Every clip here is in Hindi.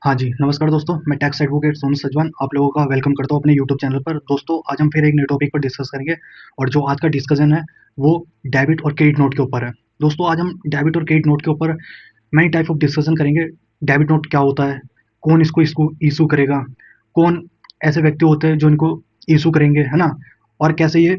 हाँ जी, नमस्कार दोस्तों, मैं टैक्स एडवोकेट सोनू सजवान आप लोगों का वेलकम करता हूँ अपने यूट्यूब चैनल पर। दोस्तों, आज हम फिर एक नए टॉपिक पर डिस्कस करेंगे और जो आज का डिस्कशन है, वो डेबिट और क्रेडिट नोट के ऊपर है। दोस्तों, आज हम डेबिट और क्रेडिट नोट के ऊपर मैनी टाइप ऑफ डिस्कशन करेंगे। डेबिट नोट क्या होता है? कौन इसको इश्यू करेगा? कौन ऐसे व्यक्ति होते हैं जो इनको इश्यू करेंगे, है ना? और कैसे ये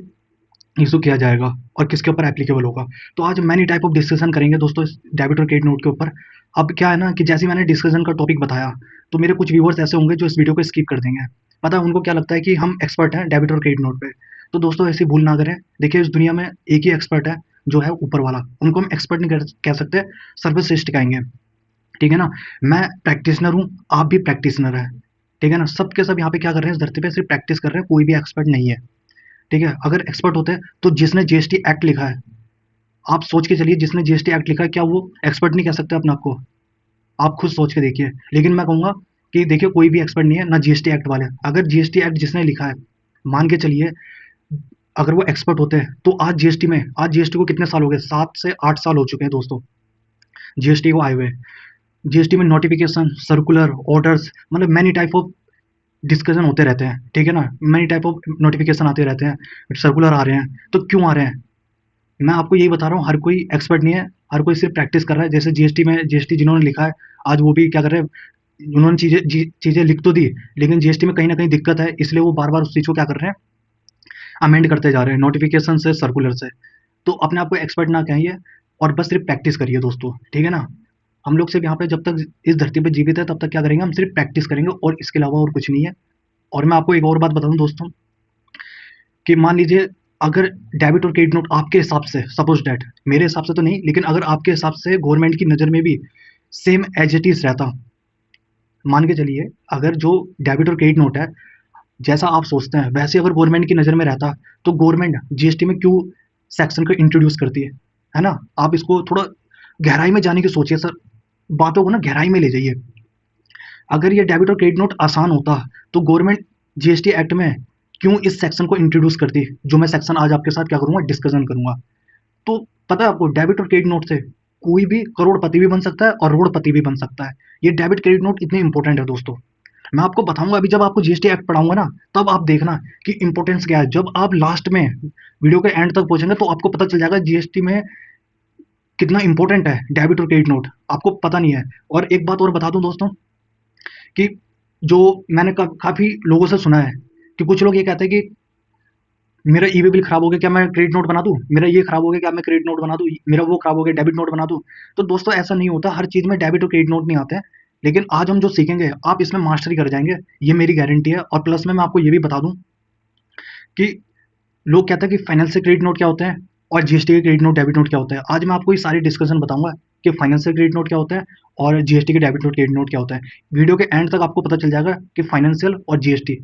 इश्यू किया जाएगा और किसके ऊपर एप्लीकेबल होगा। तो आज मैनी टाइप ऑफ डिस्कशन करेंगे दोस्तों इस डेबिट और क्रेडिट नोट के ऊपर। अब क्या है ना कि जैसे ही मैंने डिस्कशन का टॉपिक बताया, तो मेरे कुछ व्यूअर्स ऐसे होंगे जो इस वीडियो को स्किप कर देंगे। पता है उनको क्या लगता है कि हम एक्सपर्ट हैं डेबिट और क्रेडिट नोट पे। तो दोस्तों, ऐसी भूल ना करें। देखिए, इस दुनिया में एक ही एक्सपर्ट है, जो है ऊपर वाला। उनको हम एक्सपर्ट नहीं कह सकते, सर्वश्रेष्ठ कहेंगे। ठीक है ना? मैं प्रैक्टिशनर हूँ, आप भी प्रैक्टिशनर है। ठीक है ना? सब के सब यहाँ पे क्या कर रहे हैं, इस धरती पे सिर्फ प्रैक्टिस कर रहे हैं, कोई भी एक्सपर्ट नहीं है। ठीक है? अगर एक्सपर्ट होते तो जिसने जीएसटी एक्ट लिखा है, आप सोच के चलिए, जिसने जीएसटी एक्ट लिखा है, क्या वो एक्सपर्ट नहीं कह सकते अपने आप को? आप खुद सोच के देखिए। लेकिन मैं कहूंगा कि देखिए, कोई भी एक्सपर्ट नहीं है, ना जीएसटी एक्ट वाले। अगर जीएसटी एक्ट जिसने लिखा है, मान के चलिए, अगर वो एक्सपर्ट होते हैं, तो आज जीएसटी को कितने साल हो गए? 7 से 8 साल हो चुके हैं दोस्तों, जीएसटी को आए हुए। जीएसटी में नोटिफिकेशन, सर्कुलर, ऑर्डर्स, मतलब मैनी टाइप ऑफ डिस्कशन होते रहते हैं। ठीक है ना? मैनी टाइप ऑफ नोटिफिकेशन आते रहते हैं, सर्कुलर आ रहे हैं। तो क्यों आ रहे हैं? मैं आपको यही बता रहा हूँ, हर कोई एक्सपर्ट नहीं है, हर कोई सिर्फ प्रैक्टिस कर रहा है। जैसे जीएसटी जिन्होंने लिखा है, आज वो भी क्या कर रहे हैं, उन्होंने चीज़ें लिख तो दी, लेकिन जीएसटी में कहीं ना कहीं दिक्कत है, इसलिए वो बार बार उस चीज़ को क्या कर रहे हैं, अमेंड करते जा रहे हैं, नोटिफिकेशन से, सर्कुलर से। तो अपने आप को एक्सपर्ट ना कहिए और बस सिर्फ प्रैक्टिस करिए दोस्तों। ठीक है ना? हम लोग सिर्फ यहाँ पे जब तक इस धरती पर जीवित है, तब तक क्या करेंगे, हम सिर्फ प्रैक्टिस करेंगे और इसके अलावा और कुछ नहीं है। और मैं आपको एक और बात बता दूं दोस्तों, कि मान लीजिए, अगर डेबिट और क्रेडिट नोट आपके हिसाब से, सपोज डेट, मेरे हिसाब से तो नहीं, लेकिन अगर आपके हिसाब से गवर्नमेंट की नज़र में भी सेम एज इट इज रहता, मान के चलिए, अगर जो डेबिट और क्रेडिट नोट है, जैसा आप सोचते हैं वैसे अगर गवर्नमेंट की नज़र में रहता, तो गवर्नमेंट जीएसटी में क्यों सेक्शन को इंट्रोड्यूस करती है ना? आप इसको थोड़ा गहराई में जाने की सोचिए सर, बातों को ना गहराई में ले जाइए। अगर ये डेबिट और क्रेडिट नोट आसान होता, तो गवर्नमेंट जीएसटी एक्ट में क्यों इस सेक्शन को इंट्रोड्यूस करती, जो मैं सेक्शन आज आपके साथ क्या करूंगा, डिस्कशन करूंगा। तो पता है आपको, डेबिट और क्रेडिट नोट से कोई भी करोड़पति भी बन सकता है और रोड़पति भी बन सकता है। ये डेबिट क्रेडिट नोट इतने इंपॉर्टेंट है दोस्तों। मैं आपको बताऊंगा अभी, जब आपको जीएसटी एक्ट पढ़ाऊंगा ना, तब आप देखना कि इंपॉर्टेंस क्या है। जब आप लास्ट में वीडियो के एंड तक पहुंचेंगे, तो आपको पता चल जाएगा जीएसटी में कितना इंपॉर्टेंट है डेबिट और क्रेडिट नोट, आपको पता नहीं है। और एक बात और बता दूं दोस्तों, कि जो मैंने काफ़ी लोगों से सुना है, कि कुछ लोग ये कहते हैं कि मेरा ईबे बिल खराब हो गया, क्या मैं क्रेडिट नोट बना दूं? मेरा ये खराब हो गया, क्या मैं क्रेडिट नोट बना दूं? मेरा वो खराब हो गया, डेबिट नोट बना दूं? तो दोस्तों, ऐसा नहीं होता, हर चीज़ में डेबिट और क्रेडिट नोट नहीं आते हैं। लेकिन आज हम जो सीखेंगे, आप इसमें मास्टरी कर जाएंगे, ये मेरी गारंटी है। और प्लस में मैं आपको ये भी बता दूं, कि लोग कहते हैं कि फाइनेंशियल क्रेडिट नोट क्या होते हैं और जीएसटी के क्रेडिट नोट, डेबिट नोट क्या होता है। आज मैं आपको ये सारी डिस्कशन बताऊंगा कि फाइनेंशियल क्रेडिट नोट क्या होता है और जीएसटी के डेबिट नोट, क्रेडिट नोट क्या होता है। वीडियो के एंड तक आपको पता चल जाएगा कि फाइनेंशियल और जीएसटी,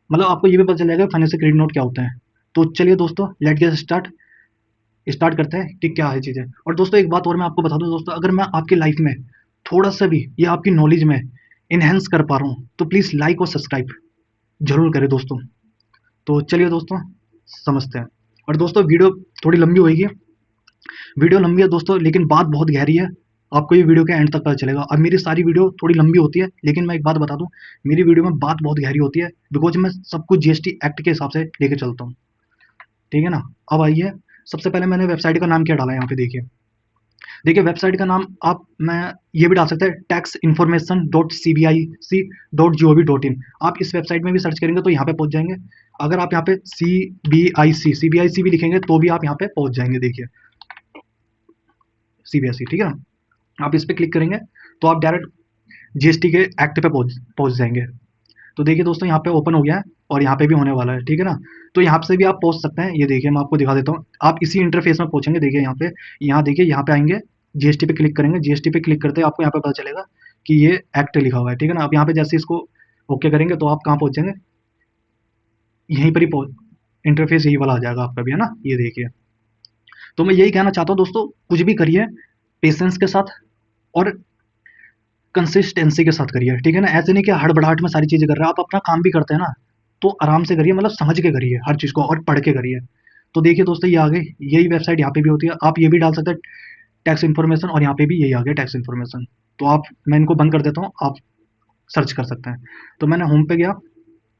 मतलब आपको ये भी पता चल जाएगा फाइनेंशियल क्रेडिट नोट क्या होता है। तो चलिए दोस्तों, लेट गेट स्टार्ट करते हैं कि क्या है चीज़ें। और दोस्तों, एक बात और मैं आपको बता दूं दोस्तों, अगर मैं आपकी लाइफ में थोड़ा सा भी ये आपकी नॉलेज में इन्हेंस कर पा रहा हूँ, तो प्लीज़ लाइक और सब्सक्राइब जरूर करें दोस्तों। तो चलिए दोस्तों, समझते हैं। और दोस्तों, वीडियो थोड़ी लंबी होगी, वीडियो लंबी है दोस्तों, लेकिन बात बहुत गहरी है। आपको ये वीडियो के एंड तक पता चलेगा। अब मेरी सारी वीडियो थोड़ी लंबी होती है, लेकिन मैं एक बात बता दूं, मेरी वीडियो में बात बहुत गहरी होती है, बिकॉज मैं सब कुछ जीएसटी एक्ट के हिसाब से लेके चलता हूँ। ठीक है ना? अब आइए, सबसे पहले मैंने वेबसाइट का नाम क्या डाला है यहाँ पे, देखिए। देखिए, वेबसाइट का नाम आप, मैं ये भी डाल सकता है, taxinformation.cbic.gov.in। आप इस वेबसाइट में भी सर्च करेंगे तो यहाँ पे पहुंच जाएंगे। अगर आप यहाँ पे सीबीआईसी भी लिखेंगे, तो भी आप यहाँ पे पहुंच जाएंगे। देखिए, सीबीएसई, ठीक है ना? आप इस पे क्लिक करेंगे, तो आप डायरेक्ट जीएसटी के एक्ट पे पहुंच जाएंगे। तो देखिए दोस्तों, यहाँ पे ओपन हो गया है और यहाँ पे भी होने वाला है। ठीक है ना? तो यहाँ से भी आप पहुंच सकते हैं। ये देखिए, मैं आपको दिखा देता हूँ, आप इसी इंटरफेस में पहुंचेंगे। देखिए यहाँ पे, यहाँ देखिए, यहाँ पे आएंगे, जीएसटी पे क्लिक करेंगे। जीएसटी पे क्लिक करते ही आपको यहाँ पे पता चलेगा कि ये एक्ट लिखा हुआ है। ठीक है ना? आप यहाँ पे जैसे इसको ओके करेंगे, तो आप कहाँ पहुंचेंगे, यहीं पर ही इंटरफेस यही वाला आ जाएगा आपका भी, है ना? ये देखिए। तो मैं यही कहना चाहता हूँ दोस्तों, कुछ भी करिए पेशेंस के साथ और कंसिस्टेंसी के साथ करिए। ठीक है ना? ऐसे नहीं कि हड़बड़ाहट में सारी चीज़ें कर रहे हैं। आप अपना काम भी करते हैं ना, तो आराम से करिए, मतलब समझ के करिए हर चीज़ को और पढ़ के करिए। तो देखिए दोस्तों, ये आ गई, यही वेबसाइट यहाँ पे भी होती है। आप ये भी डाल सकते हैं, टैक्स इन्फॉर्मेशन, और यहाँ पे भी यही आ गया, टैक्स इन्फॉर्मेशन। तो आप, मैं इनको बंद कर देता हूँ, आप सर्च कर सकते हैं। तो मैंने होम पे गया,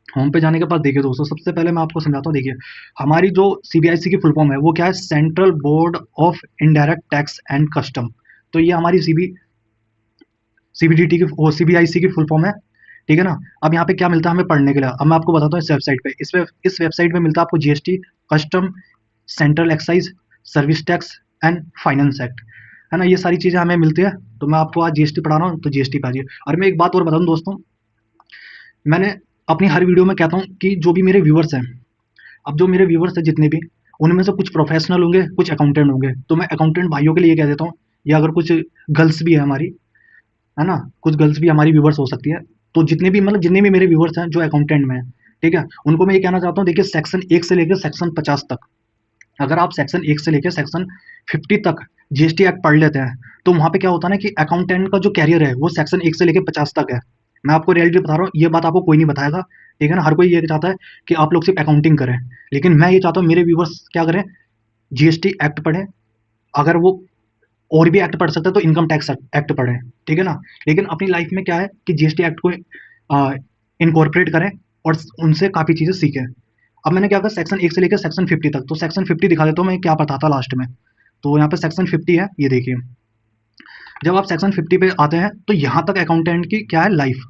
होम पे जाने के बाद देखिए दोस्तों, सबसे पहले मैं आपको समझाता हूँ। देखिए हमारी जो सीबीआईसी की फुल फॉर्म है वो क्या है, central board of indirect tax and custom. तो ये हमारी सीबीडीटी की वो सीबीआईसी की फुल फॉर्म है, ठीक है ना। अब यहाँ पे क्या मिलता है हमें पढ़ने के लिए, अब मैं आपको बताता हूँ इस वेबसाइट पे। इस वेबसाइट पे मिलता है आपको GST, custom, central excise, service tax and finance act, है ना। ये सारी चीज़ें हमें मिलती है। तो मैं आपको आज जीएसटी पढ़ा रहा हूँ, तो जीएसटी पे आ जाइए। और मैं एक बात और बता दूँ दोस्तों, मैंने अपनी हर वीडियो में कहता हूँ कि जो भी मेरे व्यूवर्स हैं, अब जो मेरे व्यूवर्स हैं जितने भी, उनमें से कुछ प्रोफेशनल होंगे, कुछ अकाउंटेंट होंगे। तो मैं अकाउंटेंट भाइयों के लिए ये कह देता हूँ, या अगर कुछ गर्ल्स भी है हमारी, है ना, कुछ गर्ल्स भी हमारी व्यूवर्स हो सकती है। तो जितने भी मतलब जितने भी मेरे व्यूवर्स हैं जो अकाउंटेंट में हैं, ठीक है, उनको मैं ये कहना चाहता हूँ, देखिए सेक्शन 1 से लेकर सेक्शन 50 तक, अगर आप सेक्शन 1 से लेकर सेक्शन 50 तक जीएसटी एक्ट पढ़ लेते हैं, तो वहाँ पे क्या होता है ना कि अकाउंटेंट का जो कैरियर है वो सेक्शन 1 से लेकर 50 तक है। मैं आपको रियलिटी बता रहा हूँ, ये बात आपको कोई नहीं बताएगा, ठीक है ना। हर कोई ये चाहता है कि आप लोग सिर्फ अकाउंटिंग करें, लेकिन मैं ये चाहता हूँ मेरे व्यूवर्स क्या करें, जीएसटी एक्ट पढ़ें। अगर वो और भी एक्ट पढ़ सकते हैं तो इनकम टैक्स एक्ट पढ़ें, ठीक है ना। लेकिन अपनी लाइफ में क्या है कि जीएसटी एक्ट को इनकॉर्पोरेट करें और उनसे काफ़ी चीज़ें सीखें। अब मैंने क्या कहा, सेक्शन 1 से लेकर सेक्शन 50 तक, तो सेक्शन 50 दिखा देता हूँ मैं क्या पता था लास्ट में। तो यहाँ पे सेक्शन 50 है, ये देखिए। जब आप सेक्शन 50 पे आते हैं तो यहाँ तक अकाउंटेंट की क्या है लाइफ।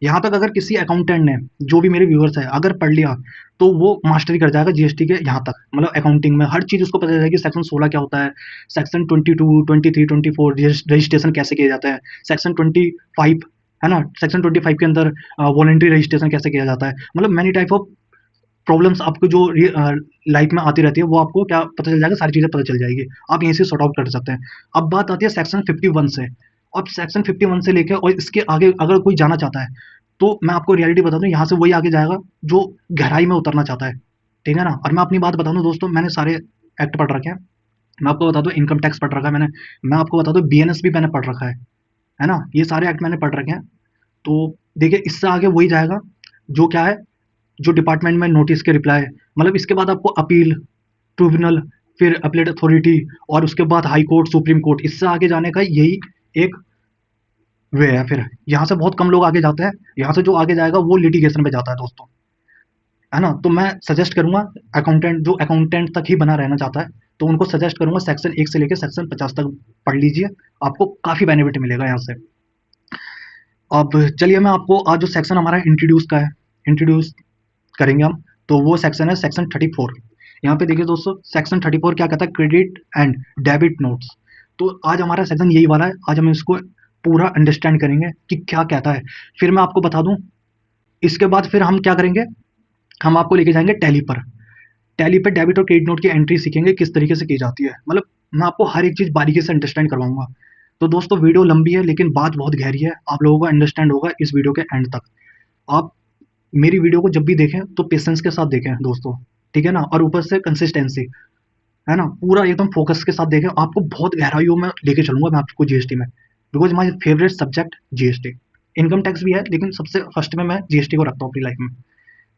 यहाँ तक अगर किसी अकाउंटेंट ने, जो भी मेरे व्यूअर्स है, अगर पढ़ लिया तो वो मास्टरी कर जाएगा जीएसटी के। यहाँ तक मतलब अकाउंटिंग में हर चीज़ उसको पता चल जाएगी। सेक्शन 16 क्या होता है, सेक्शन 22, 23, 24 रजिस्ट्रेशन कैसे किया जाता है, सेक्शन 25, है ना, सेक्शन 25 के अंदर वॉलंटरी रजिस्ट्रेशन कैसे किया जाता है। मतलब मैनी टाइप ऑफ प्रॉब्लम्स आपको जो लाइफ में आती रहती है वो आपको क्या पता चल जाएगा, सारी चीज़ें पता चल जाएगी, आप यहीं से सॉर्ट आउट कर सकते हैं। अब बात आती है सेक्शन 51 से। अब सेक्शन 51 से लेकर और इसके आगे अगर कोई जाना चाहता है, तो मैं आपको रियलिटी बता दूं, यहाँ से वही आगे जाएगा जो गहराई में उतरना चाहता है, ठीक है ना। और मैं अपनी बात बता दूं दोस्तों, मैंने सारे एक्ट पढ़ रखे हैं। मैं आपको बता दूं इनकम टैक्स पढ़ रखा है मैंने, मैं आपको बता दूं बीएनएस भी मैंने पढ़ रखा है ना। ये सारे एक्ट मैंने पढ़ रखे हैं। तो देखिए इससे आगे वही जाएगा जो क्या है, जो डिपार्टमेंट में नोटिस के रिप्लाई, मतलब इसके बाद आपको अपील, ट्रिब्यूनल, फिर अपीलेट अथॉरिटी, और उसके बाद हाई कोर्ट, सुप्रीम कोर्ट, इससे आगे जाने का यही एक वे है। फिर यहाँ से बहुत कम लोग आगे जाते हैं, यहाँ से जो आगे जाएगा वो लिटिगेशन पे जाता है दोस्तों, है ना। तो मैं सजेस्ट करूंगा अकाउंटेंट, जो अकाउंटेंट तक ही बना रहना चाहता है, तो उनको सजेस्ट करूंगा सेक्शन 1 से लेकर सेक्शन 50 तक पढ़ लीजिए, आपको काफ़ी बेनिफिट मिलेगा यहाँ से। अब चलिए मैं आपको आज जो सेक्शन हमारा इंट्रोड्यूस का है, इंट्रोड्यूस करेंगे हम। तो वो सेक्शन है सेक्शन 34। यहाँ पे देखिए दोस्तों, सेक्शन 34 क्या कहता है, क्रेडिट एंड डेबिट नोट्स। तो आज हमारा सेक्शन यही वाला है, आज हम इसको पूरा अंडरस्टैंड करेंगे कि क्या कहता है। फिर मैं आपको बता दूं, इसके बाद फिर हम क्या करेंगे, हम आपको लेके जाएंगे टैली पर। टैली पे डेबिट और क्रेडिट नोट की एंट्री सीखेंगे किस तरीके से की जाती है, मतलब मैं आपको हर एक चीज़ बारीकी से अंडरस्टैंड करवाऊंगा। तो दोस्तों वीडियो लंबी है लेकिन बात बहुत गहरी है, आप लोगों को अंडरस्टैंड होगा इस वीडियो के एंड तक। आप मेरी वीडियो को जब भी देखें तो पेशेंस के साथ देखें दोस्तों, ठीक है ना। और ऊपर से कंसिस्टेंसी, है ना, पूरा एकदम फोकस के साथ देखें। आपको बहुत गहराइयों में लेके चलूंगा मैं आपको जीएसटी में, because my favourite subject GST. Income tax भी है लेकिन सबसे फर्स्ट में मैं जीएसटी को रखता हूँ अपनी लाइफ में।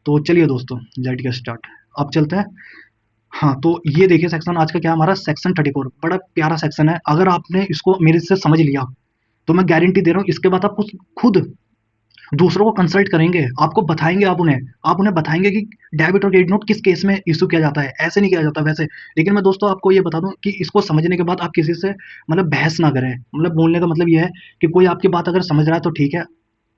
तो चलिए दोस्तों लेट्स गेट स्टार्ट, अब चलते हैं। हाँ, तो ये देखिए सेक्शन आज का क्या, हमारा सेक्शन 34 बड़ा प्यारा सेक्शन है। अगर आपने इसको मेरे से समझ लिया तो मैं गारंटी दे रहा हूँ इसके बाद आप खुद दूसरों को कंसल्ट करेंगे, आपको बताएंगे, आप उन्हें बताएंगे कि डेबिट और क्रेडिट नोट किस केस में इशू किया जाता है, ऐसे नहीं किया जाता वैसे। लेकिन मैं दोस्तों आपको ये बता दूं कि इसको समझने के बाद आप किसी से मतलब बहस ना करें। मतलब बोलने का मतलब ये है कि कोई आपकी बात अगर समझ रहा है तो ठीक है,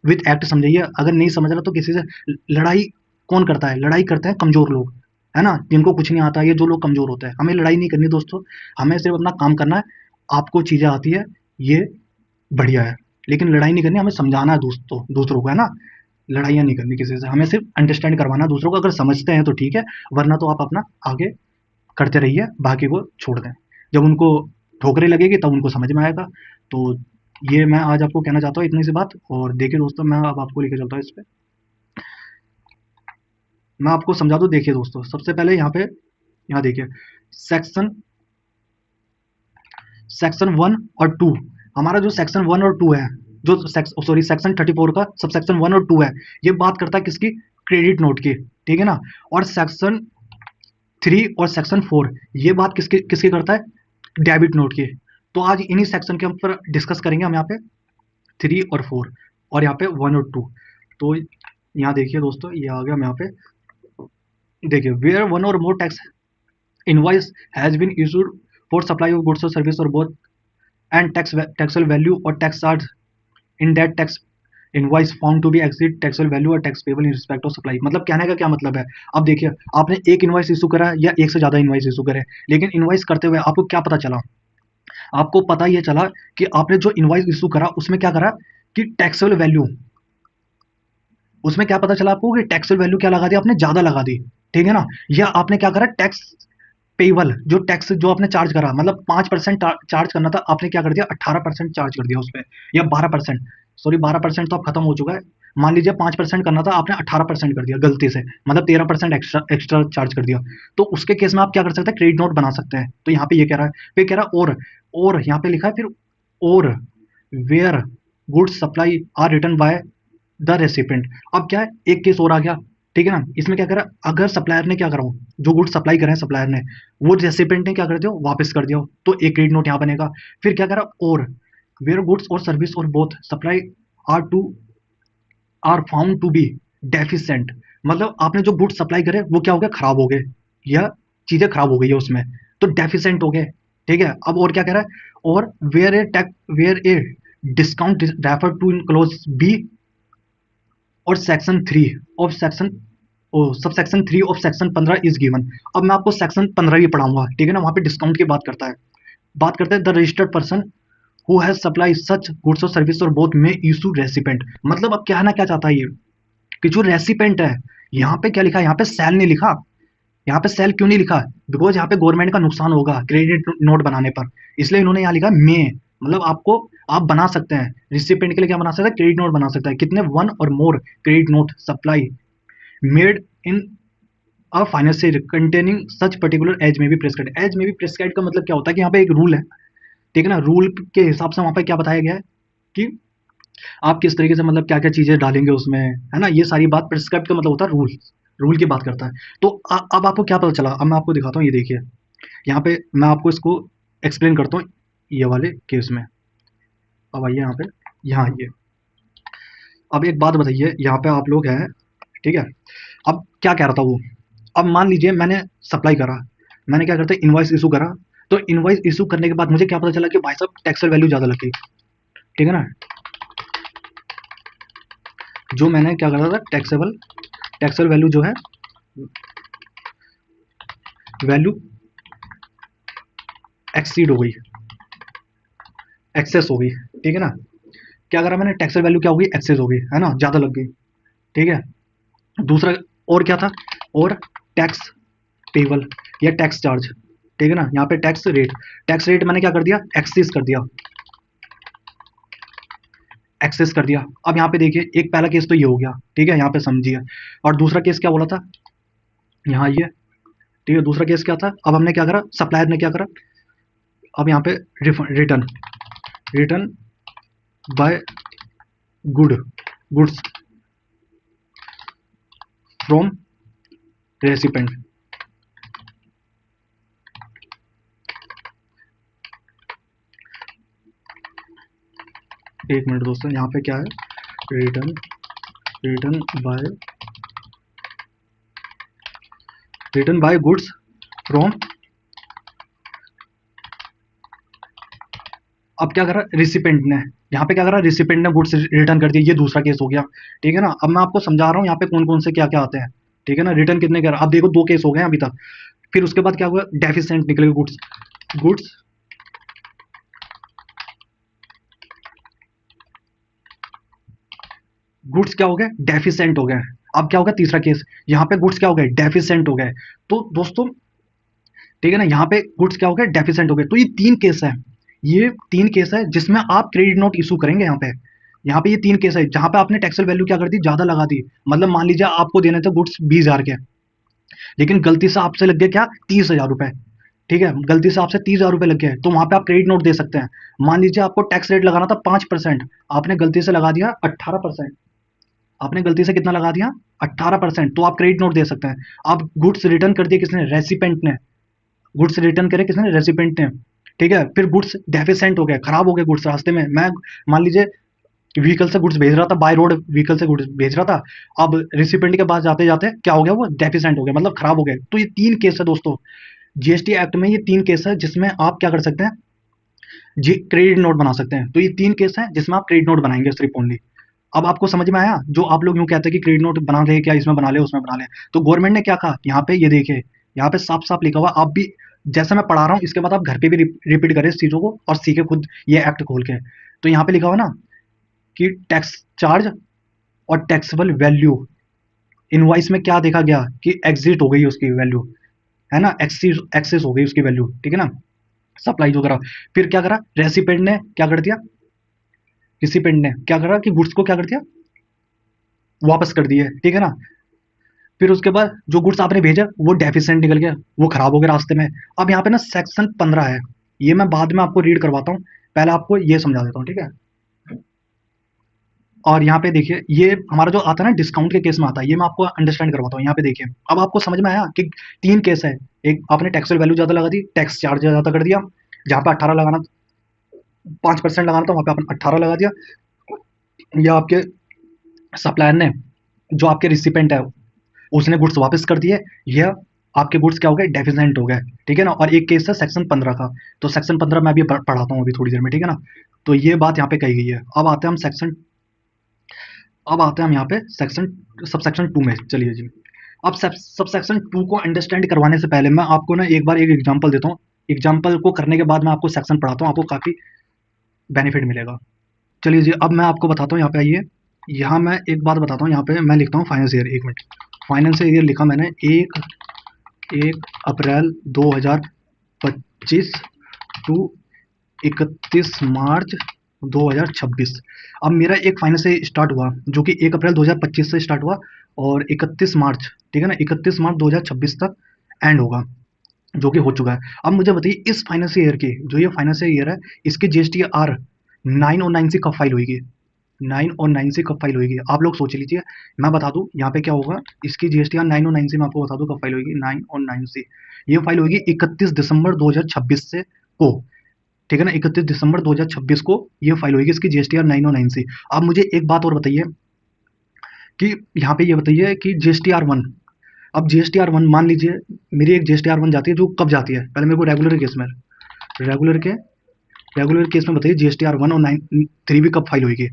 विथ एक्ट समझिए, अगर नहीं समझ रहा तो किसी से लड़ाई कौन करता है, लड़ाई करते हैं कमजोर लोग, है ना, जिनको कुछ नहीं आता, ये जो लोग कमजोर होते हैं। हमें लड़ाई नहीं करनी दोस्तों, हमें सिर्फ अपना काम करना है। आपको चीजें आती है, ये बढ़िया है, लेकिन लड़ाई नहीं करनी, हमें समझाना है दूसरों को, है ना। लड़ाइयाँ नहीं करनी किसी से, हमें सिर्फ अंडरस्टैंड करवाना है दूसरों को। अगर समझते हैं तो ठीक है, वरना तो आप अपना आगे करते रहिए, बाकी को छोड़ दें। जब उनको ठोकरें लगेगी तब उनको समझ में आएगा। तो ये मैं आज आपको कहना चाहता हूँ इतनी सी बात। और देखिए दोस्तों, मैं अब आपको लेके चलता हूँ इस पे, मैं आपको समझा दूँ। देखिए दोस्तों, सबसे पहले यहाँ देखिए सेक्शन सेक्शन 1 और 2। हमारा जो सेक्शन 1 और 2 है, जो सेक्शन 34 का सब सेक्शन 1 और 2 है, ये बात करता है किसकी, क्रेडिट नोट की, ठीक है ना। और सेक्शन 3 और सेक्शन 4 ये बात किसकी किसकी करता है, डेबिट नोट की। तो आज इन्हीं सेक्शन के ऊपर डिस्कस करेंगे हम यहाँ पे 3 और 4। और यहाँ पे 1 और 2। तो यहाँ देखिए दोस्तों, ये आ गया यहाँ पे, देखिए वेयर वन और more tax invoice has been issued for supply of goods और सर्विस और बोथ एंड टैक्सेबल वैल्यू और tax charge in that tax invoice found to be exceed taxable value और tax payable in respect of supply. मतलब कहने का क्या मतलब है, अब देखिए आपने एक इनवॉइस इशू करा या एक से ज्यादा इनवॉइस इशू करे, लेकिन इनवॉइस करते हुए आपको क्या पता चला, आपको पता ये चला कि आपने जो इनवॉइस इशू करा उसमें क्या करा कि टैक्सेबल वैल्यू, उसमें क्या पता चला आपको कि टैक्सेबल वैल्यू क्या लगा दी, आपने ज्यादा लगा दी, ठीक है ना। या आपने क्या करा, टैक्स पेबल जो टैक्स जो आपने चार्ज करा, मतलब 5% चार्ज करना था, आपने क्या कर दिया 18% चार्ज कर दिया उस पर, या 12%, सॉरी 12% तो अब खत्म हो चुका है, मान लीजिए 5% करना था, आपने 18% कर दिया गलती से, मतलब 13% एक्स्ट्रा चार्ज कर दिया। तो उसके केस में आप क्या कर सकते हैं, क्रेडिट नोट बना सकते हैं। तो यहाँ पे ये कह रहा है, फिर कह रहा है और यहाँ पे लिखा है फिर or where goods supply are return by the recipient. अब क्या है, एक केस और आ गया, ठीक है ना। इसमें क्या करा, अगर सप्लायर ने क्या करा हो, जो गुड सप्लाई करे सप्लायर ने, वो रेसिपेंट ने क्या कर दिया, वापस कर दिया हो, तो एक क्रेडिट नोट यहाँ बनेगा। फिर क्या करा, और वेयर गुड्स और सर्विस और both supply are to are found to be deficient, मतलब आपने जो गुड्स सप्लाई करे वो क्या हो गया, खराब हो गए, या चीजें खराब हो गई है उसमें, तो डेफिशिएंट हो गए, ठीक है। अब और क्या कह रहा है, और where a discount refer to in clause B और section 3 of section sub section 3 of section 15 is given. अब मैं आपको सेक्शन 15 भी पढ़ाऊंगा, ठीक है ना, वहां पे डिस्काउंट की बात करता है, बात करते हैं the registered person who has supply such goods और सर्विस और बोथ में इशू रेसिपेंट। मतलब अब क्या ना क्या चाहता है ये, कि जो रेसिपेंट है, यहाँ पे क्या लिखा है, यहाँ पे सेल नहीं लिखा, यहाँ पे सेल क्यों नहीं लिखा, बिकॉज यहाँ पे गवर्नमेंट का नुकसान होगा क्रेडिट नोट बनाने पर, इसलिए इन्होंने यहाँ लिखा मे, मतलब आपको आप बना सकते हैं रिसिपेंट के लिए, क्या बना सकते हैं, क्रेडिट नोट बना सकते हैं, कितने 1 और more credit note supply made in a financial containing such particular as में भी प्रेस्क्राइब। एज में भी प्रेस्क्राइब का मतलब क्या होता है कि यहाँ पे एक रूल है, ठीक है ना, रूल के हिसाब से वहां पे क्या बताया गया है कि आप किस तरीके से, मतलब क्या क्या चीजें डालेंगे उसमें, है ना, ये सारी बात प्रेस्क्राइब का मतलब होता है रूल, रूल की बात करता है। तो अब आपको क्या पता चला, अब मैं आपको दिखाता हूँ, ये देखिए यहाँ पे मैं आपको इसको एक्सप्लेन करता हूँ ये वाले केस में। अब आइए यहाँ पे, यहाँ आइए, अब एक बात बताइए, यहाँ पे आप लोग हैं, ठीक है। अब क्या कह रहा था वो, अब मान लीजिए मैंने सप्लाई करा, मैंने क्या करता है इनवॉइस इशू करा, तो इनवॉइस इशू करने के बाद मुझे क्या पता चला कि भाई साहब टैक्सेबल वैल्यू ज्यादा लग गई, ठीक है ना, जो मैंने क्या करा था टैक्सेबल टैक्सेबल वैल्यू जो है, वैल्यू एक्सीड हो गई, एक्सेस हो गई, ठीक है ना। क्या करा मैंने, टैक्सेबल वैल्यू क्या हो गई, एक्सेस हो गई, है ना, ज्यादा लग गई, ठीक है। दूसरा और क्या था, और टैक्स पेबल या टैक्स चार्ज, ठीक है ना, यहाँ पे टैक्स रेट मैंने क्या कर दिया, एक्सेस कर दिया, एक्सेस कर दिया। अब यहाँ पे देखिए, एक पहला केस तो ये हो गया, ठीक है, यहाँ पे समझिए, और दूसरा केस क्या बोला था, यहाँ ये, ठीक है, दूसरा केस क्या था, अब हमने क्या करा, सप्लायर ने क्या करा, अब यहाँ पे return return by goods from recipient. एक मिनट दोस्तों, यहाँ पे क्या है, return return by goods from, अब क्या करा रिसिपेंट ने, यहाँ पे क्या करा, रिसिपेंट ने गुड्स रिटर्न कर दिया, ये दूसरा केस हो गया, ठीक है ना। अब मैं आपको समझा रहा हूँ यहाँ पे कौन कौन से क्या क्या आते हैं, ठीक है ना, रिटर्न कितने कर, अब देखो 2 केस हो गए अभी तक। फिर उसके बाद क्या हुआ, डेफिशिएंट निकले गुड्स, गुड्स गुड्स क्या हो गए, डेफिशिएंट हो गए। अब क्या होगा, तीसरा केस, यहाँ पे गुड्स क्या हो गए, डेफिशिएंट हो गए। तो दोस्तों, ठीक है ना, यहाँ पे गुड्स क्या हो गए, डेफिशिएंट हो गए। तो ये 3 केस है, ये 3 केस है जिसमें आप क्रेडिट नोट इशू करेंगे। यहाँ पे ये 3 केस है जहाँ पे आपने टैक्सेबल वैल्यू क्या कर दी, ज्यादा लगा दी। मतलब मान लीजिए आपको देने थे गुड्स 20,000 के, लेकिन गलती से आपसे लग गया क्या, 30,000 रुपए, ठीक है, गलती से आपसे 30,000 रुपए लग गए, तो वहां पे आप क्रेडिट नोट दे सकते हैं। मान लीजिए आपको टैक्स रेट लगाना था 5%, आपने गलती से लगा दिया 18%, आपने गलती से कितना लगा दिया, 18%, तो आप क्रेडिट नोट दे सकते हैं। अब गुड्स रिटर्न कर दिए किसने, रेसिपेंट ने, गुड्स रिटर्न करे किसने, रेसिपेंट ने, ठीक है। फिर गुड्स डेफिशिएंट हो गए, खराब हो गए गुड्स रास्ते में, मैं मान लीजिए व्हीकल से गुड्स भेज रहा था, बाय रोड व्हीकल से गुड्स भेज रहा था। अब रिसिपेंट के पास जाते जाते क्या हो गया, वो डेफिसेंट हो गया, मतलब खराब हो गया। तो ये 3 केस है दोस्तों, जीएसटी एक्ट में ये 3 केस है जिसमें आप क्या कर सकते हैं, जी क्रेडिट नोट बना सकते हैं। तो ये 3 केस हैं जिसमें आप क्रेडिट नोट बनाएंगे सिर्फ ओनली। अब आपको समझ में आया, जो आप लोग यूँ कहते हैं कि क्रेडिट नोट बना ले, क्या इसमें बना ले, उसमें बना ले। तो गवर्नमेंट ने क्या कहा, यहाँ पे ये देखिए, यहाँ पे साफ-साफ लिखा हुआ, आप भी जैसा मैं पढ़ा रहा हूँ, इसके बाद आप घर पे भी रिपीट करें इस चीज़ों को और सीखें खुद ये एक्ट खोल के। तो यहाँ पे लिखा हुआ ना कि टैक्स चार्ज और टैक्सेबल वैल्यू, इनवॉइस में क्या देखा गया कि एग्जिट हो गई उसकी वैल्यू, है ना, एक्सेस एक्सेस हो गई उसकी वैल्यू, ठीक है ना, सप्लाई जो करा। फिर क्या करा, रेसिपेंट ने क्या कर दिया, रिसिपेंट ने क्या करा कि गुड्स को क्या कर दिया, वापस कर दिए, ठीक है ना। फिर उसके बाद जो गुड्स आपने भेजा वो डेफिशिएंट निकल गया, वो खराब हो गया रास्ते में। अब यहाँ पे ना सेक्शन 15 है, ये मैं बाद में आपको रीड करवाता हूँ, पहले आपको ये समझा देता हूँ, ठीक है। और यहाँ पे देखिए, ये हमारा जो आता है ना डिस्काउंट के केस में आता है, ये मैं आपको अंडरस्टैंड करवाता हूँ। यहाँ पे देखिए, अब आपको समझ में आया कि 3 केस है। एक आपने टैक्सेबल वैल्यू ज़्यादा लगा दी, टैक्स चार्ज ज़्यादा कर दिया, जहाँ पे 18 लगाना, 5% लगाना था वहाँ पे आपने 18 लगा दिया, या आपके सप्लायर ने, जो आपके रिसिपेंट है, उसने गुड्स वापस कर दिए, या आपके गुड्स क्या हो गए, डेफिसिएंट हो गए, ठीक है ना। और एक केस है सेक्शन 15 का, तो सेक्शन 15 मैं अभी पढ़ाता हूँ अभी थोड़ी देर में, ठीक है ना। तो ये बात यहाँ पे कही गई है। अब आते हैं हम यहाँ पे सेक्शन सबसेक्शन 2 में, चलिए जी। अब सबसेक्शन 2 को अंडरस्टैंड करवाने से पहले मैं आपको ना एक बार एक एग्जांपल देता हूँ। एग्जांपल को करने के बाद मैं आपको सेक्शन पढ़ाता हूँ, आपको काफ़ी बेनिफिट मिलेगा। चलिए जी, अब मैं आपको बताता हूँ, यहाँ पे आइए। यहाँ मैं एक बात बताता हूँ, यहाँ पे मैं लिखता हूँ finance year, 1 minute. Finance year लिखा मैंने 1 अप्रैल 2025 टू 31 मार्च 2026। अब मेरा एक फाइनेंस से स्टार्ट हुआ जो कि 1 अप्रैल 2025 से स्टार्ट हुआ, और 31 मार्च, ठीक है ना, 31 मार्च 2026 तक एंड होगा, जो कि हो चुका है। अब मुझे बताइए, इस फाइनेंशियल ईयर की, जो ये फाइनेंशियल ईयर है, इसकी जीएसटी आर 9 और 9 सी कब फाइल होगी, 9 और 9 सी कब फाइल होगी, आप लोग सोच लीजिए। मैं बता दूं यहाँ पे क्या होगा, इसकी जीएसटी आर 9 और 9 सी मैं आपको बता दूं कब फाइल होगी। 9 और 9 सी ये फाइल होगी 31 दिसंबर 2026 से को, ठीक है ना, 31 दिसंबर 2026 को ये फाइल होगी इसकी जीएसटी आर 9 और 9 सी। अब मुझे एक बात और बताइए कि यहाँ पे ये बताइए कि जीएसटी आर 1, अब जीएसटी आर 1 मान लीजिए मेरी एक जीएसटी आर 1 जाती है, जो कब जाती है, पहले मेरे को रेगुलर के रेगुलर केस में बताइए जीएसटी आर 1 और 3 भी कब फाइल होगी।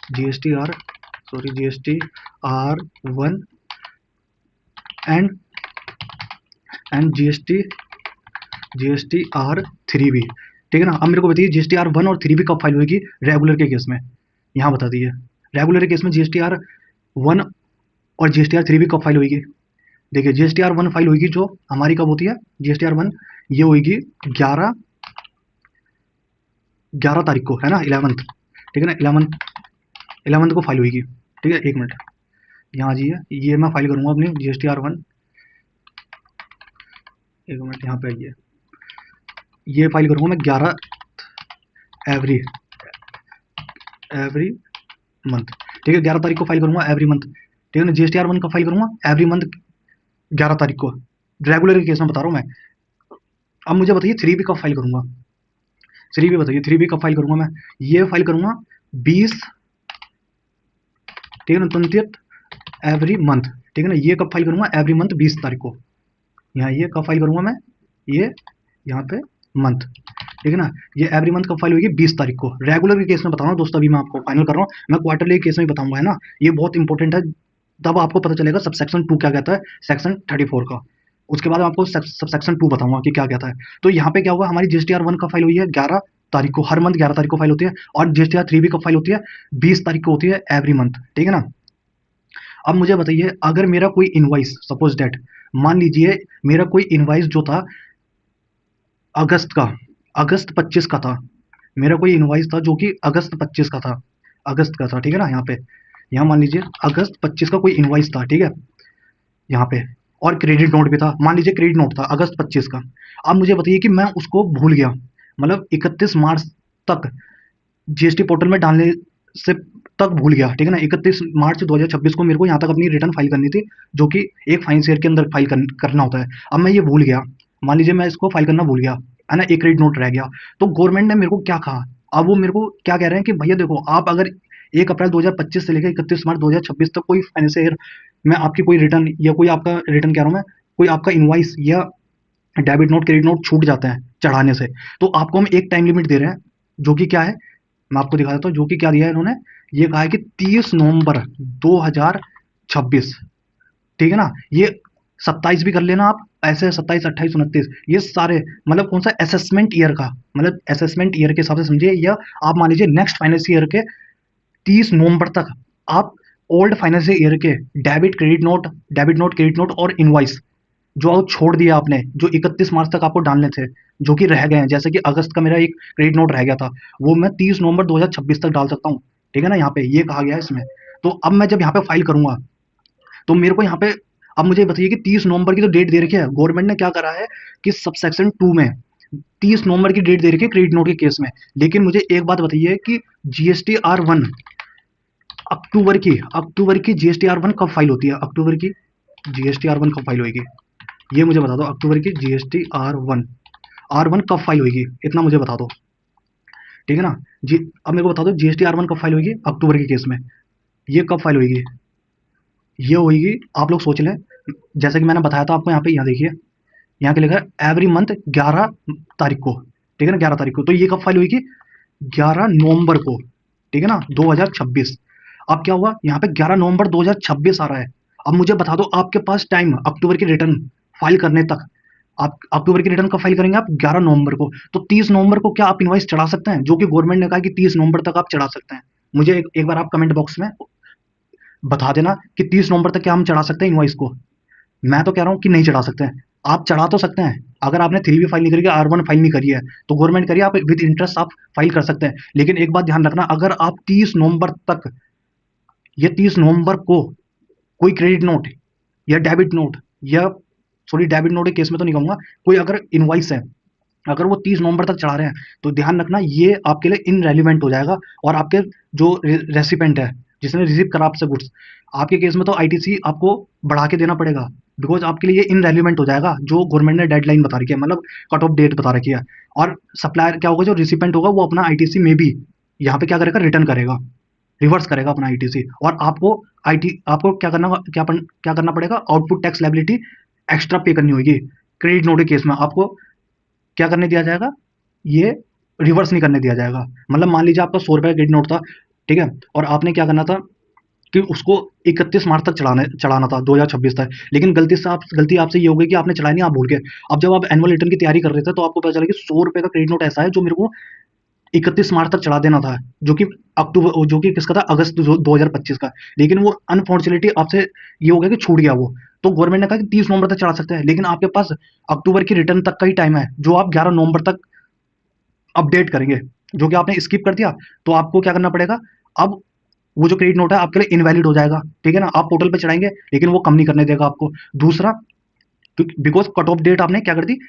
GST R 1 and GST R 3 भी, ठीक है ना। अब मेरे को बताइए जीएसटी आर 1 और 3 भी कब फाइल होगी रेगुलर के केस में, यहाँ बता दीजिए। रेगुलर के केस में जीएसटी आर 1 और जीएसटी आर 3 भी कब फाइल होगी। देखिए, जीएसटी आर 1 फाइल होगी जो हमारी कब होती है, जीएसटी आर 1 ये होगी 11 तारीख को, है ना, 11th, ठीक है ना, 11th को फाइल होगी, ठीक है। 1 मिनट, यहाँ जाइए, ये मैं फाइल करूँगा अपनी जीएसटी आर 1, 1 मिनट, यहाँ पे आइए, ये फाइल करूँगा मैं 11 एवरी मंथ, ठीक है, 11 तारीख को फाइल करूँगा एवरी मंथ, ठीक है ना। जीएसटी आर 1 का फाइल करूँगा एवरी मंथ 11 तारीख को, रेगुलर के केस में बता रहा हूँ मैं। अब मुझे बताइए 3 भी कब फाइल करूँगा, 3 भी बताइए, 3 भी कब फाइल करूँगा मैं, ये फाइल करूँगा 20, ठीक है ना, 20th एवरी मंथ, ठीक है ना। ये कब फाइल करूँगा, एवरी मंथ 20 तारीख को, यहाँ ये कब फाइल करूँगा मैं, ये यहाँ पे मंथ, ठीक है ना। ये एवरी मंथ कब फाइल होगी, 20 तारीख को। रेगुलर के केस में बता रहा हूँ दोस्तों, अभी मैं आपको फाइनल कर रहा हूँ, मैं क्वार्टरली केस में बताऊंगा, है ना, ये बहुत इंपॉर्टेंट है, तब आपको पता चलेगा सबसेक्शन 2 क्या कहता है, सेक्शन 34 का। उसके बाद आपको सबसेक्शन 2 बताऊंगा कि क्या कहता है। तो यहाँ पे क्या हुआ, हमारी जीएसटी आर 1 का फाइल हुई है 11 तारीख को, हर मंथ 11 तारीख को फाइल होती है, और जीएसटी आर 3 भी कब फाइल होती है, 20 तारीख को होती है एवरी मंथ, ठीक है ना। अब मुझे बताइए, अगर मेरा कोई इनवाइस, सपोज डेट, मान लीजिए मेरा कोई इनवाइस जो था अगस्त का, अगस्त 25 का था, मेरा कोई इनवाइस था जो कि अगस्त 25 का था, अगस्त का था, ठीक है ना। यहाँ पे, यहाँ मान लीजिए अगस्त 25 का कोई इनवाइस था, ठीक है, यहाँ पे, और क्रेडिट नोट भी था, मान लीजिए क्रेडिट नोट था अगस्त 25 का। अब मुझे बताइए कि मैं उसको भूल गया, मतलब 31 मार्च तक जीएसटी पोर्टल में डालने से तक भूल गया, ठीक है ना। 31 मार्च 2026 को मेरे को यहाँ तक अपनी रिटर्न फाइल करनी थी, जो कि एक फाइनेंस ईयर के अंदर फाइल करना होता है। अब मैं ये भूल गया, मान लीजिए मैं इसको फाइल करना भूल गया, है ना, एक क्रेडिट नोट रह गया, तो गवर्नमेंट ने मेरे को क्या कहा, अब वो मेरे को क्या कह रहे हैं कि भैया देखो, आप अगर 1 अप्रैल 2025 से लेकर 31 मार्च 2026 तक कोई फाइनेंशियल ईयर में आपकी कोई रिटर्न या कोई आपका रिटर्न कह रहा हूँ मैं, कोई आपका इनवॉइस या डेबिट नोट क्रेडिट नोट छूट जाते हैं चढ़ाने से, तो आपको हम एक टाइम लिमिट दे रहे हैं, जो कि क्या है मैं आपको दिखा देता हूँ। जो कि क्या दिया है इन्होंने, ये कहा है कि 30 नवंबर 2026, ठीक है ना। ये 27 भी कर लेना आप, ऐसे 27, 28, 29, ये सारे मतलब कौन सा असेसमेंट ईयर का, मतलब असेसमेंट ईयर के हिसाब से समझिए, या आप मान लीजिए नेक्स्ट फाइनेंशियल ईयर के 30 नवंबर तक आप ओल्ड फाइनेंशियल ईयर के डेबिट नोट क्रेडिट नोट और इनवाइस जो छोड़ दिया आपने, जो 31 मार्च तक आपको डालने थे, जो कि रह गए हैं, जैसे कि अगस्त का मेरा एक क्रेडिट नोट रह गया था, वो मैं 30 नवंबर 2026 तक डाल सकता हूँ, ठीक है ना। यहाँ पे ये कहा गया है इसमें। तो अब मैं जब यहाँ पे फाइल करूंगा, तो मेरे को यहाँ पे अब मुझे बताइए कि 30 नवंबर की तो डेट दे रखी है, गवर्नमेंट ने क्या करा है कि सबसेक्शन 2 में 30 नवंबर की डेट दे रखी है क्रेडिट नोट के केस में। लेकिन मुझे एक बात बताइए कि GSTR 1 अक्टूबर की GSTR 1 कब फाइल होती है, अक्टूबर की GSTR 1 कब फाइल होगी, ये मुझे बता दो। अक्टूबर की GSTR 1 कब फाइल होगी, इतना मुझे बता दो, ठीक है ना जी। अब मेरे को बता दो GSTR 1 कब फाइल होगी अक्टूबर के केस में, ये कब फाइल होगी, ये होगी, आप लोग सोच लें। जैसे कि मैंने बताया था आपको, यहाँ पे, यहाँ देखिए, यहाँ पे लिखा है एवरी मंथ 11 तारीख को, ठीक है ना, 11 तारीख को। तो ये कब फाइल हुई, 11 नवंबर को, ठीक है ना, 2026। अब क्या हुआ, यहाँ पे 11 नवंबर 2026 आ रहा है। अब मुझे बता दो आपके पास टाइम अक्टूबर की रिटर्न फाइल करने तक, आप अक्टूबर की रिटर्न कब फाइल करेंगे आप, 11 नवंबर को। तो 30 नवंबर को क्या आप इनवाइस चढ़ा सकते हैं, जो कि गवर्नमेंट ने कहा कि 30 नवंबर तक आप चढ़ा सकते हैं। मुझे एक बार आप कमेंट बॉक्स में बता देना कि 30 नवंबर तक क्या हम चढ़ा सकते हैं इनवाइस को। मैं तो कह रहा हूँ कि नहीं चढ़ा सकते हैं। आप चढ़ा तो सकते हैं, अगर आपने 3 भी फाइल नहीं करी है, R1 फाइल नहीं करी है, तो गवर्नमेंट करिए, आप विद इंटरेस्ट आप फाइल कर सकते हैं। लेकिन एक बात ध्यान रखना, अगर आप 30 नवंबर तक, या 30 नवंबर को कोई क्रेडिट नोट या डेबिट नोट, या सॉरी डेबिट नोट के केस में तो नहीं कहूंगा, कोई अगर इनवाइस है, अगर वो 30 नवंबर तक चढ़ा रहे हैं, तो ध्यान रखना ये आपके लिए इनरेलीवेंट हो जाएगा। और आपके जो रेसिपेंट है, जिसने रिसीव करा आपसे गुड्स, आपके केस में तो ITC आपको बढ़ा के देना पड़ेगा, बिकॉज आपके लिए ये इनरेलीवेंट हो जाएगा, जो गवर्नमेंट ने डेडलाइन बता रखी है, मतलब कट ऑफ डेट बता रखी है। और सप्लायर क्या होगा, जो रिसिपेंट होगा वो अपना ITC में भी यहाँ पे क्या करेगा, रिटर्न करेगा, रिवर्स करेगा अपना ITC। और आपको क्या करना पड़ेगा, आउटपुट टैक्स लायबिलिटी एक्स्ट्रा पे करनी होगी। क्रेडिट नोट के केस में आपको क्या करने दिया जाएगा, ये रिवर्स नहीं करने दिया जाएगा। मतलब मान लीजिए आपका 100 रुपये का क्रेडिट नोट था, ठीक है, और आपने क्या करना था कि उसको 31 मार्च तक चढ़ाना था, 2026 तक। लेकिन गलती आपसे ये हो गई कि आपने चलाया नहीं, आप भूल गए। अब जब आप एनुअल रिटर्न की तैयारी कर रहे थे, तो आपको पता चला कि 100 रुपये का क्रेडिट नोट ऐसा है जो मेरे को 31 मार्च तक चढ़ा देना था, जो कि किसका था, अगस्त 2025 का। लेकिन वो अनफॉर्चुनेटली आपसे ये हो गया कि छूट गया वो। तो गवर्नमेंट ने कहा कि 30 नवंबर तक चढ़ा सकते हैं, लेकिन आपके पास अक्टूबर की रिटर्न तक का ही टाइम है, जो आप 11 नवंबर तक अपडेट करेंगे, जो कि आपने स्किप कर दिया। तो आपको क्या करना पड़ेगा, अब वो जो क्रेडिट नोट है आपके लिए इनवैलिड हो जाएगा, ठीक है ना। आप पोर्टल पे चढ़ाएंगे, लेकिन वो कम नहीं करने देगा आपको। दूसरा, बिकॉज कट ऑफ डेट आपने क्या कर दी,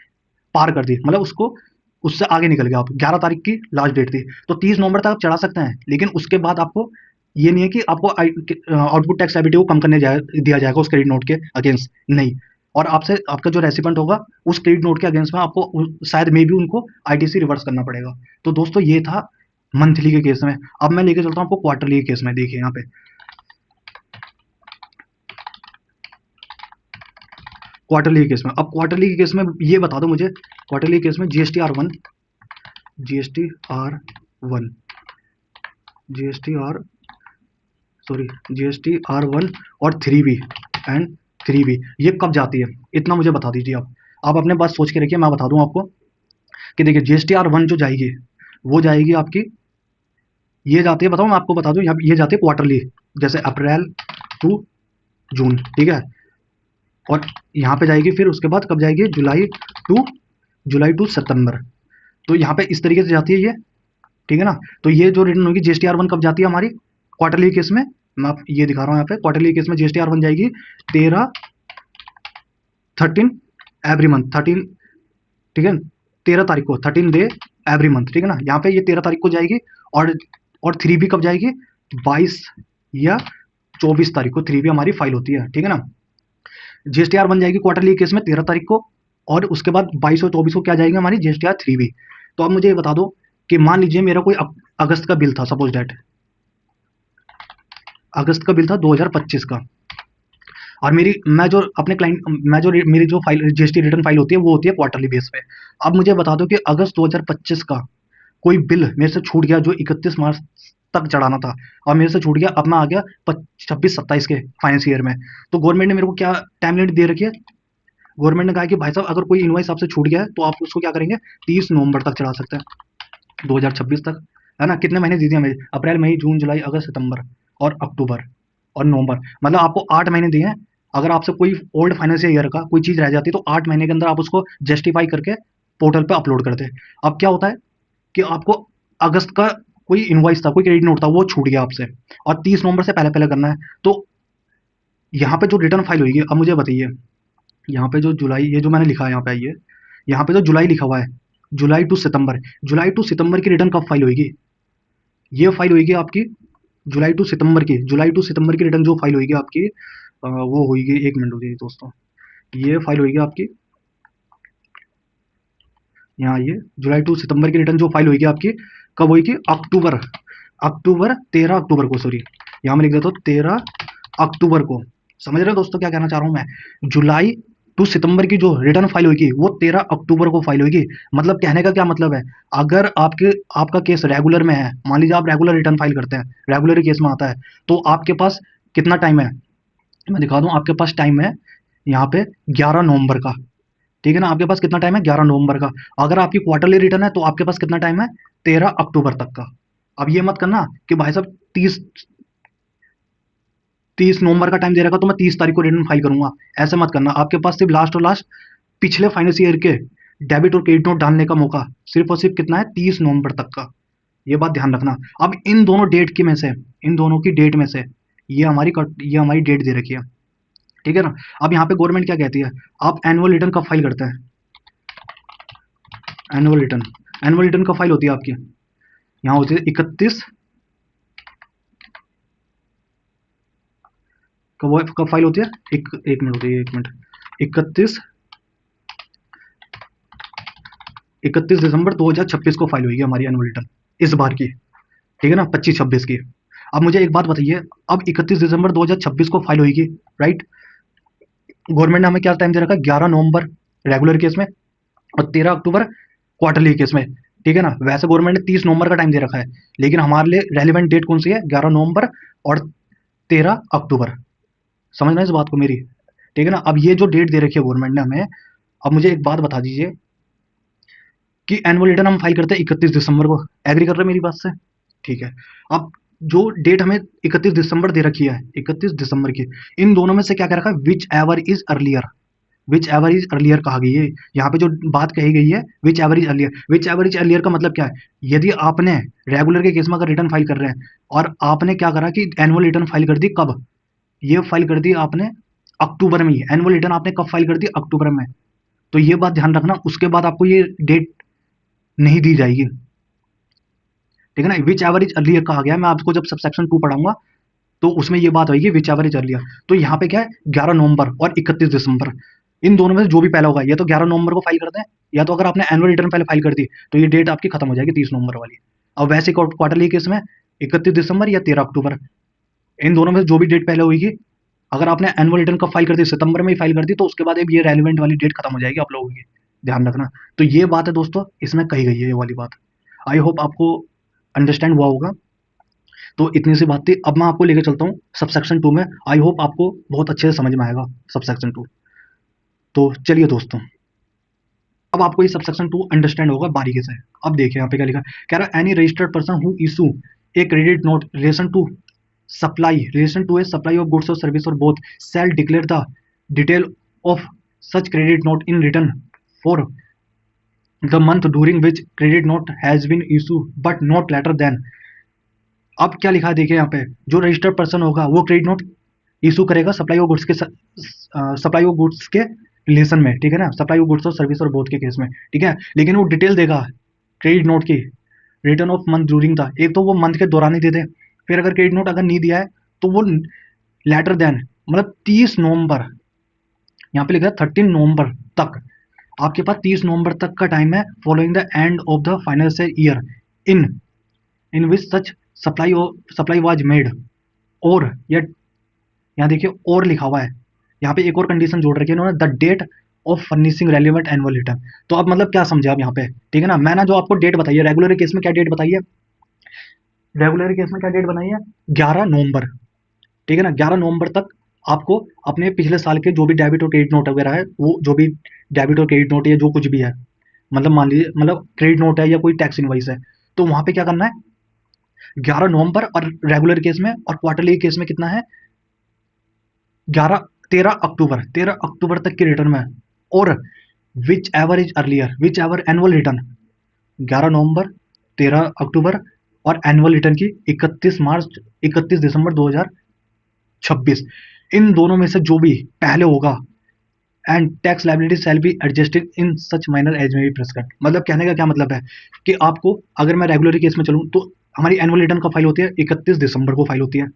पार कर दी, मतलब उसको उससे आगे निकल गया आप। 11 तारीख की लास्ट डेट थी, तो 30 नवंबर तक आप चढ़ा सकते हैं, लेकिन उसके बाद आपको ये नहीं है कि आपको आउटपुट टैक्स लायबिलिटी को कम करने दिया जाएगा उस क्रेडिट नोट के अगेंस्ट, नहीं। और आपसे आपका जो रेसिपेंट होगा उस क्रेडिट नोट के अगेंस्ट में आपको शायद मे भी उनको ITC रिवर्स करना पड़ेगा। तो दोस्तों ये था मंथली के केस में। अब मैं लेके चलता हूँ आपको क्वार्टरली के केस में। देखिए यहाँ पे क्वार्टरली के केस में, अब क्वार्टरली के केस में ये बता दो मुझे, क्वार्टरली के केस में GSTR 1, GSTR 1, GSTR GSTR 1 और 3B एंड 3B ये कब जाती है, इतना मुझे बता दीजिए आप अपने पास सोच के रखिए, मैं बता दूं आपको कि देखिए GSTR 1 जो जाएगी, वो जाएगी आपकी, ये जाती है, बताऊं मैं आपको बता दूं, ये जाती है क्वार्टरली, जैसे अप्रैल टू जून, ठीक है। और यहाँ पे जाएगी, फिर उसके बाद कब जाएगी, जुलाई टू सितंबर। तो यहाँ पे इस तरीके से जाती है ये, ठीक है ना। तो ये जो रिटर्न होगी GSTR 1 कब जाती है हमारी, क्वार्टरली केस में। मैं ये दिखा रहा हूँ यहाँ पे, क्वार्टरली केस में GSTR 1 जाएगी 13 एवरी मंथ, 13, ठीक है, 13 तारीख को, 13 डे एवरी मंथ, ठीक है ना। यहाँ पे ये 13 तारीख को जाएगी। और 3B कब जाएगी, 22 या 24 तारीख को 3B हमारी फाइल होती है, ठीक है ना। GSTR 1 जाएगी क्वार्टरली केस में 13 तारीख को, और उसके बाद 22 और 24 को क्या जाएगी हमारी, GSTR 3B। तो अब मुझे ये बता दो कि मान लीजिए मेरा कोई अगस्त का बिल था, सपोज डेट, अगस्त का बिल था 2025 का। और मेरी मैं जो अपने क्लाइंट मैं जो मेरी जो फाइल जीएसटी रिटर्न फाइल होती है वो होती है क्वार्टरली बेस पे। अब मुझे बता दो कि अगस्त 2025 का कोई बिल मेरे से छूट गया जो 31 मार्च तक चढ़ाना था, और मेरे से छूट गया, अब मैं आ गया 26-27 के फाइनेंस ईयर में। तो गवर्नमेंट ने मेरे को क्या टाइम लिमिट दे रखी है? गवर्नमेंट ने कहा है कि भाई साहब अगर कोई इनवॉइस आपसे छूट गया है तो आप उसको क्या करेंगे, 30 नवंबर तक चढ़ा सकते हैं, 2026 तक। है ना? कितने महीने दे दिए हमें? अप्रैल, मई, जून, जुलाई, अगस्त, सितंबर और अक्टूबर और नवंबर, मतलब आपको 8 महीने दिए हैं। अगर आपसे कोई ओल्ड फाइनेंशियल ईयर का कोई चीज रह जाती है तो 8 महीने के अंदर आप उसको जस्टिफाई करके पोर्टल पे अपलोड कर दे। अब क्या होता है कि आपको अगस्त का कोई इनवॉइस था, कोई क्रेडिट नोट था, वो छूट गया आपसे, और 30 नवंबर से पहले पहले करना है। तो यहाँ पे जो रिटर्न फाइल होगी, अब मुझे बताइए, यहाँ पे जो जुलाई, ये जो मैंने लिखा है यहाँ पे, आइए, यहाँ पे जो जुलाई लिखा हुआ है, जुलाई टू सितंबर की रिटर्न कब फाइल होगी? ये फाइल होगी आपकी जुलाई टू सितंबर की रिटर्न जो फाइल होगी आपकी, वो होगी, एक मिनट होगी दोस्तों, ये फाइल होगी आपकी, यहाँ ये जुलाई टू सितंबर की रिटर्न जो फाइल होगी आपकी कब होगी? अक्टूबर 13 अक्टूबर को, सॉरी, यहाँ मैं लिख देता हूँ 13 अक्टूबर को। समझ रहे हो दोस्तों क्या कहना चाह रहा हूँ मैं? जुलाई टू सितंबर की जो रिटर्न फाइल होगी वो 13 अक्टूबर को फाइल होगी। मतलब कहने का क्या मतलब है, अगर आपका केस रेगुलर में है, मान लीजिए आप रेगुलर रिटर्न फाइल करते हैं, रेगुलर केस में आता है, तो आपके पास कितना टाइम है? मैं दिखा दूं, आपके पास टाइम है यहाँ पे 11 नवंबर का। ठीक है ना? आपके पास कितना टाइम है? 11 नवंबर का। अगर आपकी क्वार्टरली रिटर्न है तो आपके पास कितना टाइम है? 13 अक्टूबर तक का। अब ये मत करना कि भाई साहब 30 नवंबर का टाइम दे रखा तो मैं 30 तारीख को रिटर्न फाइल करूंगा, ऐसे मत करना। आपके पास सिर्फ लास्ट और लास्ट पिछले फाइनेंस ईयर के डेबिट और क्रेडिट नोट डालने का मौका सिर्फ और सिर्फ कितना है? 30 नवंबर तक का। ये बात ध्यान रखना। अब इन दोनों डेट की में से, इन दोनों की डेट में से ये हमारी डेट दे रखी है। ठीक है ना? अब यहाँ पे गवर्नमेंट क्या कहती है, आप एनुअल रिटर्न कब फाइल करते हैं? एनुअल रिटर्न कब फाइल होती है आपकी? यहाँ होती है 31, कब फाइल होती है? एक मिनट होती है, एक मिनट, 31 दिसंबर 2026 को फाइल हुई हमारी एनुअल रिटर्न, इस बार की। ठीक है ना? 25-26 की। अब मुझे एक बात बताइए, अब 31 दिसंबर 2026 को फाइल होगी, राइट? गवर्नमेंट ने हमें क्या टाइम दे रखा है? 11 नवंबर रेगुलर केस में और 13 अक्टूबर क्वार्टरली केस में। ठीक है ना? वैसे गवर्नमेंट ने 30 नवंबर का टाइम दे रखा है, लेकिन हमारे लिए रेलिवेंट डेट कौन सी है? 11 नवंबर और 13 अक्टूबर। समझना इस बात को मेरी। ठीक है ना? अब ये जो डेट दे रखी है गवर्नमेंट ने हमें, अब मुझे एक बात बता दीजिए कि एनुअल रिटर्न हम फाइल करते हैं 31 दिसंबर को। एग्री कर रहे हैं मेरी बात से? ठीक है। अब जो डेट हमें 31 दिसंबर दे रखी है, 31 दिसंबर की, इन दोनों में से क्या कह रखा है? विच एवर इज अर्लियर कहा गई है। यहाँ पे जो बात कही गई है, विच एवर इज अर्लियर का मतलब क्या है? यदि आपने रेगुलर के केस में अगर रिटर्न फाइल कर रहे हैं और आपने क्या करा कि एनुअल रिटर्न फाइल कर दी, कब? ये फाइल कर दी आपने अक्टूबर में ही। एनुअल रिटर्न आपने कब फाइल कर दी? अक्टूबर में। तो ये बात ध्यान रखना, उसके बाद आपको ये डेट नहीं दी जाएगी। ठीक है ना? विच एवरेज अर्लियर कहा गया है, मैं आपको जब सबसेक्शन 2 पढ़ाऊंगा तो उसमें ये बात होगी, विच एवरेज अर्लियर। तो यहाँ पे क्या है? 11 नवंबर और 31 दिसंबर, इन दोनों में से जो भी पहला होगा, या तो 11 नवंबर को फाइल करते हैं, या तो अगर आपने एनुअल रिटर्न पहले फाइल कर दी तो ये डेट आपकी खत्म हो जाएगी 30 नवंबर वाली। अब वैसे क्वार्टरली केस में 31 दिसंबर या 13 अक्टूबर, इन दोनों में से जो भी डेट पहले होगी, अगर आपने एनुअल रिटर्न कब फाइल कर दी? सितंबर में ही फाइल कर दी, तो उसके बाद ये रेलिवेंट वाली डेट खत्म हो जाएगी आप लोगों की। ध्यान रखना। तो ये बात है दोस्तों, इसमें कही गई है ये वाली बात। आई होप आपको अंडरस्टैंड हुआ होगा। तो इतनी सी बात थी। अब मैं आपको लेकर चलता हूँ सबसेक्शन 2 में। आई होप आपको बहुत अच्छे से समझ में आएगा सबसेक्शन 2। तो चलिए दोस्तों, अब आपको ये सबसेक्शन 2 अंडरस्टैंड होगा बारीकी से। अब देखिए यहाँ पे क्या लिखा है, कह रहा है any registered person who issue a credit note relation to a supply of goods और सर्विस और both shall declare the detail of such credit note in return for the month during which credit note has been issue but not later than. अब क्या लिखा है देखिए यहाँ पे, जो रजिस्टर्ड पर्सन होगा वो क्रेडिट नोट इशू करेगा सप्लाई ऑफ गुड्स के रिलेशन में। ठीक है ना? सप्लाई ऑफ गुड्स और सर्विस और बोथ के केस में। ठीक है? लेकिन वो डिटेल देगा क्रेडिट नोट की, रिटर्न ऑफ मंथ ड्यूरिंग था, एक तो वो मंथ के दौरान ही दे दे, फिर अगर क्रेडिट नोट अगर नहीं दिया है तो वो लेटर देन, मतलब 30 नवंबर, यहाँ पे लिखा है 13 नवंबर तक, आपके पास 30 नवंबर तक का टाइम है following the end of the financial year in which such supply was made. और या यहाँ देखिए और लिखा हुआ है, यहाँ पे एक और कंडीशन जोड़ रखी है इन्होंने, the date of furnishing relevant annual return. तो अब मतलब क्या समझे आप यहाँ पे, ठीक है ना। मैं ना जो आपको डेट बताइए, रेगुलर केस में क्या डेट बताइए, रेगुलर केस में क्या डेट बनाई है, 11 नवंबर, ठीक है ना। 11 नवंबर तक आपको अपने पिछले साल के जो भी डेबिट और क्रेडिट नोट वगैरह है, वो जो भी डेबिट और क्रेडिट नोट या जो कुछ भी है, मतलब मान लीजिए मतलब क्रेडिट नोट है या कोई टैक्स इनवाइस है, तो वहां पे क्या करना है, 11 नवंबर। और रेगुलर केस में और क्वार्टरली केस में कितना है, 13 अक्टूबर तक की रिटर्न में। और which ever is earlier, which ever annual return, 11 नवंबर, 13 अक्टूबर, और एनुअल रिटर्न की 31 मार्च, 31 दिसंबर 2026, इन दोनों में से जो भी पहले होगा, and tax liability shall be adjusted in such manner as may be prescribed. मतलब कहने का क्या मतलब है कि आपको, अगर मैं रेगुलर केस में चलूँ तो हमारी एनुअल रिटर्न कब फाइल होती है, 31 दिसंबर को फाइल होती है,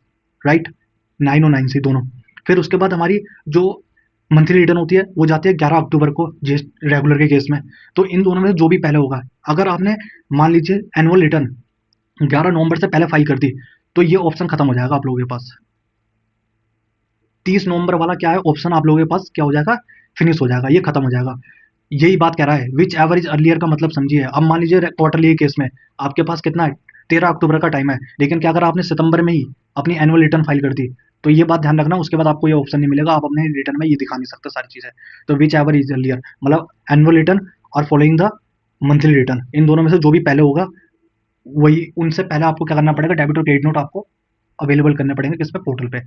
राइट, 9 और 9 सी दोनों। फिर उसके बाद हमारी जो मंथली रिटर्न होती है वो जाती है 11 अक्टूबर को रेगुलर के केस में। तो इन दोनों में से जो भी पहले होगा, अगर आपने मान लीजिए एनुअल रिटर्न 11 नवंबर से पहले फाइल कर दी, तो ये ऑप्शन खत्म हो जाएगा आप लोगों के पास। 30 नवंबर वाला क्या है ऑप्शन, आप लोगों के पास क्या हो जाएगा, फिनिश हो जाएगा, ये खत्म हो जाएगा। यही बात कह रहा है, विच एवरेज अर्लियर का मतलब समझिए। अब मान लीजिए क्वार्टरली केस में आपके पास कितना है, 13 अक्टूबर का टाइम है, लेकिन क्या अगर आपने सितंबर में ही अपनी एनुअल रिटर्न फाइल कर दी, तो ये बात ध्यान रखना, उसके बाद आपको ये ऑप्शन नहीं मिलेगा, आप अपने रिटर्न में ये दिखा नहीं सकते सारी चीजें। तो विच एवर इज अर्लियर मतलब एनुअल रिटर्न और फॉलोइंग द मंथली रिटर्न, इन दोनों में से जो भी पहले होगा, वही उनसे पहले आपको क्या करना पड़ेगा, डेबिट और क्रेडिट नोट आपको अवेलेबल करने पड़ेंगे किस पे, पोर्टल पे,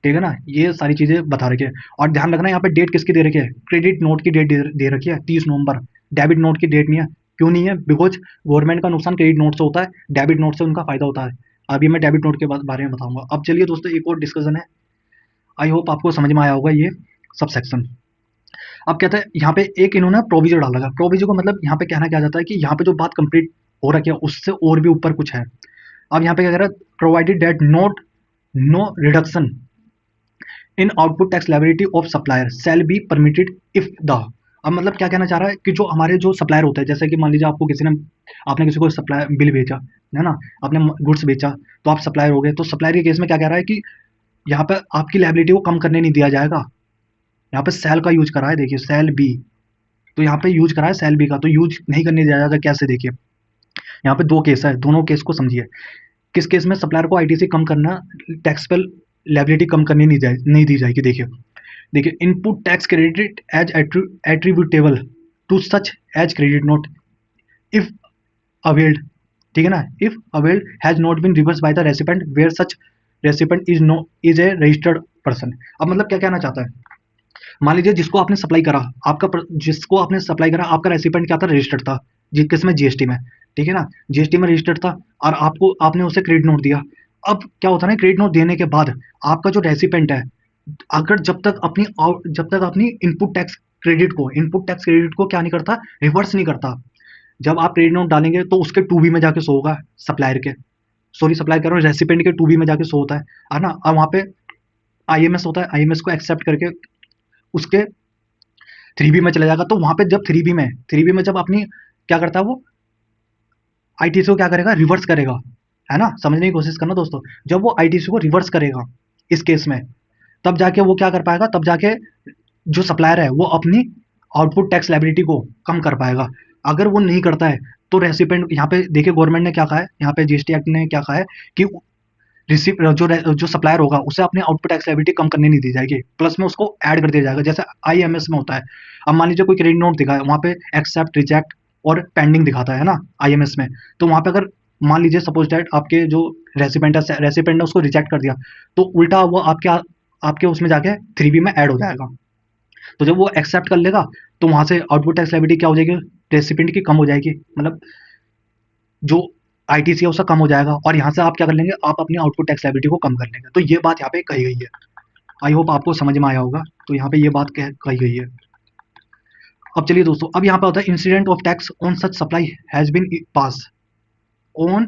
ठीक है ना। ये सारी चीजें बता रखी है। और ध्यान रखना यहाँ पे डेट किसकी दे रखी है, क्रेडिट नोट की डेट दे रखी है 30 नवंबर, डेबिट नोट की डेट नहीं है। क्यों नहीं है, बिकॉज गवर्नमेंट का नुकसान क्रेडिट नोट से होता है, डेबिट नोट से उनका फायदा होता है। अभी मैं डेबिट नोट के बारे में बताऊंगा। अब चलिए दोस्तों, एक और डिस्कशन है, आई होप आपको समझ में आया होगा ये सब सेक्शन। अब कहते हैं यहाँ पे एक इन्होंने प्रोविजन डाला है, प्रोविजन को मतलब यहाँ पे कहना क्या जाता है कि यहाँ पे जो बात कंप्लीट हो रखी है उससे और भी ऊपर कुछ है। अब यहाँ पे क्या कह रहा है, provided that note no reduction in output tax liability of supplier shall be permitted if the. अब मतलब क्या कहना चाह रहा है कि जो हमारे जो सप्लायर होते हैं, जैसे कि मान लीजिए आपको किसी ने, आपने किसी को सप्लाई बिल बेचा है ना, आपने गुड्स बेचा, तो आप सप्लायर हो गए। तो सप्लायर के केस में क्या कह रहा है कि यहाँ पे आपकी लायबिलिटी को कम करने नहीं दिया जाएगा। यहाँ पे सेल का यूज करा है, देखिए सेल बी, तो यहाँ पे यूज करा है सेल बी का, तो यूज नहीं करने दिया जाएगा। कैसे, देखिए यहाँ पे दो केस है, दोनों केस को समझिए। किस केस में सप्लायर को आईटीसी कम करना, टैक्स पे लायबिलिटी कम करनी नहीं दी जाएगी। देखिए देखिए, input tax credit as attributable to such as credit note if availed, ठीक है ना, if availed has not been reverse by the recipient where such recipient is a registered person. अब मतलब क्या कहना चाहता है, मान लीजिए जिसको आपने सप्लाई करा, जिसको आपने सप्लाई करा, आपका रेसिपेंट क्या था, रजिस्टर्ड था, किसमें, जीएसटी में, ठीक है ना, जीएसटी में रजिस्टर्ड था, और आपने उसे क्रेडिट नोट दिया। अब क्या होता है ना, क्रेडिट नोट देने के बाद आपका जो रेसिपेंट है, अगर जब तक अपनी इनपुट टैक्स क्रेडिट को क्या नहीं करता, रिवर्स नहीं करता। जब आप क्रेडिट नोट डालेंगे तो उसके टू बी में जाके शो होगा, सप्लायर के, सॉरी सप्लायर कर रहा हूँ, रेसिपेंट के टू बी में जाके शो होता है ना। अब वहाँ पे आईएमएस होता है, आईएमएस को एक्सेप्ट करके उसके थ्री बी में चला जाएगा। तो वहां पे जब थ्री बी में जब अपनी क्या करता है वो, आईटीसी को क्या करेगा, रिवर्स करेगा, है ना, समझने की कोशिश करना दोस्तों। जब वो आईटीसी को रिवर्स करेगा इस केस में, तब जाके वो क्या कर पाएगा, तब जाके जो सप्लायर है वो अपनी आउटपुट टैक्स लायबिलिटी को कम कर पाएगा। अगर वो नहीं करता है तो रेसिपेंट, यहाँ पे देखिए गवर्नमेंट ने क्या कहा है, यहाँ पे जीएसटी एक्ट ने क्या कहा है कि जो सप्लायर होगा उसे अपने आउटपुट टैक्स लायबिलिटी कम करने नहीं दी जाएगी, प्लस में उसको ऐड कर दिया जाएगा, जैसे आईएमएस में होता है। अब मान लीजिए कोई क्रेडिट नोट दिखा है, वहाँ पे एक्सेप्ट, रिजेक्ट और पेंडिंग दिखाता है ना आईएमएस में, तो वहाँ पे अगर मान लीजिए सपोज दैट आपके जो रेसिपेंट है उसको रिजेक्ट कर दिया, तो उल्टा वो आपके आपके उसमें जाके थ्री बी में ऐड हो जाएगा। तो जब वो एक्सेप्ट कर लेगा, तो वहां से आउटपुट टैक्स लायबिलिटी क्या हो जाएगी, रेसिपेंट की कम हो जाएगी, मतलब जो आईटीसी है उसका कम हो जाएगा, और यहाँ से आप क्या कर लेंगे, आप अपनी आउटपुट टैक्स लायबिलिटी को कम कर लेंगे। तो ये बात यहाँ पे कही गई है, आई होप आपको समझ में आया होगा। तो यहाँ पे ये बात कही गई है। अब चलिए दोस्तों, अब यहाँ पे होता है incident of tax on such supply has been pass on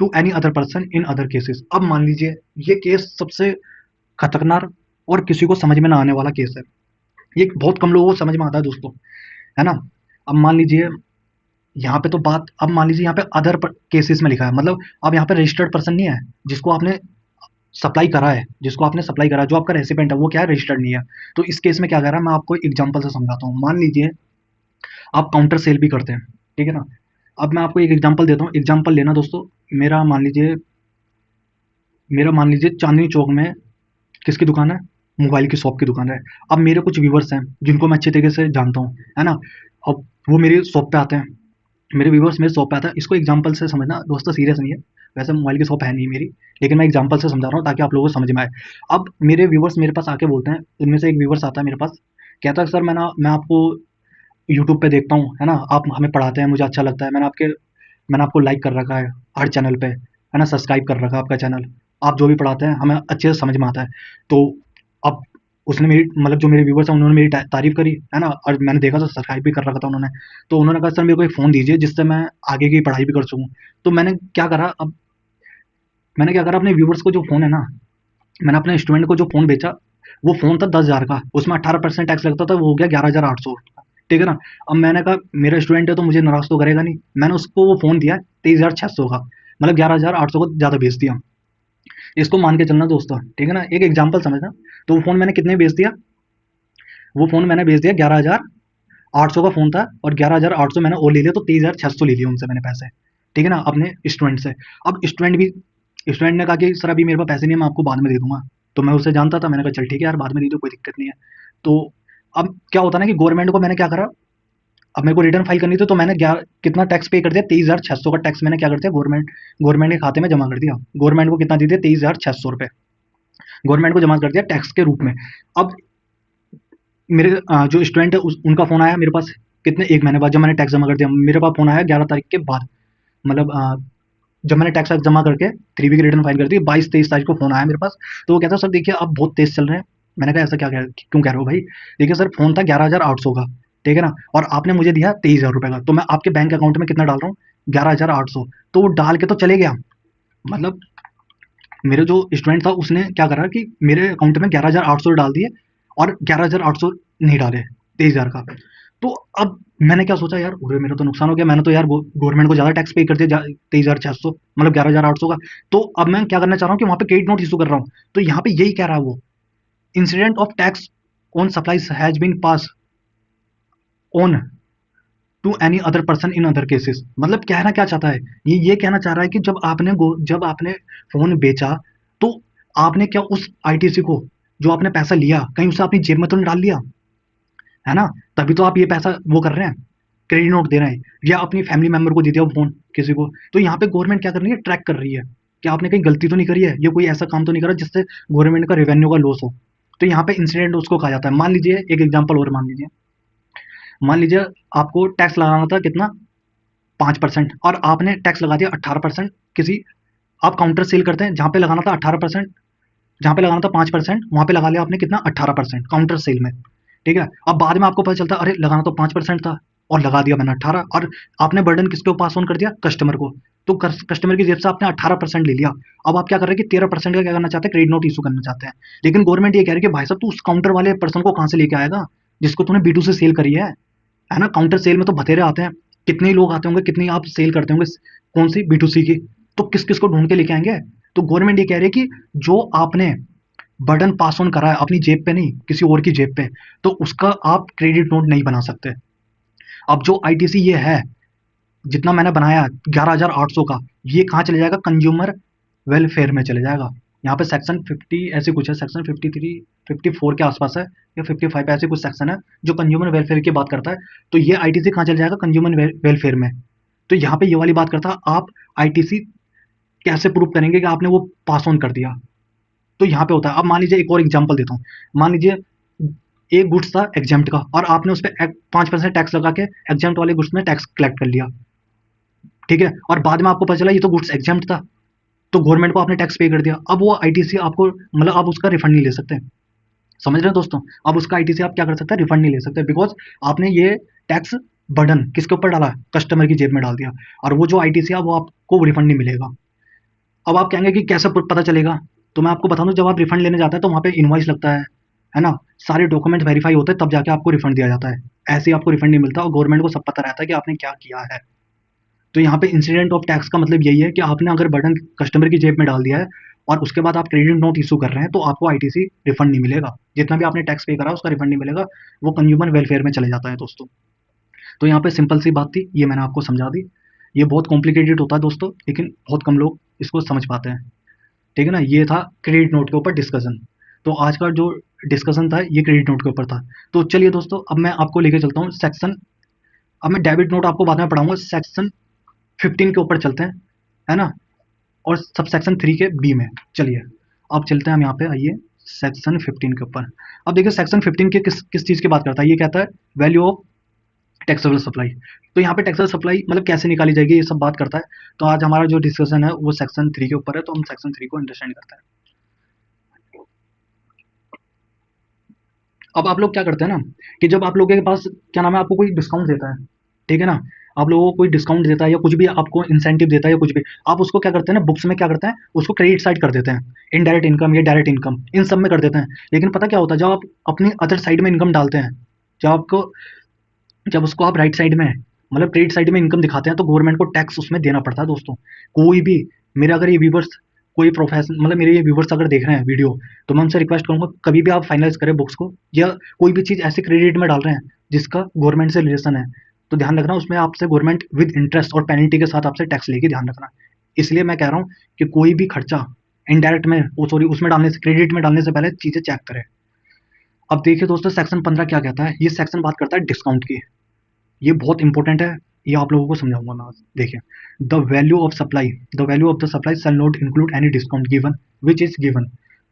to any other person in other cases. अब मान लीजिए ये केस सबसे खतरनाक और किसी को समझ में ना आने वाला केस है, ये बहुत कम लोगों को समझ में आता है दोस्तों, है ना। अब मान लीजिए यहाँ पे तो बात, अब मान लीजिए यहाँ पे अदर केसेस में लिखा है, मतलब अब यहाँ पे रजिस्टर्ड पर्सन नहीं है जिसको आपने सप्लाई करा है, जिसको आपने सप्लाई करा, जो आपका रेसिपेंट है वो क्या है, रजिस्टर्ड नहीं है। तो इस केस में क्या करा, मैं आपको एग्जांपल से समझाता हूँ। मान लीजिए आप काउंटर सेल भी करते हैं, ठीक है ना। अब मैं आपको एक एग्जांपल देता हूँ, एग्जांपल लेना दोस्तों। मेरा मान लीजिए चांदनी चौक में किसकी दुकान है, मोबाइल की शॉप की दुकान है। अब मेरे कुछ व्यूवर्स हैं जिनको मैं अच्छे तरीके से जानता हूँ, है ना। अब वो मेरी शॉप पे आते हैं, मेरे व्यूवर्स मेरे शॉप पे आते हैं। इसको एग्जांपल से समझना दोस्तों, सीरियस नहीं है। वैसे मोबाइल की शॉप है नहीं मेरी, लेकिन मैं एग्जांपल से समझा रहा हूँ ताकि आप लोगों को समझ में आए। अब मेरे व्यूवर्स मेरे पास आके बोलते हैं, इनमें से एक व्यूवर्स आता है मेरे पास, कहता है सर मैं आपको यूट्यूब पे देखता हूँ, है ना, आप हमें पढ़ाते हैं, मुझे अच्छा लगता है, मैंने आपको लाइक कर रखा है हर चैनल पे, है ना, सब्सक्राइब कर रखा है आपका चैनल, आप जो भी पढ़ाते हैं हमें अच्छे से समझ में आता है। तो अब उसने मेरी मतलब जो मेरे व्यूवर्स हैं उन्होंने मेरी तारीफ करी, है ना, और मैंने देखा तो सब्सक्राइब भी कर रखा था उन्होंने। तो उन्होंने कहा सर मेरे को एक फ़ोन दीजिए जिससे मैं आगे की पढ़ाई भी कर सकूँ। तो मैंने क्या करा, अपने व्यूवर्स को जो फ़ोन है ना, मैंने अपने स्टूडेंट को जो फ़ोन बेचा, वो फ़ोन था 10,000 का, उसमें 18% टैक्स लगता था, वो हो गया 11,800 का, ठीक है ना। अब मैंने कहा मेरा स्टूडेंट है तो मुझे नाराज़ तो करेगा नहीं, मैंने उसको वो फ़ोन दिया 23,600 का, मतलब 11,800 को ज़्यादा बेच दिया। इसको मान के चलना दोस्तों, ठीक है ना, एक एग्जाम्पल समझना। तो वो फ़ोन मैंने कितने में बेच दिया, वो फ़ोन मैंने बेच दिया 11,800 का फ़ोन था, और 11,800 मैंने और ले लिया, तो 23,600 ले लिए उनसे मैंने पैसे, ठीक है ना, अपने स्टूडेंट से। अब स्टूडेंट ने कहा कि सर अभी मेरे पास पैसे नहीं है, मैं आपको बाद में दे दूंगा। तो मैं उसे जानता था, मैंने कहा चल ठीक है यार, बाद में दे दो, कोई दिक्कत नहीं है। तो अब क्या होता है ना कि गवर्नमेंट को मैंने क्या करा, अब मेरे को रिटर्न फाइल करनी थी, तो मैंने कितना टैक्स पे कर दिया, 23,600 का टैक्स मैंने क्या कर दिया, गवर्नमेंट के खाते में जमा कर दिया। गवर्नमेंट को कितना दे दिया, 23,600 रुपये गवर्नमेंट को जमा कर दिया टैक्स के रूप में। अब मेरे जो स्टूडेंट है उनका फ़ोन आया मेरे पास, कितने, एक महीने बाद, जब मैंने टैक्स जमा कर दिया मेरे पास फ़ोन आया 11 तारीख के बाद, मतलब जब मैंने टैक्स जमा करके 3 वीक रिटर्न फाइल कर दी, 22-23 तारीख को फ़ोन आया मेरे पास। तो वो कहता सर देखिए आप बहुत तेज़ चल रहे हैं। मैंने कहा ऐसा क्यों कह रहे हो भाई। देखिए सर फ़ोन था 11,800 का, ठीक है ना, और आपने मुझे दिया 23,000 रुपये का, तो मैं आपके बैंक अकाउंट में कितना डाल रहा हूँ, 11,800। तो वो डाल के तो चले गया, मतलब मेरे जो स्टूडेंट था उसने क्या करा कि मेरे अकाउंट में 11,800 डाल दिए, और 11,800 नहीं डाले, 23,000 का। तो अब मैंने क्या सोचा यार, अरे मेरा तो नुकसान हो गया, मैंने तो यार गवर्नमेंट को ज़्यादा टैक्स पे कर दिया, 23,600 मतलब 11,800 का। तो अब मैं क्या करना चाह रहा हूँ कि वहाँ पे क्रेडिट नोट इशू कर रहा हूँ। तो यहाँ पे यही कह रहा है वो, incident of tax on supplies has been pass on to any other person in other cases. मतलब कहना क्या चाहता है, ये कहना चाह रहा है कि जब आपने फ़ोन बेचा, तो आपने क्या उस आईटीसी को, जो आपने पैसा लिया, कहीं उसे अपनी जेब में तो नहीं डाल लिया, है ना। तभी तो आप ये पैसा वो कर रहे हैं, क्रेडिट नोट दे रहे हैं, या अपनी फैमिली मेंबर को दे दिया वो फ़ोन किसी को। तो यहाँ पे गवर्नमेंट क्या कर रही है, ट्रैक कर रही है कि आपने कहीं गलती तो नहीं करी है, ये कोई ऐसा काम तो नहीं करा जिससे गवर्नमेंट का रेवेन्यू का लॉस हो। तो यहाँ पे इंसिडेंट उसको कहा जाता है। मान लीजिए एक एग्जाम्पल और मान लीजिए आपको टैक्स लगाना था कितना, 5%, और आपने टैक्स लगा दिया 18%। किसी आप काउंटर सेल करते हैं, जहाँ पे लगाना था 18%, जहाँ पे लगाना था 5%, वहाँ पे लगा लिया आपने कितना, 18% काउंटर सेल में, ठीक है। अब बाद में आपको पता चलता अरे लगाना तो 5% था, और लगा दिया मैंने 18, और आपने बर्डन किसके पास ऑन कर दिया, कस्टमर को। तो कस्टमर की जेब से आपने 18% ले लिया। अब आप क्या कर रहे हैं कि 13% का क्या करना चाहते हैं, क्रेडिट नोट इशू करना चाहते हैं। लेकिन गवर्नमेंट ये कह रही है कि भाई साहब तू उस काउंटर वाले पर्सन को कहाँ से लेके आएगा, जिसको तूने B2 से सेल करी है ना। काउंटर सेल में तो बथेरे आते हैं, कितने ही लोग आते होंगे, कितनी आप सेल करते होंगे, कौन सी B2C की, तो किस किस को ढूंढ के लेके आएंगे। तो गवर्नमेंट ये कह रही है कि जो आपने बर्डन पास ऑन करा है अपनी जेब पे नहीं, किसी और की जेब पे, तो उसका आप क्रेडिट नोट नहीं बना सकते। अब जो आईटीसी ये है, जितना मैंने बनाया 11,800 का, ये कहाँ चले जाएगा, कंज्यूमर वेलफेयर में चले जाएगा। यहाँ पे सेक्शन 50 ऐसे कुछ है, सेक्शन 53 54 के आसपास है, या 55 ऐसे कुछ सेक्शन है जो कंज्यूमर वेलफेयर की बात करता है। तो ये आईटीसी कहाँ चले जाएगा, कंज्यूमर वेलफेयर में। तो यहाँ पे ये वाली बात करता है, आप आईटीसी कैसे प्रूव करेंगे कि आपने वो पास ऑन कर दिया। तो यहाँ पे होता है। अब मान लीजिए एक और एग्जांपल देता हूँ। मान लीजिए एक गुड्स था एग्जाम्प्ट का, और आपने उस पर 5% टैक्स लगा के एग्जाम्प्ट वाले गुड्स में टैक्स कलेक्ट कर लिया, ठीक है, और बाद में आपको पता चला ये तो गुड्स एग्जाम्प्ट था, तो गवर्नमेंट को आपने टैक्स पे कर दिया। अब वो आईटीसी आपको, मतलब आप उसका रिफंड नहीं ले सकते। समझ रहे हैं दोस्तों, अब उसका आईटीसी आप क्या कर सकते हैं, रिफंड नहीं ले सकते, बिकॉज आपने ये टैक्स बर्डन किसके ऊपर डाला, कस्टमर की जेब में डाल दिया, और वो जो आईटीसी है वो आपको रिफंड नहीं मिलेगा। अब आप कहेंगे कि कैसे पता चलेगा, तो मैं आपको बता दूं, जब आप रिफंड लेने जाते हैं तो वहाँ पे इनवॉइस लगता है ना, सारे डॉक्यूमेंट वेरीफाई होते हैं, तब जाके आपको रिफंड दिया जाता है। ऐसे ही आपको रिफंड नहीं मिलता, और गवर्नमेंट को सब पता रहता है कि आपने क्या किया है। तो यहाँ पे इंसिडेंट ऑफ टैक्स का मतलब यही है कि आपने अगर बर्डन कस्टमर की जेब में डाल दिया है, और उसके बाद आप क्रेडिट नोट इशू कर रहे हैं तो आपको आईटीसी रिफंड नहीं मिलेगा, जितना भी आपने टैक्स पे करा उसका रिफंड नहीं मिलेगा, वो कंज्यूमर वेलफेयर में चले जाता है दोस्तों। तो यहाँ पे सिंपल सी बात थी, ये मैंने आपको समझा दी। ये बहुत कॉम्प्लिकेटेड होता है दोस्तों, लेकिन बहुत कम लोग इसको समझ पाते हैं, ठीक है ना। ये था क्रेडिट नोट के ऊपर डिस्कशन। तो आज का जो डिस्कशन था ये क्रेडिट नोट के ऊपर था। तो चलिए दोस्तों, अब मैं आपको लेके चलता हूँ सेक्शन, अब मैं डेबिट नोट आपको बाद में पढ़ाऊंगा, सेक्शन 15 के ऊपर चलते हैं, है ना, और सब सेक्शन 3 के बी में। चलिए अब चलते हैं हम यहाँ पे, आइए सेक्शन 15 के ऊपर। अब देखिए सेक्शन 15 के किस किस चीज़ की बात करता है, ये कहता है वैल्यू ऑफ टैक्सेबल सप्लाई। तो यहाँ पे टैक्सेबल सप्लाई मतलब कैसे निकाली जाएगी ये सब बात करता है। तो आज हमारा जो डिस्कशन है वो सेक्शन 3 के ऊपर है, तो हम सेक्शन 3 को अंडरस्टैंड करते हैं। अब आप लोग क्या करते हैं ना कि जब आप लोगों के पास क्या नाम है, आपको कोई डिस्काउंट देता है, ठीक है ना, आप लोगों को कोई डिस्काउंट देता है या कुछ भी आपको इंसेंटिव देता है या कुछ भी, आप उसको क्या करते हैं ना, बुक्स में क्या करते हैं, उसको क्रेडिट साइड कर देते हैं, इनडायरेक्ट इनकम या डायरेक्ट इनकम इन सब में कर देते हैं। लेकिन पता क्या होता है, जब आप अपनी अदर साइड में इनकम डालते हैं, जब आपको जब उसको आप राइट साइड में मतलब क्रेडिट साइड में इनकम दिखाते हैं, तो गवर्नमेंट को टैक्स उसमें देना पड़ता है दोस्तों। कोई भी मेरे अगर ये व्यूवर्स कोई प्रोफेशन मतलब मेरे ये व्यूवर्स अगर देख रहे हैं वीडियो, तो मैं उनसे रिक्वेस्ट करूंगा कभी भी आप फाइनलाइज करें बुक्स को, या कोई भी चीज़ ऐसे क्रेडिट में डाल रहे हैं जिसका गवर्नमेंट से रिलेशन है, तो ध्यान रखना उसमें आपसे गवर्नमेंट विद इंटरेस्ट और पेनल्टी के साथ आपसे टैक्स लेके, ध्यान रखना। इसलिए मैं कह रहा हूँ कि कोई भी खर्चा इनडायरेक्ट में वो सॉरी उसमें डालने से, क्रेडिट में डालने से पहले चीज़ें चेक करें। अब देखिए दोस्तों सेक्शन 15 क्या कहता है, ये सेक्शन बात करता है डिस्काउंट की। ये बहुत इंपॉर्टेंट है, ये आप लोगों को समझाऊंगा मैं आज। देखिए, the value of the supply shall not include any discount given which is given.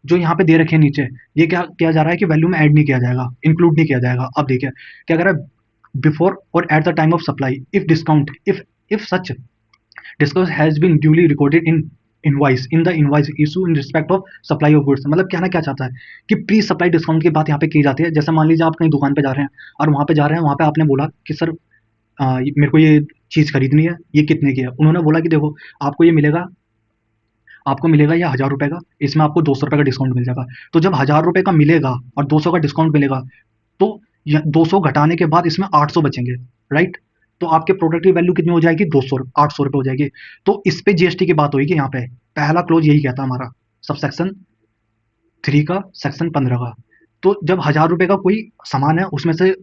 जो यहाँ पे दे रखे हैं नीचे, ये क्या किया जा रहा है कि वैल्यू में ऐड नहीं किया जाएगा, इंक्लूड नहीं किया जाएगा। अब देखिए क्या कह रहा है, before or at the time of supply if discount if such discount has been duly recorded in the invoice issue in respect of supply of goods. मतलब कहना क्या चाहता है कि प्री सप्लाई डिस्काउंट की बात यहाँ पे की जाती है। जैसे मान लीजिए आप कहीं दुकान पे जा रहे हैं और वहाँ पे जा रहे हैं, वहाँ पे आपने बोला कि सर मेरे को ये चीज़ खरीदनी है, ये कितने की है। उन्होंने बोला कि देखो आपको ये मिलेगा, आपको मिलेगा ये 1000 रुपये का, इसमें आपको 200 रुपये का डिस्काउंट मिल जाएगा। तो जब 1000 रुपये का मिलेगा और 200 का डिस्काउंट मिलेगा, तो 200 घटाने के बाद इसमें 800 बचेंगे, राइट। तो आपके प्रोडक्ट की वैल्यू कितनी हो जाएगी, 800 रुपये हो जाएगी। तो इस पे जीएसटी की बात होगी यहाँ पे, पहला क्लोज यही कहता है हमारा सब सेक्शन 3 का, सेक्शन 15 का। तो जब 1000 रुपये का कोई सामान है, उसमें से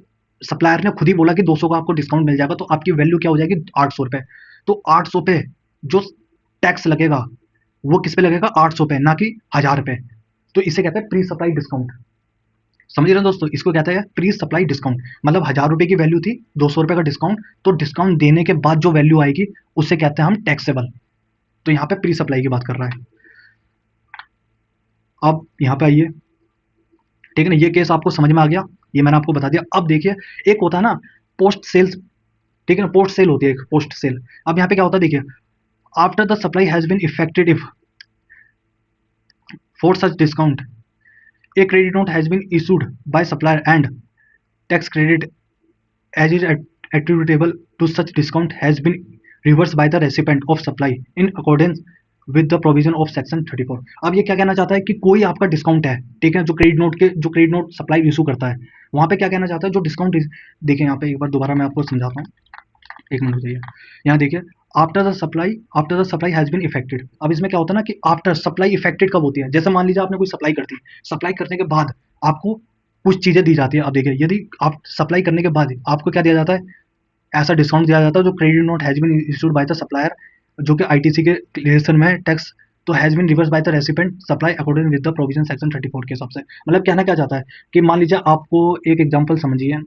सप्लायर ने खुद ही बोला कि 200 का आपको डिस्काउंट मिल जाएगा, तो आपकी वैल्यू क्या हो जाएगी, 800 रुपये। तो 800 पे जो टैक्स लगेगा वो किस पे लगेगा, 800 पे, ना कि 1000 पे। तो इसे कहते हैं प्री सप्लाई डिस्काउंट। समझ रहे हैं दोस्तों, इसको कहते हैं प्री सप्लाई डिस्काउंट। मतलब 1000 रुपये की वैल्यू थी, 200 रुपये का डिस्काउंट, तो डिस्काउंट देने के बाद जो वैल्यू आएगी उसे कहते हैं हम टैक्सेबल। तो यहाँ पे प्री सप्लाई की बात कर रहा है। अब यहाँ पे आइए, ठीक है ना, ये केस आपको समझ में आ गया, ये मैंने आपको बता दिया। अब देखिए एक होता है ना पोस्ट सेल्स, ठीक है ना, पोस्ट सेल होती है एक पोस्ट सेल। अब यहाँ पे क्या होता है, देखिए after the supply has been effected if for such discount a credit note has been issued by supplier and tax credit as is attributable to such discount has been reversed by the recipient of supply in accordance with the provision of section 34। अब ये क्या कहना चाहता है कि कोई आपका डिस्काउंट है, ठीक है, जो क्रेडिट नोट सप्लाई इशू करता है, वहां पे क्या कहना चाहता है, जो डिस्काउंट, देखिए यहाँ पे एक बार दोबारा मैं आपको समझाता हूँ, एक मिनट चाहिए। यहाँ देखिए after the supply has been effected. अब इसमें क्या होता है ना कि आफ्टर सप्लाई इफेक्टेड कब होती है, जैसे मान लीजिए आपने कोई सप्लाई कर दी, सप्लाई करने के बाद आपको कुछ चीजें दी जाती है। अब देखिए यदि आप सप्लाई करने के बाद आपको क्या दिया जाता है, ऐसा डिस्काउंट दिया जाता है जो credit note has been issued by the supplier, जो कि आईटीसी के रिलेशन में है टैक्स, तो has been reverse by the recipient supply according with the provision section 34 के हिसाब से। मतलब कहना क्या चाहता है कि मान लीजिए आपको एक एग्जांपल समझिए,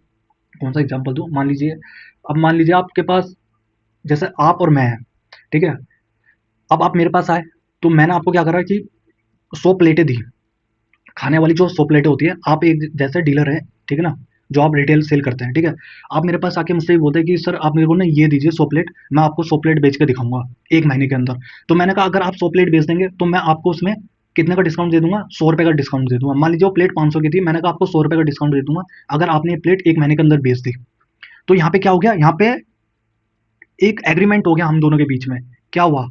कौन सा एग्जांपल दूं, मान लीजिए आपके पास जैसे आप और मैं हैं, ठीक है। अब आप मेरे पास आए, तो मैंने आपको क्या करा कि 100 प्लेटें दी, खाने वाली जो 100 प्लेटें होती है। आप एक जैसे डीलर है, ठीक है ना, जो आप रिटेल सेल करते हैं, ठीक है। आप मेरे पास आके मुझसे ये बोलते हैं कि सर आप मेरे को ना ये दीजिए 100 प्लेट, मैं आपको 100 प्लेट बेच के दिखाऊंगा 1 महीने के अंदर। तो मैंने कहा अगर आप 100 प्लेट बेच देंगे तो मैं आपको उसमें कितने का डिस्काउंट दे दूंगा, 100 रुपये का डिस्काउंट दे दूंगा। मान लीजिए वो प्लेट 500 की थी, मैंने कहा आपको 100 रुपये का डिस्काउंट दे दूंगा अगर आपने ये प्लेट 1 महीने के अंदर बेच दी। तो यहाँ पे क्या हो गया, यहाँ पे एक एग्रीमेंट हो गया हम दोनों के बीच में। क्या हुआ,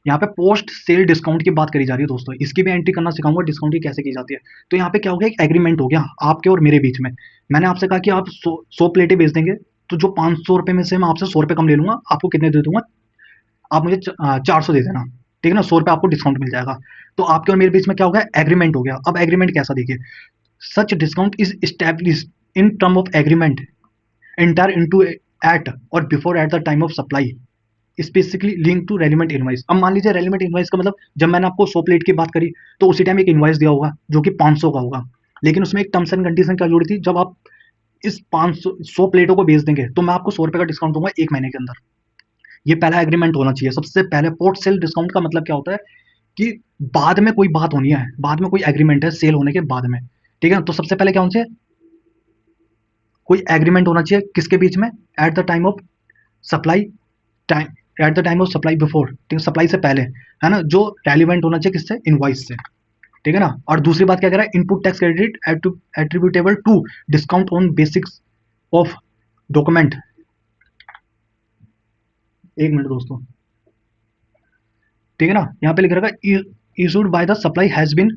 यहाँ पे पोस्ट सेल डिस्काउंट की बात करी जा रही है दोस्तों, इसकी भी एंट्री करना सिखाऊंगा, डिस्काउंट की कैसे की जाती है। तो यहाँ पे क्या हो गया, एक एग्रीमेंट हो गया आपके और मेरे बीच में। मैंने आपसे कहा कि आप 100 प्लेटें बेच देंगे, तो जो 500 रुपये में से मैं आपसे 100 रुपये कम ले लूंगा, आपको कितने दे दूंगा, आप मुझे 400 दे देना। ठीक है ना, 100 रुपये आपको डिस्काउंट मिल जाएगा। तो आपके और मेरे बीच में क्या हो गया, एग्रीमेंट हो गया। अब एग्रीमेंट कैसा, देखिए, such discount is establish in term of agreement enter into at और before at the time of supply specifically link to relevant invoice. अब मान लीजिए रेलिवेंट इनवाइस का मतलब, जब मैंने आपको 100 प्लेट की बात करी तो उसी टाइम एक इनवाइस दिया होगा जो कि 500 का होगा, लेकिन उसमें एक टर्म्स एंड कंडीशन क्या जुड़ी थी, जब आप इस 500 100 प्लेटों को बेच देंगे तो मैं आपको 100 रुपए का डिस्काउंट दूंगा 1 महीने के अंदर। ये पहला एग्रीमेंट होना चाहिए सबसे पहले। पोर्ट सेल डिस्काउंट का मतलब क्या होता है कि बाद में कोई बात होनी है, बाद में कोई एग्रीमेंट है सेल होने के बाद में, ठीक है। तो सबसे पहले क्या होना चाहिए, कोई एग्रीमेंट होना चाहिए किसके बीच में, eight the time of supply, time eight the time of supply before, ठीक है, सप्लाई से पहले, है ना, जो रेलिवेंट होना चाहिए किससे, इनवॉइस से, ठीक है ना। और दूसरी बात क्या कह रहा है, input tax credit attributable to discount on basics of document. एक मिनट दोस्तों, ठीक है ना, यहाँ पे लिख रखा है issued by the supply has been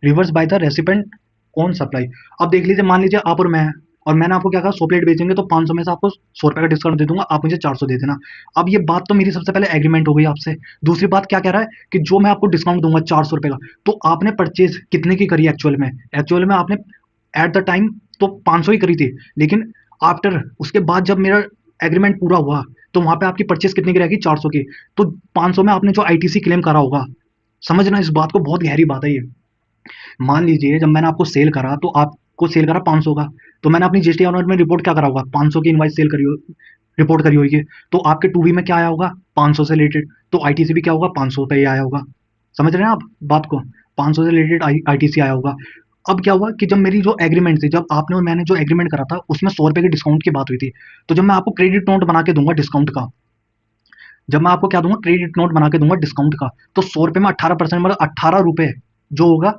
reverse by the recipient on supply. अब देख लीजिए, मान लीजिए आप और मैं हैं, और मैंने आपको क्या कहा, 100 प्लेट बेचेंगे तो 500 में से आपको 100 रुपए का डिस्काउंट दे दूंगा, आप मुझे 400 दे देना। अब ये बात तो मेरी सबसे पहले एग्रीमेंट हो गई आपसे। दूसरी बात क्या कह रहा है कि जो मैं आपको डिस्काउंट दूंगा 400 रुपए का, तो आपने परचेज कितने की करी एक्चुअल में, एक्चुअल में आपने एट द टाइम तो 500 ही करी थी, लेकिन आफ्टर उसके बाद जब मेरा एग्रीमेंट पूरा हुआ तो वहां पे आपकी परचेज कितनी की रहेगी, 400 की। तो 500 में आपने जो आईटीसी क्लेम करा होगा, समझना इस बात को, बहुत गहरी बात है ये। मान लीजिए जब मैंने आपको सेल करा तो आपको सेल करा 500 का, तो मैंने अपनी जीएसटी अकाउंट में रिपोर्ट क्या करा होगा, 500 की इनवाइस सेल करी हो, रिपोर्ट करी होगी, तो आपके टू बी में क्या आया होगा, 500 से रिलेटेड, तो आईटीसी भी क्या होगा, 500 पे ही आया होगा। समझ रहे हैं आप बात को, 500 से रिलेटेड आईटीसी आया होगा। अब क्या हुआ कि जब मेरी जो एग्रीमेंट थी, जब आपने और मैंने जो एग्रीमेंट करा था उसमें 100 रुपए के डिस्काउंट की बात हुई थी, तो जब मैं आपको क्रेडिट नोट बना के दूंगा डिस्काउंट का, जब मैं आपको क्या दूंगा, क्रेडिट नोट बना के दूंगा डिस्काउंट का, तो 100 रुपए में 18%, मतलब 18 रुपए जो होगा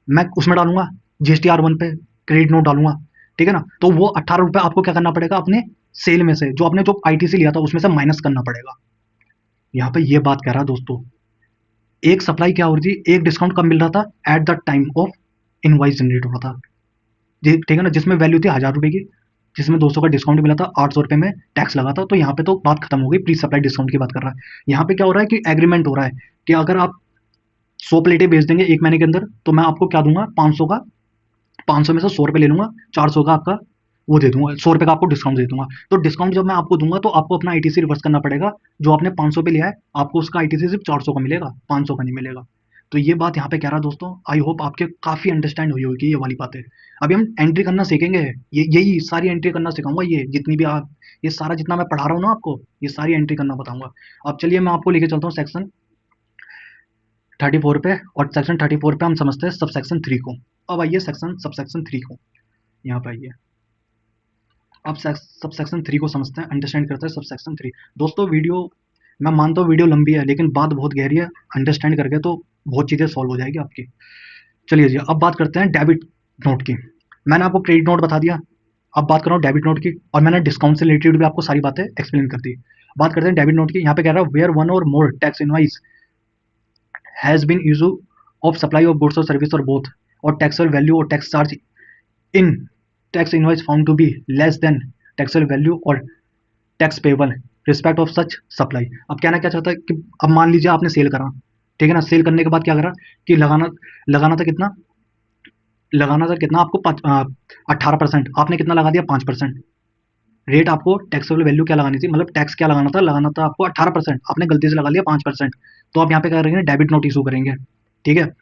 मैं उसमें डालूंगा, जीएसटी R1 पे क्रेडिट नोट डालूंगा, ठीक है ना। तो वो 18 रुपए आपको क्या करना पड़ेगा, अपने सेल में से, जो आपने जो आईटीसी लिया था उसमें से माइनस करना पड़ेगा। यहाँ पे ये बात कह रहा है दोस्तों, एक सप्लाई क्या हो रही थी, एक डिस्काउंट कब मिल रहा था, eight the time of invoice generate हो रहा था, ठीक है ना, जिसमें वैल्यू थी 1000 रुपए की, जिसमें 200 का डिस्काउंट मिला था, 800 रुपए में टैक्स लगा था। तो यहाँ पे तो बात खत्म हो गई, प्री सप्लाई डिस्काउंट की बात कर रहा है। यहाँ पे क्या हो रहा है कि एग्रीमेंट हो रहा है कि अगर आप 100 प्लेटें बेच देंगे 1 महीने के अंदर, तो मैं आपको क्या दूंगा, 500 का, 500 में से 100 रुपए ले लूंगा, 400 का आपका वो दे दूंगा, 100 रुपए का आपको डिस्काउंट दे दूंगा। तो डिस्काउंट जब मैं आपको दूंगा तो आपको अपना आईटीसी रिवर्स करना पड़ेगा, जो आपने 500 पे लिया है आपको उसका आईटीसी सिर्फ 400 का मिलेगा, 500 का नहीं मिलेगा। तो ये बात यहाँ पे कह रहा है दोस्तों, आई होप आपके काफी अंडरस्टैंड हुई होगी ये वाली बातें। अभी हम एंट्री करना सीखेंगे, ये यही सारी एंट्री करना सिखाऊंगा, ये जितनी भी आप, ये सारा जितना मैं पढ़ा रहा हूँ ना आपको, ये सारी एंट्री करना बताऊंगा। अब चलिए मैं आपको लेके चलता हूँ सेक्शन 34 पे, और सेक्शन 34 पे हम समझते हैं सब सेक्शन 3 को। अब आइए सेक्शन सब सेक्शन 3 को, यहाँ पे आइए, अब सब सेक्शन 3 को समझते हैं, अंडरस्टैंड करते हैं सब सेक्शन 3। दोस्तों वीडियो, मैं मानता हूँ वीडियो लंबी है, लेकिन बात बहुत गहरी है, अंडरस्टैंड करके तो बहुत चीज़ें सॉल्व हो जाएगी आपकी। चलिए जी, अब बात करते हैं डेबिट नोट की। मैंने आपको क्रेडिट नोट बता दिया, अब बात कर रहा हूँ डेबिट नोट की, और मैंने डिस्काउंट से रिलेटेड भी आपको सारी बातें एक्सप्लेन कर दी। बात करते हैं डेबिट नोट की। यहाँ पे कह रहा है वेयर वन और more tax invoice has been issue of supply of goods और सर्विस और बोथ, और टैक्सेबल वैल्यू और tax charge in tax invoice found to be less than taxable value और tax payable respect of such supply. अब कहना क्या चाहता है कि अब मान लीजिए आपने सेल करा, ठीक है ना, सेल करने के बाद क्या करा कि लगाना लगाना था कितना, लगाना था कितना आपको 18%, आपने कितना लगा दिया, 5%। रेट आपको टैक्सेबल वैल्यू क्या लगानी थी, मतलब टैक्स क्या लगाना था आपको 18%, आपने गलती से लगा लिया 5%। तो आप यहाँ पे क्या करेंगे, डेबिट नोट इशू करेंगे, ठीक है।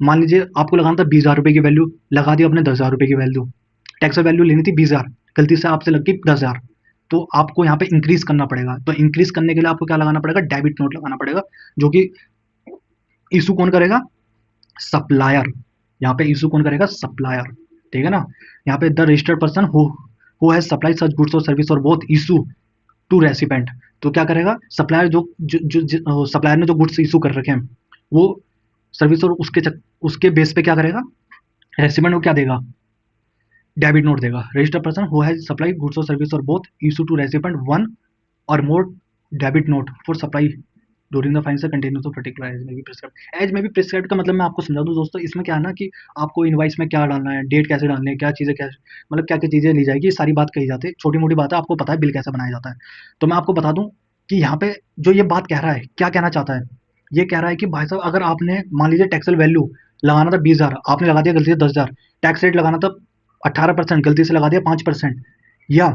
मान लीजिए आपको लगाना था 20,000 रुपए की वैल्यू, लगा दी आपने 10,000 रुपए की वैल्यू, टैक्सेबल वैल्यू लेनी थी 20,000, गलती से आपसे लग गई 10,000, तो आपको यहाँ पे इंक्रीज करना पड़ेगा। तो इंक्रीज करने के लिए आपको क्या लगाना पड़ेगा, डेबिट नोट लगाना पड़ेगा, जो कि इशू कौन करेगा, सप्लायर। यहाँ पे इशू कौन करेगा, सप्लायर, ठीक है ना। यहाँ पे the registered person who has supply such goods और सर्विस और बोथ इशू टू रेसिपेंट। तो क्या करेगा सप्लायर, जो सप्लायर ने जो गुड्स इशू कर रखे हैं वो सर्विस, और उसके बेस पे क्या करेगा, रेसिपेंट को क्या देगा, डेबिट नोट देगा। Registered person who has supply goods और सर्विस और both issue to recipient one और more debit note for supply during the financial continuous of particular as में भी प्रिस्क्राइब। एज में भी प्रिस्क्राइब का मतलब मैं आपको समझा दूं दोस्तों, इसमें क्या है ना कि आपको इनवाइस में क्या डालना है, डेट कैसे डालनी है, क्या चीज़ें क्या, मतलब क्या क्या चीज़ें ली जाएगी, सारी बात कही जाती है। छोटी मोटी बात है, आपको पता है बिल कैसे बनाया जाता है। तो मैं आपको बता दूं कि यहाँ पे जो ये बात कह रहा है क्या कहना चाहता है, ये कह रहा है कि भाई साहब अगर आपने मान लीजिए टैक्सेबल वैल्यू लगाना था 20,000, आपने लगा दिया गलती से 10,000, टैक्स रेट लगाना था 18%, गलती से लगा दिया 5%, या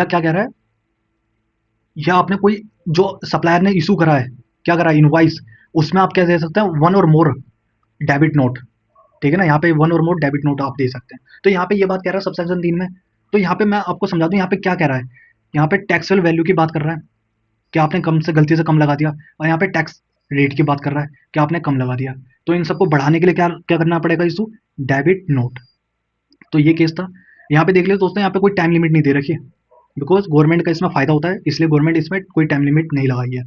क्या कह रहा है, या आपने कोई जो सप्लायर ने इशू करा है, क्या करा है, इनवॉइस, उसमें आप क्या दे सकते हैं, वन और मोर डेबिट नोट, ठीक है ना, यहाँ पे वन और मोर डेबिट नोट आप दे सकते हैं। तो यहाँ पे ये बात कह रहा है सबसेक्शन 3 में। तो यहाँ पे मैं आपको समझा दूं यहाँ पे क्या कह रहा है, यहाँ पे टैक्सेबल वैल्यू की बात कर रहा है कि आपने कम से गलती से कम लगा दिया, और यहाँ पे टैक्स रेट की बात कर रहा है कि आपने कम लगा दिया। तो इन सबको बढ़ाने के लिए क्या क्या करना पड़ेगा, इशू डेबिट नोट। तो ये केस था। यहाँ पे देख लीजिए दोस्तों, यहाँ पे कोई टाइम लिमिट नहीं दे रखी है, बिकॉज गवर्नमेंट का इसमें फायदा होता है, इसलिए गवर्नमेंट इसमें कोई टाइम लिमिट नहीं लगाई है।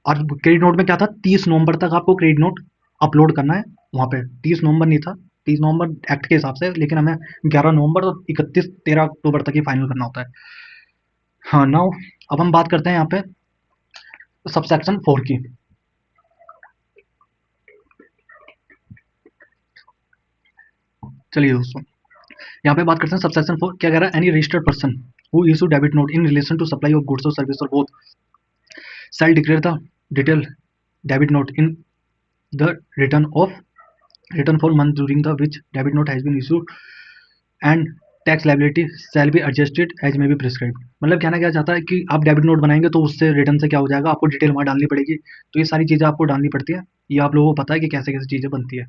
और क्रेडिट नोट में क्या था, 30 नवंबर तक आपको क्रेडिट नोट अपलोड करना है। वहाँ पे 30 नवंबर नहीं था, 30 नवंबर एक्ट के हिसाब से, लेकिन हमें 11 नवंबर और 13 अक्टूबर तक ही फाइनल करना होता है। हाँ नाउ, अब हम बात करते हैं यहाँ पे सबसेक्शन 4 की। चलिए दोस्तों, यहाँ पे बात करते हैं सबसेक्शन 4 क्या कह रहा है, any registered person who issue debit note in relation to supply of goods और सर्विस और both shall declare the detailed debit note in the return for month during the which debit note has been issued and tax liability shall be adjusted as may be prescribe. मतलब कहना क्या चाहता है कि आप डेबिट नोट बनाएंगे तो उससे रिटर्न से क्या हो जाएगा, आपको डिटेल वहाँ डालनी पड़ेगी। तो ये सारी चीज़ें आपको डालनी पड़ती है, ये आप लोगों को पता है कि कैसे कैसे चीज़ें बनती है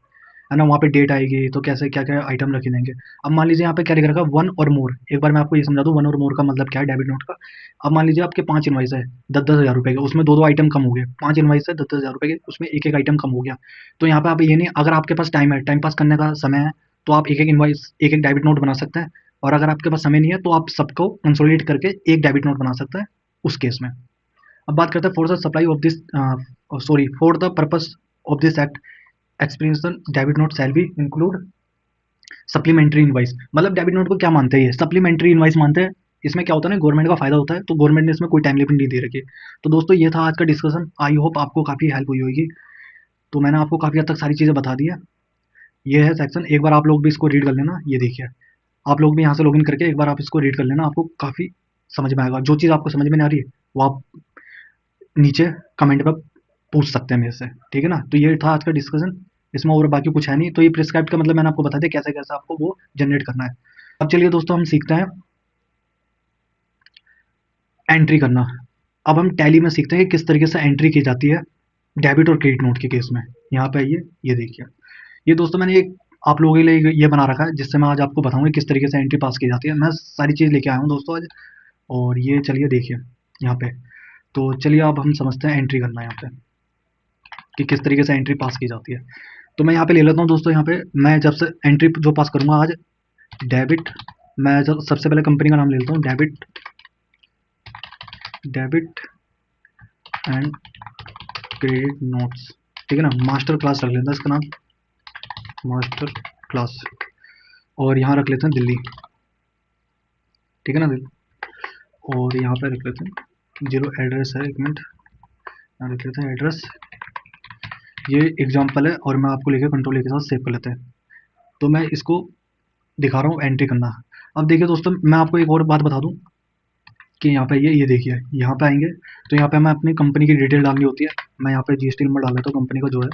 ना। वहाँ पे डेट आएगी तो कैसे क्या क्या आइटम रखे जाएंगे। अब मान लीजिए यहाँ पे क्या लिख रखा है, वन और मोर। एक बार मैं आपको ये समझा दूँ वन और मोर का मतलब क्या है डेबिट नोट का। अब मान लीजिए आपके 5 इनवाइस है 10-10 हज़ार रुपये के, उसमें दो दो आइटम कम हो गए, 5 इनवाइस है 10-10 हज़ार रुपये के, उसमें एक एक आइटम कम हो गया। तो यहाँ पे आप ये नहीं, अगर आपके पास टाइम है, टाइम पास करने का समय है, तो आप एक एक इनवाइस एक एक डेबिट नोट बना सकते हैं। और अगर आपके पास समय नहीं है तो आप सबको कंसोलिडेट करके एक डेबिट नोट बना सकते हैं उस केस में। अब बात करते हैं for the supply of this, sorry, for the purpose of this act experience debit note shall be include supplementary invoice. मतलब डेबिट नोट को क्या मानते हैं, ये सप्लीमेंट्री इनवाइस मानते हैं। इसमें क्या होता है ना, गवर्नमेंट का फायदा होता है, तो गवर्नमेंट ने इसमें कोई टाइम लिमिट नहीं दे रखी। तो दोस्तों ये था आज का डिस्कशन, आई होप आपको काफ़ी हेल्प हुई होगी। तो मैंने आपको काफ़ी हद तक सारी चीज़ें बता दी है। ये है सेक्शन, एक बार आप लोग भी इसको रीड कर लेना। ये देखिए, आप लोग भी यहाँ से लॉगिन करके एक बार आप इसको रीड कर लेना, आपको काफ़ी समझ में आएगा। जो चीज़ आपको समझ में नहीं आ रही है वो आप नीचे कमेंट में पूछ सकते हैं मेरे से, ठीक है ना। तो ये था आज का डिस्कशन, इसमें और बाकी कुछ है नहीं। तो ये प्रिस्क्राइब का मतलब मैंने आपको बता दिया कैसे कैसे आपको वो जनरेट करना है। अब चलिए दोस्तों, हम सीखते हैं एंट्री करना। अब हम टैली में सीखते हैं कि किस तरीके से एंट्री की जाती है डेबिट और क्रेडिट नोट के केस में। यहाँ पे आइए, ये देखिए, ये दोस्तों मैंने एक आप लोगों के लिए ये बना रखा है, जिससे मैं आज आपको बताऊंगा किस तरीके से एंट्री पास की जाती है। मैं सारी चीज़ लेके आया हूँ दोस्तों आज। और ये चलिए देखिए यहाँ पे। तो चलिए अब हम समझते हैं एंट्री करना यहाँ पे कि किस तरीके से एंट्री पास की जाती है। तो मैं यहाँ पे ले लेता हूँ दोस्तों, यहाँ पे मैं जब से एंट्री जो पास करूँगा आज, डेबिट, मैं जब सबसे पहले कंपनी का नाम ले लेता हूँ, डेबिट एंड क्रेडिट नोट्स, ठीक है ना। मास्टर क्लास रख लेता है इसका नाम, मास्टर क्लास। और यहाँ रख लेते हैं दिल्ली, ठीक है ना, दिल्ली। और यहाँ पे रख लेते हैं जीरो एड्रेस है, एक मिनट, यहाँ रख लेते हैं एड्रेस। ये एग्जाम्पल है और मैं आपको लेके कंट्रोल के साथ सेव कर लेते हैं। तो मैं इसको दिखा रहा हूँ एंट्री करना। अब देखिए दोस्तों, मैं आपको एक और बात बता दूँ कि यहाँ पे ये देखिए, यहाँ पे आएंगे तो यहाँ पे हमें अपनी कंपनी की डिटेल डालनी होती है। मैं यहाँ पे जीएसटी नंबर डाल देता हूँ कंपनी का जो है,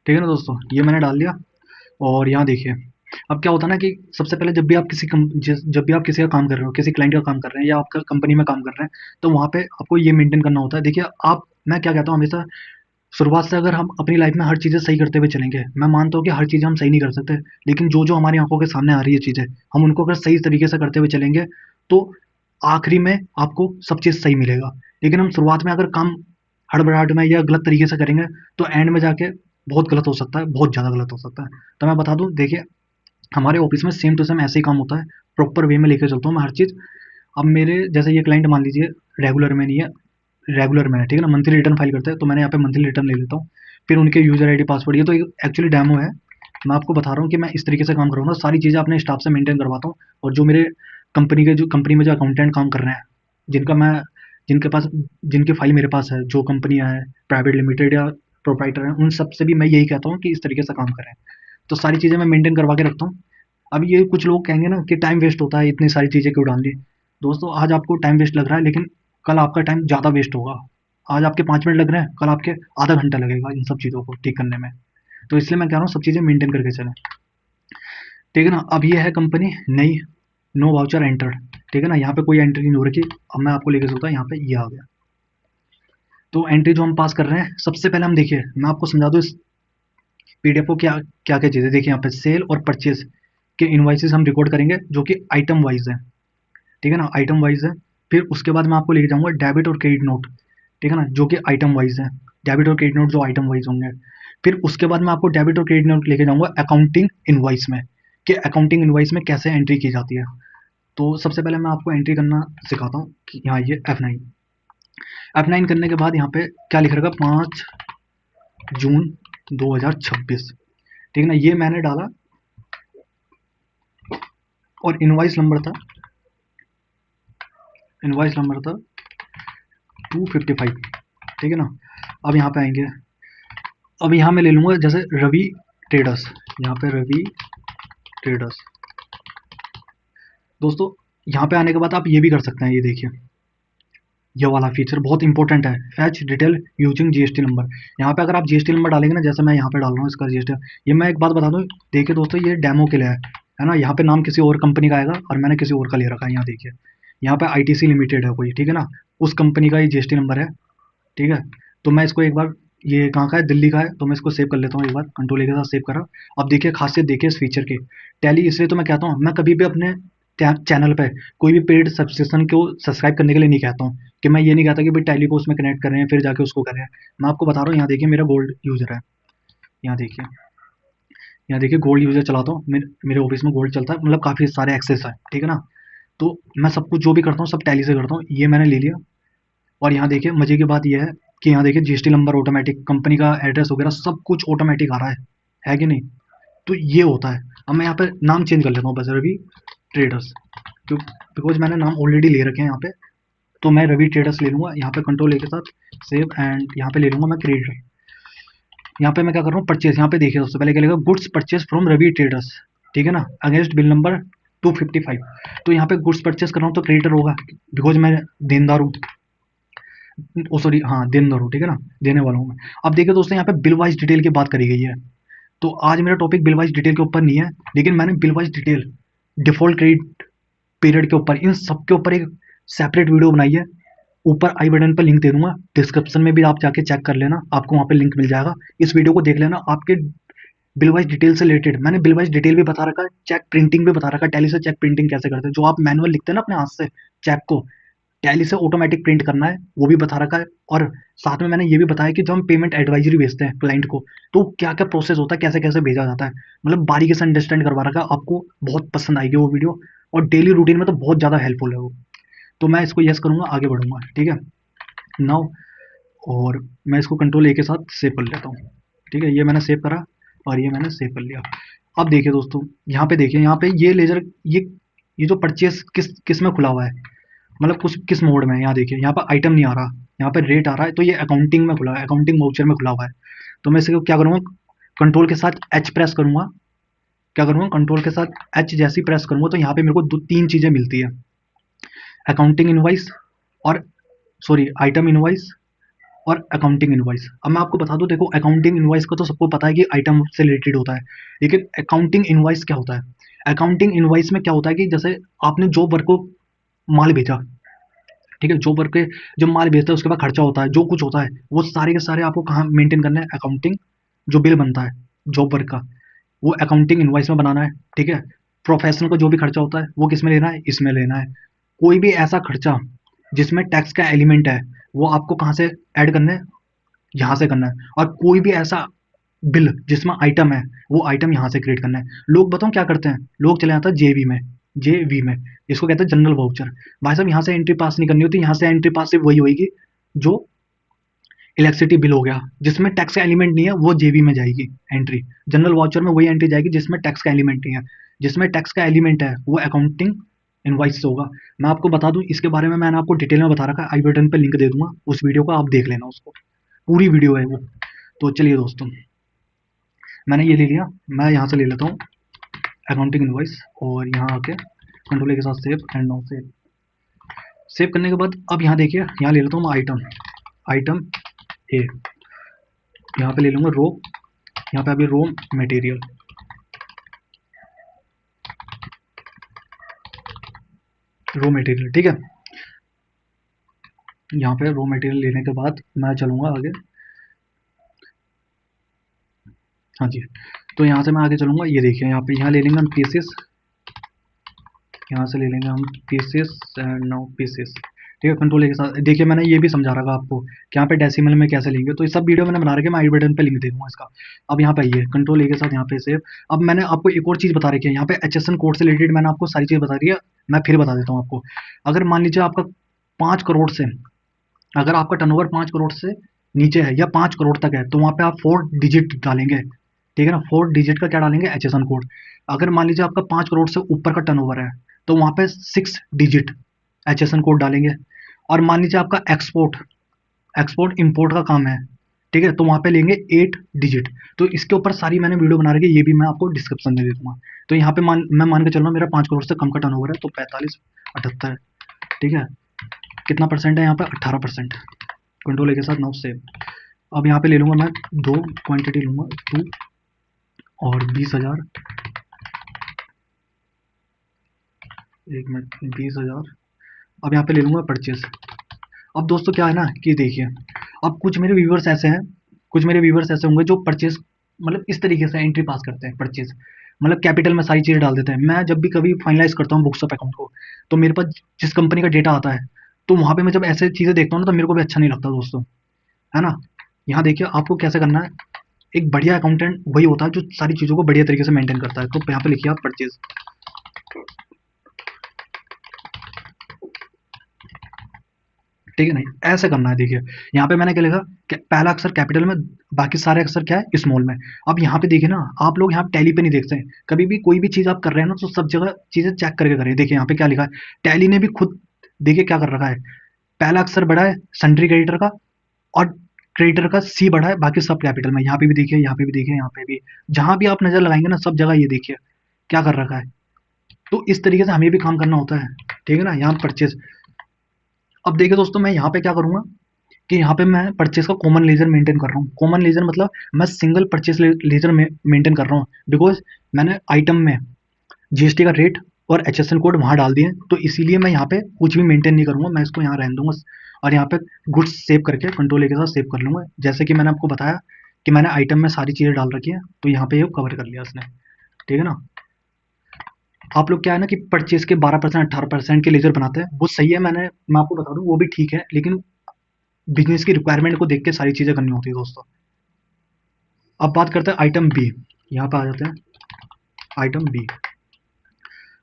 ठीक है ना दोस्तों, ये मैंने डाल दिया। और यहाँ देखिए, अब क्या होता है ना कि सबसे पहले जब भी आप जब भी आप किसी का काम कर रहे हो, किसी क्लाइंट का काम कर रहे हैं या आपका कंपनी में काम कर रहे हैं, तो वहाँ पे आपको ये मेंटेन करना होता है। देखिए आप, मैं क्या कहता हूँ हमेशा, शुरुआत से अगर हम अपनी लाइफ में हर चीज़ें सही करते हुए चलेंगे, मैं मानता हूँ कि हर चीज़ें हम सही नहीं कर सकते, लेकिन जो जो हमारी आंखों के सामने आ रही है चीज़ें, हम उनको अगर सही तरीके से करते हुए चलेंगे तो आखिरी में आपको सब चीज़ सही मिलेगा। लेकिन हम शुरुआत में अगर काम हड़बड़ाहट में या गलत तरीके से करेंगे तो एंड में जाके बहुत गलत हो सकता है, बहुत ज़्यादा गलत हो सकता है। तो मैं बता दूँ, देखिए हमारे ऑफिस में सेम टू सेम ऐसे ही काम होता है, प्रॉपर वे में लेके चलता हूँ मैं हर चीज़। अब मेरे जैसे ये क्लाइंट मान लीजिए रेगुलर में नहीं है, रेगुलर में है, ठीक है ना, मंथली रिटर्न फाइल करते हैं, तो मैंने यहाँ पे मंथली रिटर्न ले लेता हूँ। फिर उनके यूजर आईडी पासवर्ड, ये तो एक्चुअली डेमो है, मैं आपको बता रहा हूँ कि मैं इस तरीके से काम करूँगा। सारी चीज़ें अपने स्टाफ से मेंटेन करवाता हूँ। और जो मेरे कंपनी में जो अकाउंटेंट काम कर रहे हैं, जिनका मैं जिनके पास जिनकी फाइल मेरे पास है, जो कंपनियाँ हैं प्राइवेट लिमिटेड या प्रोप्राइटर हैं, उन सब से भी मैं यही कहता हूँ कि इस तरीके से काम करें। तो सारी चीज़ें मैं मेंटेन करवा के रखता हूँ। अब ये कुछ लोग कहेंगे ना कि टाइम वेस्ट होता है, इतनी सारी चीज़ें क्यों डाल दी। दोस्तों आज आपको टाइम वेस्ट लग रहा है, लेकिन कल आपका टाइम ज़्यादा वेस्ट होगा। आज आपके 5 मिनट लग रहे हैं, कल आपके आधा घंटा लगेगा इन सब चीज़ों को ठीक करने में। तो इसलिए मैं कह रहा हूँ सब चीज़ें मेंटेन करके चलें, ठीक है ना। अब ये है कंपनी नई, नो वाउचर एंटर्ड, ठीक है ना। यहाँ पे कोई एंट्री नहीं हो रखी। अब मैं आपको लेके चलता हूँ, यहाँ पे ये आ गया। तो एंट्री जो हम पास कर रहे हैं, सबसे पहले हम देखिए, मैं आपको समझा दूँ इस पीडीएफ को क्या क्या क्या चीज़ें। देखिए यहाँ पे सेल और परचेज के इनवाइसेस हम रिकॉर्ड करेंगे जो कि आइटम वाइज है, ठीक है ना, आइटम वाइज है। फिर उसके बाद मैं आपको लेके जाऊंगा डेबिट और क्रेडिट नोट, ठीक है ना, जो कि आइटम वाइज है। डेबिट और क्रेडिट नोट जो आइटम वाइज होंगे। फिर उसके बाद मैं आपको डेबिट और क्रेडिट नोट लेके जाऊंगा अकाउंटिंग इनवाइस में, कि अकाउंटिंग इनवाइस में कैसे एंट्री की जाती है। तो सबसे पहले मैं आपको एंट्री करना सिखाता हूँ कि यहाँ ये F9 करने के बाद यहाँ पे क्या लिख रहेगा, 5 जून 2026, ठीक है ना। ये मैंने डाला और इनवाइस नंबर था 255, ठीक है ना। अब यहाँ पे आएंगे, अब यहाँ मैं ले लूँगा जैसे रवि ट्रेडर्स, यहाँ पे रवि ट्रेडर्स। दोस्तों यहाँ पे आने के बाद आप ये भी कर सकते हैं, ये देखिए ये वाला फीचर बहुत इंपॉर्टेंट है, fetch detail using GST number. यहाँ पे अगर आप जीएसटी नंबर डालेंगे ना, जैसे मैं यहाँ पे डाल रहा हूँ इसका जीएसटी। ये मैं एक बात बता दूँ, देखिए दोस्तों ये डेमो के लिए है ना। यहाँ पे नाम किसी और कंपनी का आएगा और मैंने किसी और का ले रखा है। यहाँ देखिए यहाँ पे आईटीसी लिमिटेड है कोई, ठीक है ना, उस कंपनी का ये जीएसटी नंबर है, ठीक है। तो मैं इसको एक बार, ये कहाँ का है, दिल्ली का है, तो मैं इसको सेव कर लेता हूँ एक बार, कंट्रोल ए के साथ सेव करा। अब देखिए खासियत देखिए इस फीचर की, टैली इसलिए तो मैं कहता हूँ, मैं कभी भी अपने चैनल पे कोई भी पेड सब्सक्रिप्शन को सब्सक्राइब करने के लिए नहीं कहता हूँ, कि मैं ये नहीं कहता कि भाई टैली को उसमें कनेक्ट कर रहे हैं फिर जाके उसको करें। मैं आपको बता रहा हूँ, यहाँ देखिए मेरा गोल्ड यूजर है, यहाँ देखिए, यहाँ देखिए गोल्ड यूजर चलाता हूँ, मेरे ऑफिस में गोल्ड चलता है, मतलब काफ़ी सारे एक्सेस है, ठीक है ना। तो मैं सब कुछ जो भी करता हूँ सब टैली से करता हूँ। ये मैंने ले लिया और यहाँ देखिए मजे की बात यह है कि यहाँ देखिए जीएसटी नंबर ऑटोमेटिक, कंपनी का एड्रेस वगैरह सब कुछ ऑटोमेटिक आ रहा है कि नहीं। तो ये होता है। अब मैं यहाँ पे नाम चेंज कर लेता हूँ बस, रवि ट्रेडर्स, क्यों, बिकॉज मैंने नाम ऑलरेडी ले रखे हैं यहाँ पे। तो मैं रवि ट्रेडर्स ले लूँगा, यहाँ पे कंट्रोल ए के साथ सेव, एंड यहाँ पे ले लूँगा मैं क्रेडिट। यहाँ पे मैं क्या कर रहा हूँ, परचेज, यहाँ पे देखिए सबसे पहले क्या लिखा, goods purchase from Ravi Traders, ठीक है ना, अगेंस्ट बिल नंबर 255। तो यहाँ पे गुड्स परचेज कर रहा हूँ तो क्रेडिटर होगा, बिकॉज मैं देनदार हूँ, ओ सॉरी, हाँ देनदार हूँ, ठीक है ना, देने वाला हूँ मैं। अब देखिए दोस्तों यहाँ पे बिल वाइज डिटेल की बात करी गई है। तो आज मेरा टॉपिक बिल वाइज डिटेल के ऊपर नहीं है, लेकिन मैंने bill wise detail, default credit period के ऊपर, इन सब के ऊपर एक सेपरेट वीडियो बनाई है। ऊपर आई बटन पर लिंक दे दूंगा, डिस्क्रिप्शन में भी आप जाके चेक कर लेना, आपको वहाँ पे लिंक मिल जाएगा। इस वीडियो को देख लेना, आपके बिल वाइज डिटेल से रिलेटेड मैंने बिल वाइज डिटेल भी बता रखा है, चेक प्रिंटिंग भी बता रखा है, टैली से चेक प्रिंटिंग कैसे करते हैं, जो आप मैनुअल लिखते हैं ना अपने हाथ से चेक को, टैली से ऑटोमेटिक प्रिंट करना है, वो भी बता रखा है। और साथ में मैंने ये भी बताया कि जब हम पेमेंट एडवाइजरी भेजते हैं क्लाइंट को, तो क्या क्या प्रोसेस होता है, कैसे कैसे भेजा जाता है, मतलब बारीकी से अंडरस्टैंड करवा रखा है। आपको बहुत पसंद आएगी वो वीडियो, और डेली रूटीन में तो बहुत ज़्यादा हेल्पफुल है वो। तो मैं इसको यस करूँगा, आगे बढ़ूंगा, ठीक है नाउ। और मैं इसको कंट्रोल ए के साथ सेव कर लेता हूँ, ठीक है, ये मैंने सेव करा और ये मैंने सेव कर लिया। अब देखिए दोस्तों, यहाँ पे देखिए, यहाँ पे ये लेजर, ये जो परचेस किस किस में खुला हुआ है, मतलब कुछ किस मोड में है। यहाँ देखिए यहाँ पर आइटम नहीं आ रहा, यहाँ पर रेट आ रहा है, तो ये अकाउंटिंग में खुला है, अकाउंटिंग वाउचर में खुला हुआ है। तो मैं इसे क्या करूँगा, कंट्रोल के साथ एच प्रेस करूँगा, क्या करूँगा, कंट्रोल के साथ एच जैसी प्रेस करूँगा तो यहाँ पे मेरे को दो तीन चीज़ें मिलती है, अकाउंटिंग इनवाइस और सॉरी आइटम इनवाइस और अकाउंटिंग इनवाइस। अब मैं आपको बता दूं, देखो अकाउंटिंग इनवाइस का तो सबको पता है कि आइटम से रिलेटेड होता है, लेकिन अकाउंटिंग इनवाइस क्या होता है। अकाउंटिंग इनवाइस में क्या होता है कि जैसे आपने जो वर्क को माल भेजा, ठीक है, जो वर्क के जब माल भेजता है उसके बाद खर्चा होता है, जो कुछ होता है वो सारे के सारे आपको कहाँ मेंटेन करना है, अकाउंटिंग, जो बिल बनता है जॉब वर्क का, वो अकाउंटिंग इनवाइस में बनाना है, ठीक है। प्रोफेशनल का जो भी खर्चा होता है वो किस में लेना है, इसमें लेना है। कोई भी ऐसा खर्चा जिसमें टैक्स का एलिमेंट है, वो आपको कहाँ से ऐड करना है, यहाँ से करना है। और कोई भी ऐसा बिल जिसमें आइटम है, वो आइटम यहाँ से क्रिएट करना है। लोग बताओ क्या करते हैं, लोग चले जाते हैं जेवी में, इसको कहते हैं जनरल वाउचर। भाई साहब यहाँ से एंट्री पास नहीं करनी होती, यहाँ से एंट्री पास सिर्फ वही होगी जो इलेक्ट्रिसिटी बिल हो गया, जिसमें टैक्स का एलिमेंट नहीं है, वो जेवी में जाएगी एंट्री। जनरल वाउचर में वही एंट्री जाएगी जिसमें टैक्स का एलिमेंट नहीं है, जिसमें टैक्स का एलिमेंट है वो अकाउंटिंग इनवाइस से होगा। मैं आपको बता दूं, इसके बारे में मैंने आपको डिटेल में बता रखा है, आई बटन पे लिंक दे दूंगा, उस वीडियो को आप देख लेना, उसको पूरी वीडियो है वो। तो चलिए दोस्तों, मैंने ये ले लिया, मैं यहाँ से ले लेता हूँ अकाउंटिंग इनवॉइस, और यहाँ आके कंट्रोल के साथ save and now save. Save करने के बाद अब यहाँ देखिए, यहाँ ले लेता हूँ मैं आइटम ए, यहाँ पे ले लूँगा रो, यहाँ पे अभी रो मटेरियल, ठीक है। यहाँ पे रो मटेरियल लेने के बाद मैं चलूँगा आगे, हाँ जी। तो यहाँ से मैं आगे चलूँगा, ये देखिए यहाँ पे, यहाँ ले लेंगे हम पीसेस, यहाँ से ले लेंगे हम पीसेस एंड नाउ पीसेस, ठीक है। कंट्रोल के साथ देखिए, मैंने ये भी समझा रखा आपको कि यहाँ पे डेसिमल में कैसे लेंगे, तो ये सब वीडियो मैंने बना रखी है, मैं आई बटन पे लिंक दे दूँगा इसका। अब यहाँ पे आइए, कंट्रोल के साथ यहाँ पे सेव। अब मैंने आपको एक और चीज़ बता रखी है, यहाँ पे HSN कोड से रिलेटेड मैंने आपको सारी चीज़ बता दी है, मैं फिर बता देता हूँ आपको। अगर मान लीजिए आपका 5 करोड़ से, अगर आपका टर्नओवर 5 करोड़ से नीचे है या 5 करोड़ तक है, तो वहाँ पे आप 4 डिजिट डालेंगे, ठीक है ना। 4 डिजिट का क्या डालेंगे, HSN कोड। अगर मान लीजिए आपका 5 करोड़ से ऊपर का टर्नओवर है, तो वहाँ पे 6 डिजिट HSN कोड डालेंगे। और मान लीजिए आपका एक्सपोर्ट इंपोर्ट का काम है, ठीक है, तो वहाँ पे लेंगे 8 डिजिट। तो इसके ऊपर सारी मैंने वीडियो बना रखी है, ये भी मैं आपको डिस्क्रिप्शन में दे दूंगा। तो यहाँ पे मैं मान के चल रहा हूँ मेरा 5 करोड़ से कम का टर्नओवर है, तो 45 78, ठीक है। कितना परसेंट है यहाँ पे, 18%। कंट्रोल के साथ नाउ सेव। अब यहाँ पे ले लूँगा मैं 2 क्वांटिटी लूँगा, 2 और 20,000, 1 मिनट, 20,000। अब यहाँ पे ले लूँगा परचेज। अब दोस्तों क्या है ना कि देखिए, अब कुछ मेरे व्यूवर्स ऐसे हैं, कुछ मेरे व्यूवर्स ऐसे होंगे जो परचेज मतलब इस तरीके से एंट्री पास करते हैं, परचेज मतलब कैपिटल में सारी चीज़ें डाल देते हैं। मैं जब भी कभी फाइनलाइज करता हूँ बुक्स ऑफ अकाउंट को, तो मेरे पास जिस कंपनी का डेटा आता है, तो वहाँ पे मैं जब ऐसे चीज़ें देखता हूँ ना, तो मेरे को भी अच्छा नहीं लगता दोस्तों, है ना। यहाँ देखिए आपको कैसे करना है, एक बढ़िया अकाउंटेंट वही होता है जो सारी चीज़ों को बढ़िया तरीके से मेंटेन करता है। तो यहाँ पे लिखिए आप परचेज, ठीक है। नहीं, ऐसे करना है। देखिए यहाँ पे मैंने क्या लिखा कि पहला अक्षर कैपिटल में, बाकी सारे अक्षर क्या है, स्मॉल में। अब यहाँ पे देखिए ना, आप लोग यहाँ टैली पे नहीं देखते हैं, कभी भी कोई भी चीज़ आप कर रहे हैं ना, तो सब जगह चीज़ें चेक करके करें। देखिए यहाँ पे क्या लिखा है, टैली ने भी खुद देखिए क्या कर रखा है, पहला अक्षर बड़ा है सन्ड्री क्रेडिटर का, और क्रेडिटर का सी बड़ा है, बाकी सब कैपिटल में। यहाँ पे भी देखिए, यहाँ पे भी देखिए, यहाँ पे भी, जहाँ भी आप नजर लगाएंगे ना, सब जगह ये देखिए क्या कर रखा है। तो इस तरीके से हमें भी काम करना होता है, ठीक है ना। यहाँ परचेज, अब देखिए दोस्तों, मैं यहाँ पे क्या करूँगा कि यहाँ पे मैं परचेज का कॉमन लेजर मेंटेन कर रहा हूँ। कॉमन लेजर मतलब मैं सिंगल परचेज लेजर मेंटेन कर रहा हूँ, बिकॉज मैंने आइटम में जीएसटी का रेट और HSN कोड वहाँ डाल दिए, तो इसीलिए मैं यहाँ पे कुछ भी मेंटेन नहीं करूँगा, मैं इसको यहाँ रहने दूंगा। और यहाँ पे गुड्स सेव करके कंट्रोल के साथ सेव कर लूँगा, जैसे कि मैंने आपको बताया कि मैंने आइटम में सारी चीज़ें डाल रखी है, तो यहाँ पे ये कवर कर लिया उसने, ठीक है ना। आप लोग क्या है ना कि परचेज के 12% 18% के लेजर बनाते हैं, वो सही है, मैं आपको बता दूं वो भी ठीक है, लेकिन बिजनेस की रिक्वायरमेंट को देख के सारी चीज़ें करनी होती है दोस्तों। अब बात करते हैं आइटम बी, यहाँ पे आ जाते हैं आइटम बी।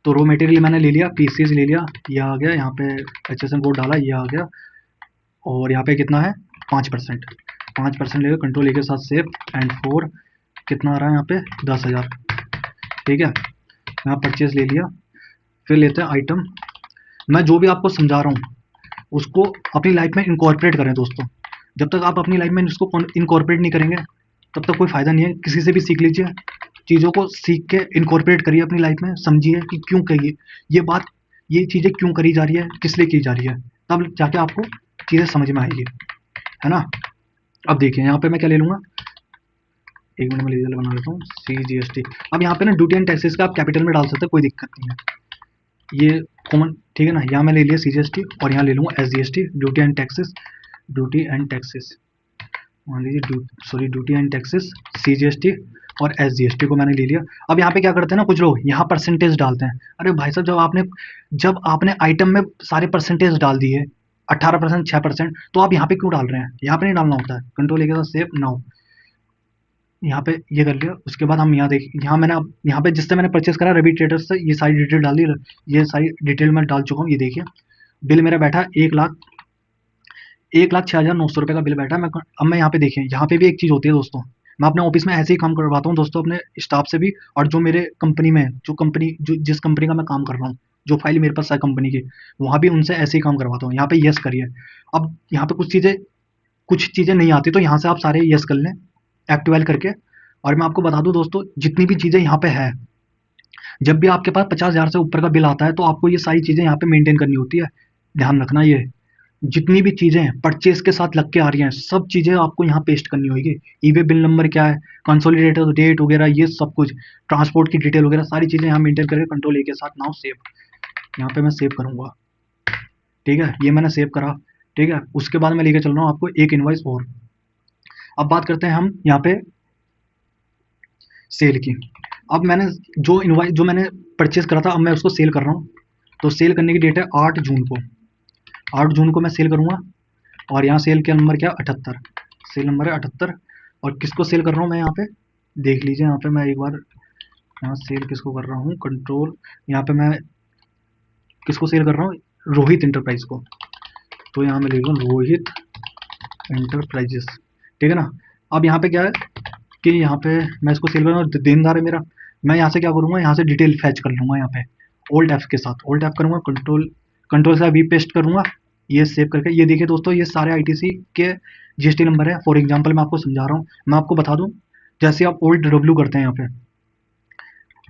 तो रो मटेरियल मैंने ले लिया, पीसीज ले लिया, ये आ गया, यहाँ पे HSN कोड डाला, ये आ गया, और यहाँ पे कितना है 5%, 5% लेकर कंट्रोल के साथ सेव एंड 4, कितना आ रहा है यहाँ पे 10,000, ठीक है। यहाँ परचेज ले लिया। फिर लेते हैं आइटम, मैं जो भी आपको समझा रहा हूँ उसको अपनी लाइफ में इनकॉर्पोरेट करें दोस्तों। जब तक आप अपनी लाइफ में इसको इनकॉर्पोरेट नहीं करेंगे, तब तक कोई फ़ायदा नहीं है। किसी से भी सीख लीजिए, चीज़ों को सीख के इनकॉर्पोरेट करिए अपनी लाइफ में, समझिए कि क्यों करिए ये बात, ये चीज़ें क्यों करी जा रही है, किस लिए की जा रही है, तब जाके आपको चीज़ें समझ में आएगी, है ना। अब देखिए यहाँ पे मैं क्या ले लूँगा, एक मिनट में लीजल बना लेता हूँ, CGST। अब यहाँ पे ना ड्यूटी एंड टैक्सेस का आप कैपिटल में डाल सकते हैं, कोई दिक्कत नहीं है, ये कॉमन, ठीक है ना। यहाँ मैं ले लिया CGST, और यहाँ ले लूँगा SGST, ड्यूटी एंड टैक्सेस, मान लीजिए ड्यूटी एंड टैक्सेस, CGST और SGST को मैंने ले लिया। अब यहाँ पे क्या करते हैं ना कुछ लोग, यहाँ परसेंटेज डालते हैं। अरे भाई साहब, जब आपने आइटम में सारे परसेंटेज डाल दिए 18% 6%, तो आप यहाँ पे क्यों डाल रहे हैं, यहाँ पे नहीं डालना होता है। कंट्रोल के साथ सेव नाउ, यहाँ पे ये कर लिया। उसके बाद हम यहाँ देख, यहाँ मैंने अब यहाँ पे जिससे मैंने परचेस करा रवि ट्रेडर्स से, ये सारी डिटेल डाल दी, ये सारी डिटेल मैं डाल चुका हूँ। ये देखिए बिल मेरा बैठा 1,06,900 रुपये का बिल बैठा। अब मैं यहाँ पे देखिए, यहाँ पे भी एक चीज़ होती है दोस्तों, मैं अपने ऑफिस में ऐसे ही काम करवाता हूँ दोस्तों अपने स्टाफ से भी, और जो मेरे कंपनी में जिस कंपनी का मैं काम कर रहा हूँ, जो फाइल मेरे पास है कंपनी की, वहाँ भी उनसे ऐसे ही काम करवाता हूँ। यहाँ पे यस करिए। अब यहाँ पे कुछ चीज़ें नहीं आती, तो यहाँ से आप सारे यस कर लें एक्टिवेट करके। और मैं आपको बता दूं दोस्तों, जितनी भी चीज़ें यहाँ पे है, जब भी आपके पास 50,000 से ऊपर का बिल आता है तो आपको ये सारी चीज़ें यहाँ पे मेंटेन करनी होती है। ध्यान रखना, ये जितनी भी चीज़ें परचेज के साथ लग के आ रही हैं सब चीज़ें आपको यहाँ पेस्ट करनी होगी। ईबे बिल नंबर क्या है, कंसोलिडेटेड डेट वगैरह, ये सब कुछ, ट्रांसपोर्ट की डिटेल वगैरह सारी चीज़ें यहाँ मेंटेन करके कंट्रोल ए के साथ नाउ सेव। यहाँ पे मैं सेव करूँगा, ठीक है, ये मैंने सेव करा। ठीक है, उसके बाद मैं लेके चल रहा हूँ आपको एक इनवॉइस और। अब बात करते हैं हम यहाँ पे सेल की। अब मैंने जो इनवॉइस जो मैंने परचेज करा था अब मैं उसको सेल कर रहा हूँ। तो सेल करने की डेट है 8 जून को। 8 जून को मैं सेल करूँगा और यहाँ सेल का नंबर क्या, 78। सेल नंबर है 78। और किसको सेल कर रहा हूँ मैं यहाँ पे देख लीजिए। यहाँ पे मैं एक बार यहाँ सेल किसको कर रहा हूँ, कंट्रोल, यहाँ पे मैं किसको सेल कर रहा हूँ, रोहित इंटरप्राइज को। तो यहाँ मैं लिख रहा हूँ रोहित इंटरप्राइजेस, ठीक है ना। अब यहाँ पे क्या है कि यहाँ पे मैं इसको सेल कर रहा हूँ, देनदार है मेरा। मैं यहाँ से क्या करूँगा, यहाँ से डिटेल फैच कर लूँगा। यहाँ पे ओल्ड एफ के साथ ओल्ड एफ करूँगा, कंट्रोल से अभी पेस्ट करूँगा, ये सेव करके। ये देखिए दोस्तों, ये सारे आईटीसी के जीएसटी नंबर है। फॉर एग्जांपल मैं आपको समझा रहा हूँ, मैं आपको बता दूँ, जैसे आप ओल्ड डब्ल्यू करते हैं यहाँ पे,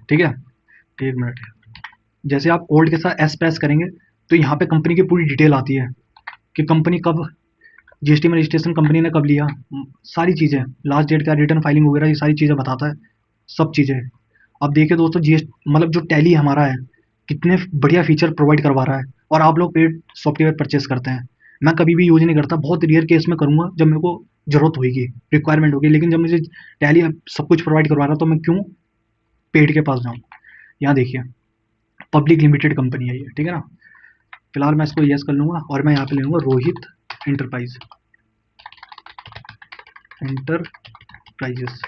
ठीक है, एक मिनट, जैसे आप ओल्ड के साथ एस प्रेस करेंगे तो यहाँ पे कंपनी की पूरी डिटेल आती है कि कंपनी कब जीएसटी में रजिस्ट्रेशन कंपनी ने कब लिया, सारी चीज़ें, लास्ट डेट क्या, रिटर्न फाइलिंग वगैरह, ये सारी चीज़ें बताता है, सब चीज़ें। अब देखिए दोस्तों, जीएसटी मतलब जो टैली हमारा है कितने बढ़िया फीचर प्रोवाइड करवा रहा है। और आप लोग पेड सॉफ्टवेयर परचेस करते हैं, मैं कभी भी यूज नहीं करता, बहुत रेयर केस में करूँगा जब मेरे को जरूरत होगी, रिक्वायरमेंट होगी। लेकिन जब मुझे टैली सब कुछ प्रोवाइड करवा रहा है तो मैं क्यों पेड के पास जाऊँ। यहाँ देखिए, पब्लिक लिमिटेड कंपनी है ये, ठीक है ना। फिलहाल मैं इसको यस कर लूँगा और मैं यहाँ पे ले लूँगा रोहित इंटरप्राइज इंटरप्राइजेस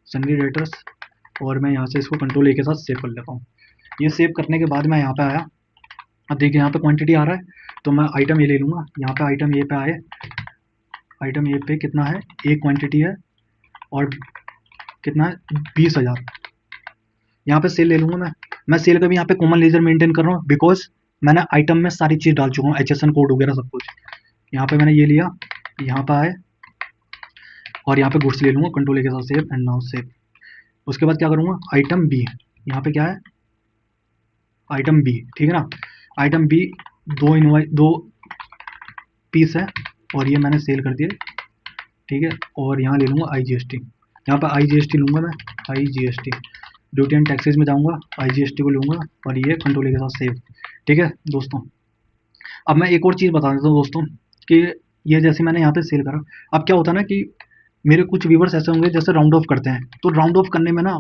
सन्नी रेटर्स। और मैं यहाँ से इसको कंट्रोल ए के साथ सेव कर लेता हूँ। ये सेव करने के बाद मैं यहाँ पे आया, अब देखिए यहाँ पे क्वांटिटी आ रहा है, तो मैं आइटम ये ले लूँगा। यहाँ पे आइटम ए पे आए, आइटम ए पे कितना है, एक क्वांटिटी है और कितना है, 20,000। यहाँ पे सेल ले लूँगा मैं सेल का भी यहाँ पे कॉमन लेजर मेंटेन कर रहा हूँ, बिकॉज मैंने आइटम में सारी चीज़ डाल चुका हूँ, HSN कोड वगैरह सब कुछ। यहाँ पे मैंने ये लिया, यहाँ पे आए और यहाँ पे गुड्स ले लूँगा, कंट्रोल ए के साथ सेव एंड नाउ सेव। उसके बाद क्या करूँगा, आइटम बी, यहाँ पे क्या है, आइटम बी, ठीक है ना। आइटम बी दो पीस है और ये मैंने सेल कर दिए, ठीक है। और यहाँ ले लूँगा IGST, यहाँ पे IGST लूँगा मैं, IGST ड्यूटी एंड टैक्सेस में जाऊँगा, IGST को लूँगा और ये कंट्रोल के साथ सेव, ठीक है दोस्तों। अब मैं एक और चीज़ बता देता हूँ दोस्तों कि ये जैसे मैंने यहाँ पे सेल करा, अब क्या होता है ना कि मेरे कुछ व्यूवर्स ऐसे होंगे जैसे राउंड ऑफ करते हैं, तो राउंड ऑफ करने में ना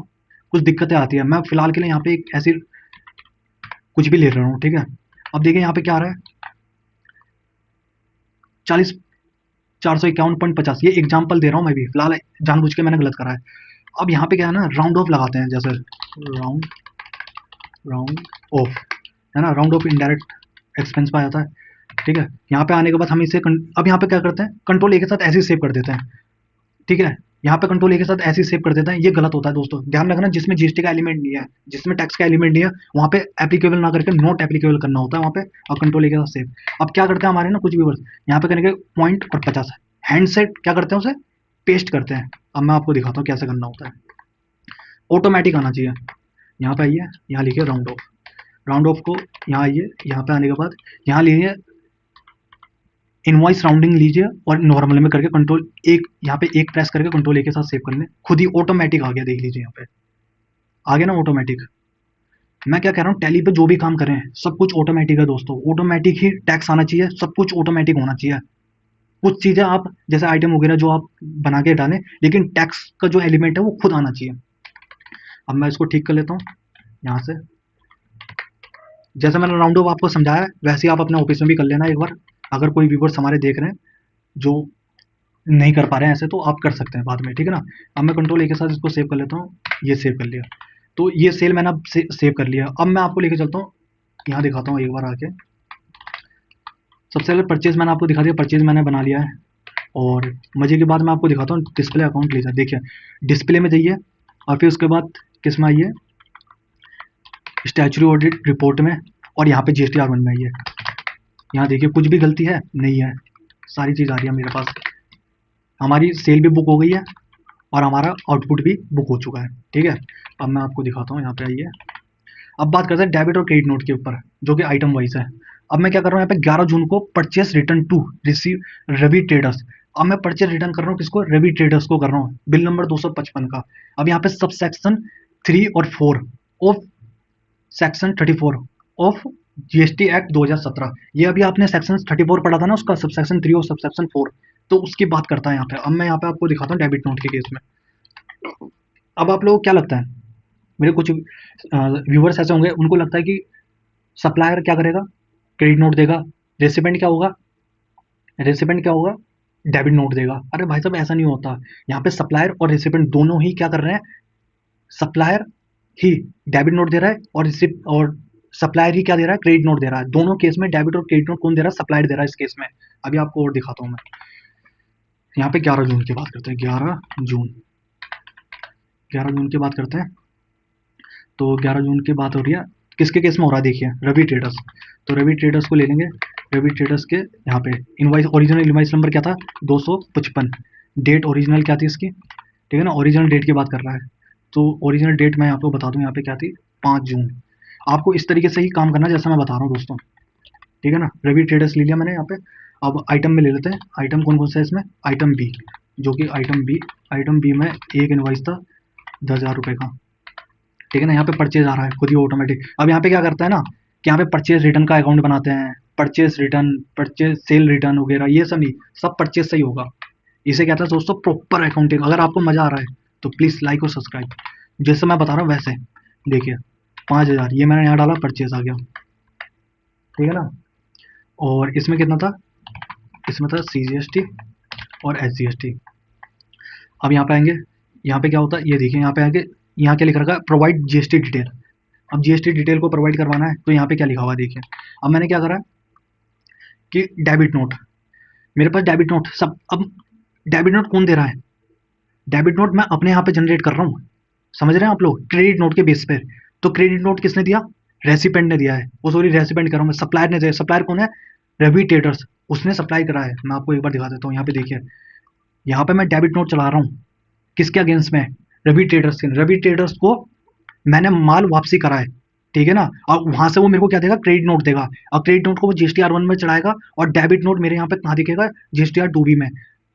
कुछ दिक्कतें आती है। मैं फिलहाल के लिए यहाँ पे एक ऐसी कुछ भी ले रहा हूँ, ठीक है। अब देखिए यहाँ पे क्या आ रहा है, 451.50, ये एग्जाम्पल दे रहा हूँ मैं भी, फिलहाल जानबूझ के मैंने गलत करा है। अब यहाँ पे क्या है ना, राउंड ऑफ लगाते हैं, जैसे राउंड ऑफ है ना, राउंड ऑफ इनडायरेक्ट एक्सपेंस पे आता है, ठीक है। यहाँ पे आने के बाद हम इसे अब यहाँ पे क्या करते हैं, कंट्रोल ए के साथ ऐसे ही सेव कर देते हैं, ठीक है। यहाँ पे कंट्रोल ए के साथ ऐसे ही सेव कर देते हैं, ये गलत होता है दोस्तों। ध्यान रखना, जिसमें जीएसटी का एलिमेंट नहीं है, जिसमें टैक्स का एलिमेंट नहीं है, वहाँ पे एप्लीकेबल ना करके नॉट एप्लीकेबल करना होता है वहाँ पे, और कंट्रोल ए के साथ सेव। अब क्या करते हैं हमारे ना कुछ व्यूअर्स, यहाँ पे करेंगे पॉइंट और 50 हैंडसेट क्या करते हैं, उसे पेस्ट करते हैं। अब मैं आपको दिखाता हूँ कैसे करना होता है, ऑटोमेटिक आना चाहिए। यहाँ पे आइए, यहाँ लिखिए राउंड ऑफ, राउंड ऑफ को यहाँ आइए, यहाँ पे आने के बाद यहाँ लीजिए इनवॉइस राउंडिंग लीजिए और नॉर्मल में करके कंट्रोल एक, यहाँ पे एक प्रेस करके कंट्रोल ए के साथ सेव कर लें, खुद ही ऑटोमेटिक आ गया, देख लीजिए यहाँ पे आ गया ना ऑटोमेटिक। मैं क्या कह रहा हूँ, टैली पे जो भी काम करें सब कुछ ऑटोमेटिक है दोस्तों, ऑटोमेटिक ही टैक्स आना चाहिए, सब कुछ ऑटोमेटिक होना चाहिए। कुछ चीज़ें आप जैसे आइटम वगैरह जो आप बना के डालें, लेकिन टैक्स का जो एलिमेंट है वो खुद आना चाहिए। अब मैं इसको ठीक कर लेता हूँ यहाँ से, जैसे मैंने राउंड ऑफ आपको समझाया वैसे ही आप अपने ऑफिस में भी कर लेना एक बार। अगर कोई व्यूवर्स हमारे देख रहे हैं जो नहीं कर पा रहे हैं ऐसे, तो आप कर सकते हैं बाद में, ठीक है ना। अब मैं कंट्रोल ए के साथ इसको सेव कर लेता हूँ, ये सेव कर लिया, तो ये सेल मैंने अब सेव कर लिया। अब मैं आपको लेके चलता हूँ, यहाँ दिखाता हूँ एक बार आके। सबसे पहले परचेज मैंने आपको दिखा दिया, परचेज मैंने बना लिया है। और मजे की बात मैं आपको दिखाता हूँ, डिस्प्ले अकाउंट लीजिए, देखिए डिस्प्ले में जाइए और फिर उसके बाद किस में आइए, स्टैच्यूटरी ऑडिट रिपोर्ट में, और यहाँ पे GST-R1 में आइए। यहाँ देखिए कुछ भी गलती है नहीं है, सारी चीज़ आ रही है मेरे पास। हमारी सेल भी बुक हो गई है और हमारा आउटपुट भी बुक हो चुका है, ठीक है। अब मैं आपको दिखाता हूँ, यहाँ पे आइए। अब बात करते हैं डेबिट और क्रेडिट नोट के ऊपर, जो कि आइटम वाइज है। अब मैं क्या कर रहा हूँ यहाँ पे 11 जून को purchase return to receive Ravi Traders. अब मैं परचेस रिटर्न कर रहा हूँ किसको, रवि ट्रेडर्स को कर रहा हूँ, बिल नंबर 255 का। अब यहाँ पे सब सेक्शन 3 और 4 of section 34 of GST act 2017, ये अभी आपने सेक्शन 34 पढ़ा था ना, उसका सब सेक्शन 3 और सब सेक्शन 4, तो उसकी बात करता है यहाँ पे। अब मैं यहाँ पे आपको दिखाता हूँ डेबिट नोट के केस में। अब आप लोगों को क्या लगता है, मेरे कुछ व्यूवर्स ऐसे होंगे उनको लगता है कि सप्लायर क्या करेगा, क्रेडिट नोट देगा, रेसिपेंट क्या होगा, रेसिपेंट क्या होगा, डेबिट नोट देगा। अरे भाई साहब ऐसा नहीं होता, यहाँ पे सप्लायर और रेसिपेंट दोनों ही क्या कर रहे हैं, सप्लायर ही डेबिट नोट दे रहा है और रिसिप और सप्लायर ही क्या दे रहा है, क्रेडिट नोट दे रहा है। दोनों केस में डेबिट और क्रेडिट नोट कौन दे रहा है, सप्लायर दे रहा है इस केस में। अभी आपको और दिखाता हूँ मैं। यहाँ पे 11 जून की बात करते हैं, 11 जून की बात करते हैं। तो 11 जून की बात हो रही है, किसके केस में हो रहा है देखिए, रवि ट्रेडर्स। तो रवि ट्रेडर्स को ले लेंगे, रवि ट्रेडर्स के यहाँ पे इनवाइस, ओरिजिनल इनवाइस नंबर क्या था, 255। डेट ओरिजिनल क्या थी इसकी, ठीक है ना, ओरिजिनल डेट की बात कर रहा है। तो ओरिजिनल डेट मैं आपको बता दूं यहाँ पे क्या थी, 5 जून। आपको इस तरीके से ही काम करना है जैसा मैं बता रहा हूँ दोस्तों, ठीक है ना। रवि ट्रेडर्स ले लिया मैंने यहाँ पे। अब आइटम में ले लेते हैं, आइटम कौन कौन सा है इसमें, आइटम बी, जो कि आइटम बी में एक इनवाइस था 10,000 रुपये का, ठीक है ना। यहाँ पे परचेज आ रहा है खुद ही ऑटोमेटिक। अब यहाँ पे क्या करता है ना, कि यहाँ पे परचेज रिटर्न का अकाउंट बनाते हैं, purchase return, purchase sale return वगैरह ये सब नहीं, सब परचेज से ही होगा। इसे कहता है दोस्तों प्रॉपर अकाउंटिंग। अगर आपको मजा आ रहा है तो प्लीज लाइक और सब्सक्राइब, जैसे मैं बता रहा हूँ वैसे। देखिए 5,000 ये मैंने यहाँ डाला, परचेज आ गया, ठीक है ना। और इसमें कितना था, इसमें था CGST और SGST। अब यहाँ पे आएंगे, यहाँ पे क्या होता है ये देखिए, यहाँ पे आएंगे, यहाँ क्या लिख रखा है, प्रोवाइड GST डिटेल। अब GST डिटेल को प्रोवाइड करवाना है, तो यहाँ पे क्या लिखा हुआ है देखिए। अब मैंने क्या करा कि डेबिट नोट, मेरे पास डेबिट नोट सब। अब डेबिट नोट कौन दे रहा है, डेबिट नोट मैं अपने यहाँ पे जनरेट कर रहा हूँ, समझ रहे हैं आप लोग, क्रेडिट नोट के बेस पे। तो क्रेडिट नोट किसने दिया, रेसिपेंट ने दिया है, वो सॉरी रेसिपेंट कर रहा हूँ मैं, सप्लायर ने दिया। सप्लायर कौन है, रवि ट्रेडर्स, उसने सप्लाई करा है। मैं आपको एक बार दिखा देता हूँ, यहाँ पे देखिए, यहाँ पे मैं डेबिट नोट चला रहा हूँ, किसके अगेंस्ट में, रवि ट्रेडर्स के। रवि ट्रेडर्स को मैंने माल वापसी करा है, ठीक है ना। और वहां से वो मेरे को क्या देगा, क्रेडिट नोट देगा। और क्रेडिट नोट को वो GSTR 1 में चढ़ाएगा, और डेबिट नोट मेरे यहाँ पे कहाँ दिखेगा, GSTR 2B में,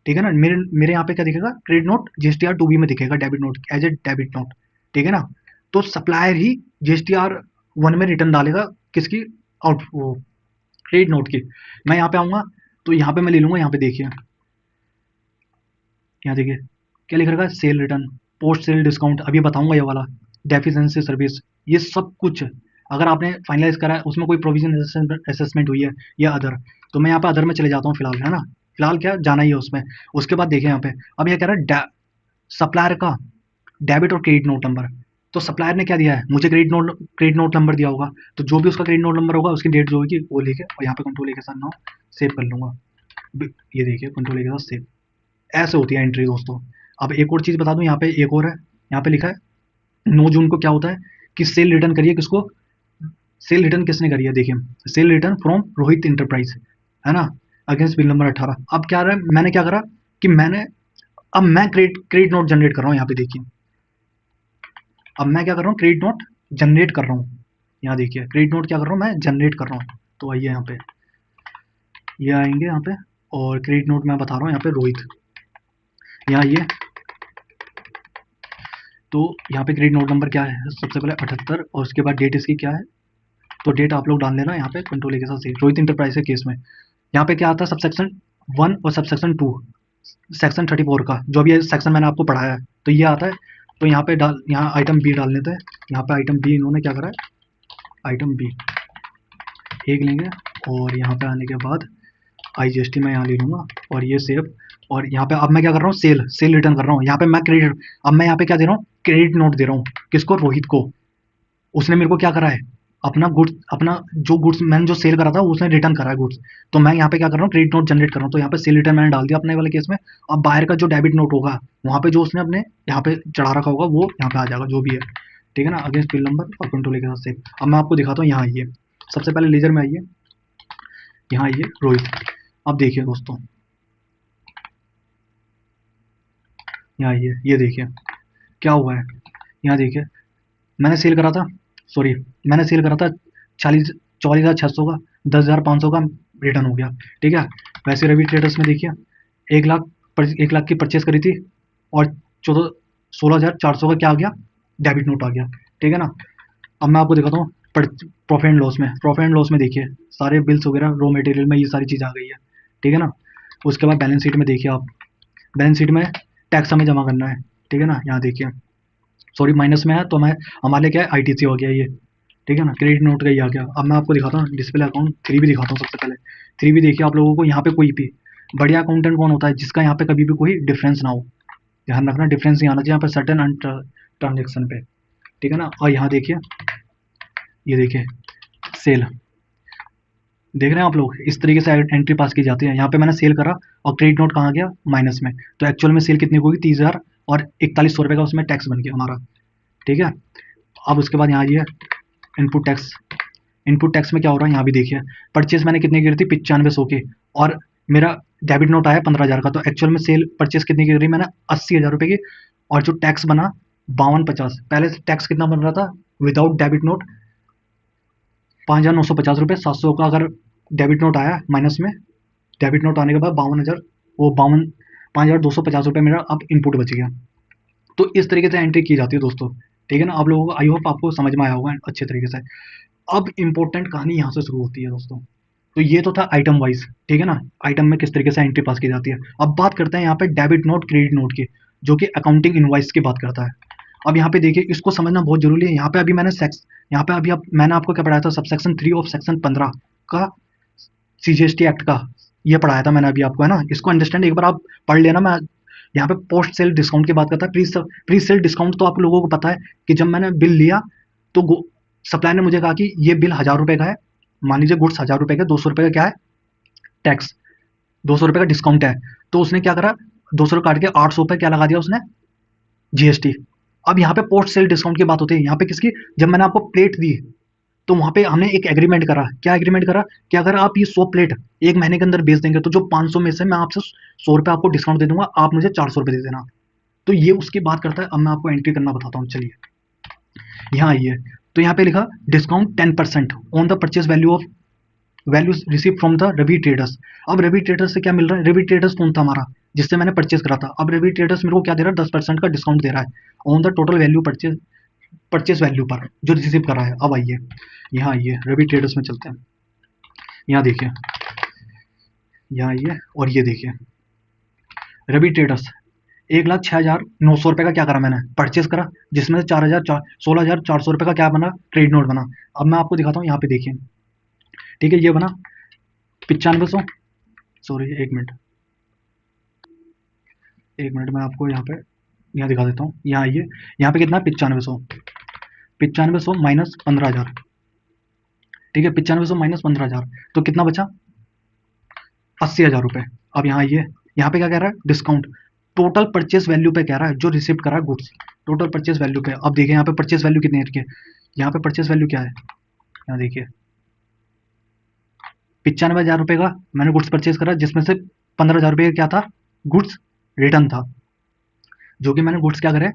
ठीक है ना। मेरे मेरे यहाँ पे क्या दिखेगा, क्रेडिट नोट GSTR 2B में दिखेगा, debit note as a debit note, ठीक है ना। तो सप्लायर ही GSTR 1 में रिटर्न डालेगा, किसकी, आउट वो क्रेडिट नोट की। मैं यहाँ पे आऊंगा, तो यहाँ पे मैं ले लूंगा, यहाँ पे देखिए, यहाँ देखिए क्या लिख रखा है, cell return, post sale discount, अभी बताऊंगा ये वाला, डेफिशिएंसी सर्विस, ये सब कुछ अगर आपने फाइनलाइज करा है, उसमें कोई प्रोविजन असेसमेंट हुई है या अदर, तो मैं यहाँ पे अदर में चले जाता हूँ फिलहाल, है ना। फिलहाल क्या जाना ही है उसमें। उसके बाद देखिए यहाँ पे, अब ये कह रहा है सप्लायर का डेबिट और क्रेडिट नोट नंबर। तो सप्लायर ने क्या दिया है, मुझे क्रेडिट नोट नंबर दिया होगा, तो जो भी उसका क्रेडिट नोट नंबर होगा, उसकी डेट जो होगी वो लिखे, और यहाँ पे कंट्रोल के साथ नाउ सेव कर लूंगा। ये देखिए कंट्रोल के साथ सेव, ऐसे होती है एंट्री दोस्तों। अब एक और चीज़ बता दूं, यहाँ पे एक और है, यहाँ पे लिखा है 9 जून को क्या होता है, कि सेल रिटर्न करिए, किसको, सेल रिटर्न किसने करी है देखिए, cell return from Rohit enterprise, है ना, अगेंस्ट बिल नंबर 18। अब क्या रहा है, मैंने क्या करा कि अब मैं क्रेडिट नोट जनरेट कर रहा हूँ, यहाँ पे देखिए। अब मैं क्या कर रहा हूँ, क्रेडिट नोट जनरेट कर रहा हूँ, यहाँ देखिए क्रेडिट नोट क्या कर रहा हूँ, मैं जनरेट कर रहा हूँ। तो आइए यहाँ पे, ये आएंगे यहाँ पे, और क्रेडिट नोट मैं बता रहा हूँ यहाँ पे रोहित, यहाँ ये। तो यहाँ पे क्रेडिट नोट नंबर क्या है, सबसे पहले 78, और उसके बाद डेट इसकी क्या है, तो डेट आप लोग डाल लेना यहाँ पे कंट्रोल के साथ से, रोहित इंटरप्राइज के केस में। यहाँ पे क्या आता है, सब सेक्शन 1 और सब सेक्शन 2, सेक्शन 34 का, जो भी सेक्शन मैंने आपको पढ़ाया है, तो ये आता है। तो यहाँ पे यहाँ आइटम बी डाल लेते हैं। यहाँ पे आइटम बी इन्होंने क्या करा है, आइटम बी एक लेंगे, और यहाँ पे आने के बाद IGST मैं यहाँ ले लूँगा, और ये सेव। और यहाँ पे अब मैं क्या कर रहा हूँ, सेल रिटर्न कर रहा हूँ, यहाँ पे मैं क्रेडिट, अब मैं यहाँ पे क्या दे रहा हूँ, क्रेडिट नोट दे रहा हूँ, किसको, रोहित को। उसने मेरे को क्या करा है, अपना गुड्स, अपना जो गुड्स मैंने जो सेल करा था उसने रिटर्न करा है गुड्स। तो मैं यहाँ पे क्या कर रहा हूँ, क्रेडिट नोट जनरेट कर रहा हूँ। तो यहाँ पे सेल रिटर्न मैंने डाल दिया अपने वाले केस में। अब बायर का जो डेबिट नोट होगा, वहाँ पे जो उसने अपने यहाँ पे चढ़ा रखा होगा, वो यहाँ पे आ जाएगा, जो भी है, ठीक है ना, अगेंस्ट बिल नंबर और कंट्रोल के साथ सेव। अब मैं आपको दिखाता हूँ, यहाँ आइए, सबसे पहले लेजर में आइए, यहाँ आइए रोहित। अब देखिए दोस्तों, यहाँ आइए, ये देखिए क्या हुआ है, यहाँ देखिए मैंने सेल करा था सॉरी, मैंने सेल करा था 44,600 का, 10,500 का रिटर्न हो गया। ठीक है, वैसे रवि ट्रेडर्स में देखिए 1 लाख 1 लाख की परचेस करी थी और 16,400 का क्या आ गया, डेबिट नोट आ गया। ठीक है ना। अब मैं आपको दिखाता हूँ प्रॉफिट एंड लॉस में। प्रॉफिट एंड लॉस में देखिए सारे बिल्स वगैरह, रॉ मटेरियल में ये सारी चीज़ आ गई है। ठीक है ना। उसके बाद बैलेंस शीट में देखिए आप, बैलेंस शीट में टैक्स हमें जमा करना है। ठीक है ना। यहाँ देखिए, सॉरी माइनस में है तो मैं, हमारे क्या है आईटीसी हो गया ये। ठीक है ना, क्रेडिट नोट का ही आ गया। अब मैं आपको दिखाता हूँ डिस्प्ले अकाउंट 3 भी दिखाता हूँ सबसे पहले। 3 भी देखिए आप लोगों को, यहाँ पे कोई भी बढ़िया अकाउंटेंट कौन होता है जिसका यहाँ पे कभी भी कोई डिफरेंस ना हो। ध्यान रखना, डिफरेंस नहीं आना चाहिए यहाँ पे सर्टेन ट्रांजेक्शन पे। ठीक है ना। और यहाँ देखिए, ये देखिए सेल, देख रहे हैं आप लोग, इस तरीके से एंट्री पास की जाती है। यहाँ पे मैंने सेल करा और क्रेडिट नोट कहाँ गया, माइनस में। तो एक्चुअल में सेल कितनी होगी, 30,000 और 4100 रुपये का उसमें टैक्स बन गया हमारा। ठीक है। अब उसके बाद यहाँ ये इनपुट टैक्स, इनपुट टैक्स में क्या हो रहा है यहाँ भी देखिए, परचेज मैंने कितने की करी थी 9500 की, और मेरा डेबिट नोट आया 15,000 का। तो एक्चुअल में सेल परचेज कितनी की करी मैंने, 80,000 रुपये की। और जो टैक्स बना 5250, पहले टैक्स कितना बन रहा था विदाउट डेबिट नोट, 5,950 रुपये। 700 का अगर डेबिट नोट आया माइनस में, डेबिट नोट आने के बाद 52,000, वो 5,250 रुपये मेरा अब इनपुट बच गया। तो इस तरीके से एंट्री की जाती है दोस्तों। ठीक है ना। आप लोगों को आई होप आपको समझ में आया होगा अच्छे तरीके से। अब इंपॉर्टेंट कहानी यहाँ से शुरू होती है दोस्तों। तो ये तो था आइटम वाइज। ठीक है ना, आइटम में किस तरीके से एंट्री पास की जाती है। अब बात करते हैं यहाँ पे डेबिट नोट क्रेडिट नोट की, जो कि अकाउंटिंग इनवाइस की बात करता है। अब यहाँ पे देखिए, इसको समझना बहुत जरूरी है। यहाँ पे अभी मैंने यहाँ पे अभी मैंने आपको क्या पढ़ाया था, सबसेक्शन 3 ऑफ सेक्शन 15 का, सीजीएसटी एक्ट का, ये पढ़ाया था मैंने अभी आपको, है ना। इसको अंडरस्टैंड एक बार आप पढ़ लेना। मैं यहाँ पे पोस्ट सेल डिस्काउंट की बात करता है। प्री सेल डिस्काउंट तो आप लोगों को पता है कि जब मैंने बिल लिया तो सप्लायर ने मुझे कहा कि ये बिल 1,000 रुपये का है, मान लीजिए गुड्स 1,000 रुपये का, 200 रुपये का क्या है टैक्स, 200 रुपये का डिस्काउंट है। तो उसने क्या करा, 200 काट के 800 रुपये क्या लगा दिया उसने, जीएसटी। अब यहाँ पे पोस्ट सेल डिस्काउंट की बात होती है यहाँ पे किसकी, जब मैंने आपको प्लेट दी तो वहां पे हमने एक एग्रीमेंट करा। क्या एग्रीमेंट करा कि अगर आप ये 100 प्लेट 1 महीने के अंदर बेच देंगे तो जो 500 में से मैं आपसे 100 रुपये आपको डिस्काउंट दे दूंगा, आप मुझे 400 रुपये दे देना। तो ये उसकी बात करता है। अब मैं आपको एंट्री करना बताता हूँ, चलिए यहाँ आइए। तो यहाँ पे लिखा discount 10% on the purchase value of value receive from the Ravi Traders. अब रवि ट्रेडर्स से क्या मिल रहा है, रवि ट्रेडर्स कौन था हमारा जिससे मैंने परचेज करा था। अब रवि ट्रेडर्स मेरे को क्या दे रहा है, 10% का डिस्काउंट दे रहा है on the total value purchase, purchase value पर जो रिसीव करा है। अब आइए यहाँ आइए, रवि ट्रेडर्स में चलते हैं। यहाँ देखिए, यहाँ आइए और ये देखिए रवि ट्रेडर्स 1,06,900 रुपये का क्या करा मैंने, परचेज करा, जिसमें से 16,400 रुपये का क्या बना, क्रेडिट नोट बना। अब मैं आपको दिखाता हूँ, यहाँ पे देखिए। ठीक है, ये बना 9500, सॉरी एक मिनट मैं आपको यहाँ दिखा देता हूँ। यहाँ आइए, यहाँ पे कितना 9500, 9500 माइनस 15,000। ठीक है, 9500 माइनस 15,000 तो कितना बचा, 80,000 रुपये। अब यहाँ आइए, यहाँ पे क्या कह रहा है, डिस्काउंट टोटल परचेस वैल्यू पे कह रहा है, जो रिसिप्ट करा है गुड्स, टोटल परचेस वैल्यू पे। अब देखिए यहाँ पे परचेस वैल्यू कितनी है, यहाँ पे परचेस वैल्यू क्या है, यहाँ देखिए 95,000 रुपये का मैंने गुड्स परचेज करा, जिसमें से 15,000 रुपये का क्या था, गुड्स रिटर्न था, जो कि मैंने गुड्स क्या करे,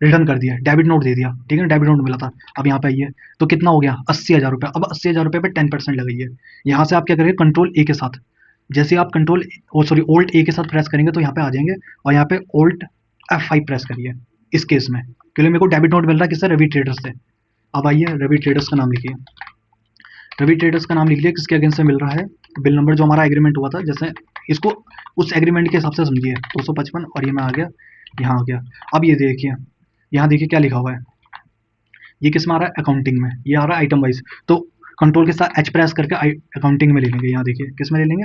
रिटर्न कर दिया, डेबिट नोट दे दिया। ठीक है, डेबिट नोट मिला था। अब यहाँ पे आइए, तो कितना हो गया 80,000 रुपये। अब 80,000 रुपये पे 10% लगाइए। यहाँ से आप क्या करेंगे, कंट्रोल ए के साथ, जैसे आप कंट्रोल सॉरी ओल्ट ए के साथ प्रेस करेंगे तो यहाँ पे आ जाएंगे, और यहाँ पे ओल्ट F5 प्रेस करिए इस केस में, क्योंकि मेरे को डेबिट नोट मिल रहा है किससे, रवि ट्रेडर्स से। अब आइए रवि ट्रेडर्स का नाम लिखिए, रवि ट्रेडर्स का नाम लिख लिया, किसके अगेंस्ट से मिल रहा है, बिल नंबर जो हमारा एग्रीमेंट हुआ था, जैसे इसको उस एग्रीमेंट के हिसाब से समझिए 255, और ये मैं आ गया, यहाँ आ गया। अब ये देखिए, यहाँ देखिए क्या लिखा हुआ है, ये किस में आ रहा है, अकाउंटिंग में, ये आ रहा है आइटम वाइज। तो कंट्रोल के साथ H प्रेस करके अकाउंटिंग में ले लेंगे। यहाँ देखिए किस में ले लेंगे,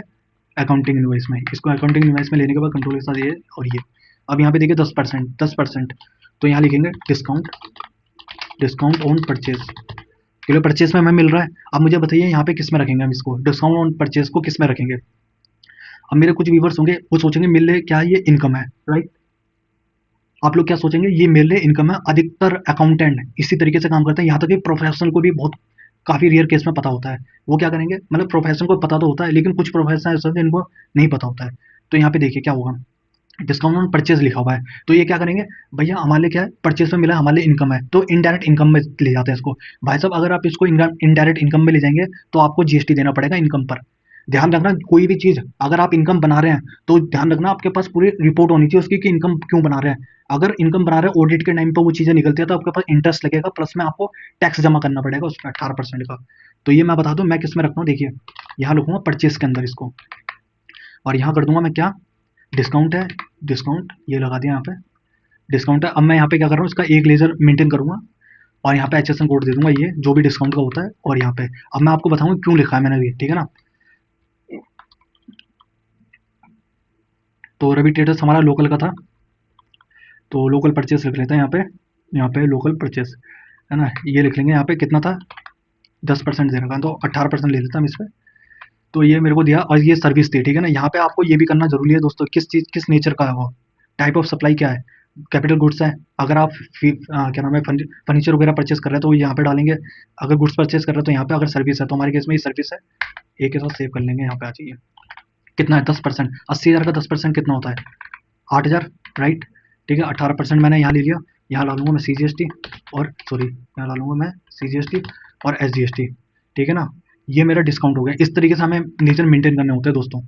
अकाउंटिंग इनवाइस में। इसको अकाउंटिंग इनवाइस में लेने के बाद कंट्रोल के साथ ये और ये। अब यहाँ पे देखिए 10%, तो यहाँ लिखेंगे डिस्काउंट, डिस्काउंट ऑन परचेज, क्योंकि परचेज में हमें मिल रहा है। अब मुझे बताइए यहाँ पे किस में रखेंगे हम इसको, डिस्काउंट ऑन परचेज को किस में रखेंगे। अब मेरे कुछ व्यूवर्स होंगे वो सोचेंगे मेरे लिए क्या ये इनकम है, राइट। आप लोग क्या सोचेंगे, ये मेरे लिए इनकम है। अधिकतर अकाउंटेंट इसी तरीके से काम करते हैं, यहाँ तक कि प्रोफेशनल को भी बहुत काफ़ी रेयर केस में पता होता है। वो क्या करेंगे, मतलब प्रोफेशन को पता तो होता है, लेकिन कुछ प्रोफेशन ऐसे होते हैं जिनको नहीं पता होता है। तो यहाँ पे देखिए क्या होगा, डिस्काउंट ऑन परचेज लिखा हुआ है, तो ये क्या करेंगे, भैया हमारे लिए क्या है, परचेज में मिला, हमारे लिए इनकम है, तो इनडायरेक्ट इनकम में ले जाते हैं इसको। भाई साहब अगर आप इसको इनडायरेक्ट इनकम में ले जाएंगे तो आपको जीएसटी देना पड़ेगा इनकम पर। ध्यान रखना, कोई भी चीज अगर आप इनकम बना रहे हैं तो ध्यान रखना आपके पास पूरी रिपोर्ट होनी चाहिए उसकी कि इनकम क्यों बना रहे हैं। अगर इनकम बना रहे हैं ऑडिट के टाइम पर वो चीजें निकलती है तो आपके पास इंटरेस्ट लगेगा, प्लस में आपको टैक्स जमा करना पड़ेगा उसका 18% का। तो ये मैं बता दूं मैं किस में रखता हूँ, देखिए यहाँ लिखूंगा परचेज के अंदर इसको, और यहाँ कर दूंगा मैं क्या, डिस्काउंट है, डिस्काउंट ये लगा दिया यहाँ पे, डिस्काउंट है। अब मैं यहाँ पे क्या कर रहा हूँ, इसका एक लेजर मेंटेन करूंगा और यहाँ पे एचएसएन कोड दे दूंगा, ये जो भी डिस्काउंट का होता है। और यहाँ पे अब मैं आपको बताऊंगा क्यों लिखा है मैंने ये, ठीक है ना। तो रवि ट्रेडर्स हमारा लोकल का था, तो लोकल परचेस लिख लेते हैं यहाँ पे लोकल परचेस है ना, ये लिख लेंगे। यहाँ पे कितना था, 10% देने का, तो 18% ले लेता हम इस पर। तो ये मेरे को दिया और ये सर्विस थी, ठीक है ना। यहाँ पे आपको ये भी करना जरूरी है दोस्तों, किस चीज किस नेचर का है वो, टाइप ऑफ सप्लाई क्या है, कैपिटल गुड्स है। अगर आप क्या नाम है फर्नीचर वगैरह परचेस कर रहे हैं तो यहाँ पे डालेंगे, अगर गुड्स परचेस कर रहे हैं तो यहाँ पे, अगर सर्विस है तो हमारे केस में ये सर्विस है, एक के साथ सेव कर लेंगे। यहाँ पे आ जाइए, कितना है 10%, 80,000 का 10% कितना होता है, 8,000, राइट। ठीक है, 18% मैंने यहाँ ले लिया, यहाँ ला लूंगा मैं CGST, और सॉरी यहाँ ला लूंगा मैं CGST और SGST, ठीक है ना। ये मेरा डिस्काउंट हो गया। इस तरीके से हमें नेचर मेंटेन करने होते हैं दोस्तों,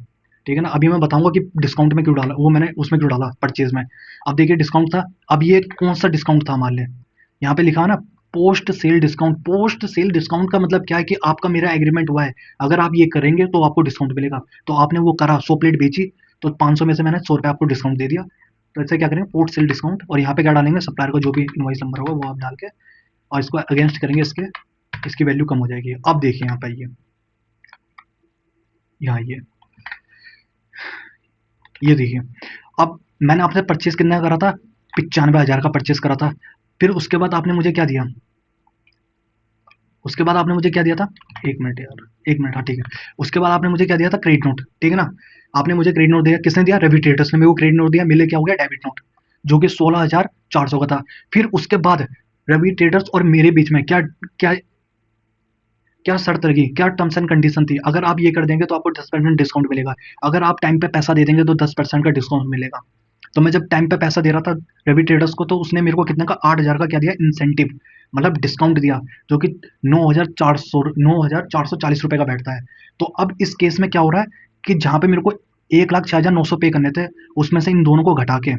ठीक है ना। अभी मैं बताऊंगा कि डिस्काउंट में क्यों डाला, वो मैंने उसमें क्यों डाला परचेज में। अब देखिए डिस्काउंट था, अब ये कौन सा डिस्काउंट था हमारे लिए, यहाँ पे लिखा है ना post sale discount. Post sale discount का मतलब क्या है कि आपका मेरा एग्रीमेंट हुआ है, अगर आप ये करेंगे तो आपको डिस्काउंट मिलेगा। तो आपने वो करा, 100 प्लेट बेची, तो 500 में से मैंने 100 रुपये आपको डिस्काउंट दे दिया। तो ऐसे क्या करेंगे, पोस्ट सेल डिस्काउंट, और यहाँ पे क्या डालेंगे, सप्लायर का जो भी इनवॉइस नंबर होगा वो आप डाल के, और इसको अगेंस्ट करेंगे इसके, इसकी वैल्यू कम हो जाएगी। अब देखिए यहाँ पे यहाँ ये देखिए, अब मैंने आपसे परचेज कितना करा था, 95,000 का परचेज करा था। फिर उसके बाद आपने मुझे क्या दिया, उसके बाद आपने मुझे क्या दिया था, एक मिनट यार, एक मिनट, हाँ ठीक है। उसके बाद आपने मुझे क्या दिया था, क्रेडिट नोट, ठीक है ना। आपने मुझे क्रेडिट नोट दिया, किसने दिया, रवि ट्रेडर्स ने मेरे को क्रेडिट नोट दिया, मिले क्या हो गया, डेबिट नोट, जो कि 16,400 का था। फिर उसके बाद रवि ट्रेडर्स और मेरे बीच में क्या क्या क्या शर्त लगी, क्या टर्म्स एंड कंडीशन थी, अगर आप ये कर देंगे तो आपको 10% डिस्काउंट मिलेगा, अगर आप टाइम पे पैसा दे देंगे तो 10% का डिस्काउंट मिलेगा। तो मैं जब टाइम पे पैसा दे रहा था रवि ट्रेडर्स को, तो उसने मेरे को कितने का, 8,000 का क्या दिया, इंसेंटिव, मतलब डिस्काउंट दिया, जो कि 9,440 रुपए का बैठता है। तो अब इस केस में क्या हो रहा है कि जहां पे मेरे को 1,06,900 पे करने थे, उसमें से इन दोनों को घटा के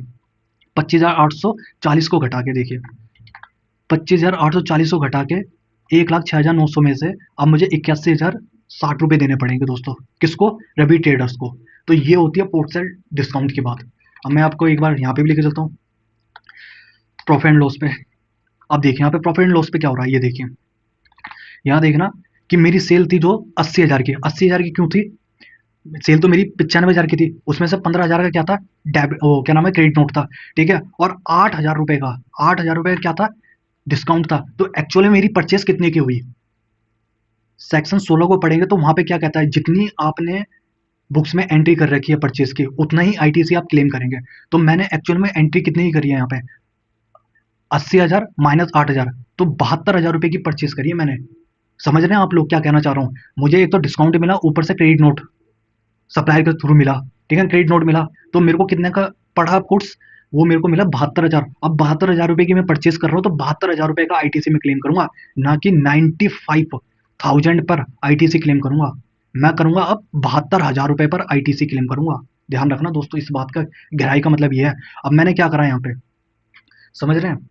25,840 को घटा के, देखिए 25,840 को घटा के 1,06,900 में से अब मुझे 81,060 रुपये देने पड़ेंगे दोस्तों, किसको, रवि ट्रेडर्स को। तो ये होती है पोस्ट सेल डिस्काउंट की बात। अब मैं आपको एक बार यहाँ पे भी लेके चलता हूँ, प्रॉफिट एंड लॉस पे। अब देखिए यहाँ पे प्रॉफिट एंड लॉस पे क्या हो रहा है, ये देखिए, यहाँ देखना कि मेरी सेल थी जो 80,000 की, 80,000 की क्यों थी, सेल तो मेरी 95,000 की थी, उसमें से 15,000 का क्या था, डेबिट, वो क्या नाम है, क्रेडिट नोट था, ठीक है। और 8,000 रुपये का, 8,000 रुपये का क्या था, डिस्काउंट था। तो एक्चुअली मेरी परचेस कितने की हुई, सेक्शन 16 को पढ़ेंगे तो वहां पे क्या कहता है, जितनी आपने बुक्स में एंट्री कर रखी है परचेज की, उतना ही आईटीसी आप क्लेम करेंगे। तो मैंने एक्चुअल में एंट्री कितनी ही करी है यहाँ पे, 80,000 माइनस 8,000, तो 72,000 रुपए की परचेज करी है मैंने। समझ रहे हैं आप लोग क्या कहना चाह रहा हूँ, मुझे एक तो डिस्काउंट मिला, ऊपर से क्रेडिट नोट सप्लायर के थ्रू मिला, ठीक है, क्रेडिट नोट मिला। तो मेरे को कितने का पड़ा गुड्स, वो मेरे को मिला 72,000। अब 72,000 रुपए की मैं परचेज कर रहा हूँ, तो 72,000 रुपए का आईटीसी में क्लेम करूंगा, ना कि 95,000 पर आईटीसी क्लेम करूंगा। मैं करूंगा अब 72,000 रुपए पर आईटीसी क्लेम करूंगा। ध्यान रखना दोस्तों, इस बात का गहराई का मतलब ये है। अब मैंने क्या करा यहाँ पे, समझ रहे हैं।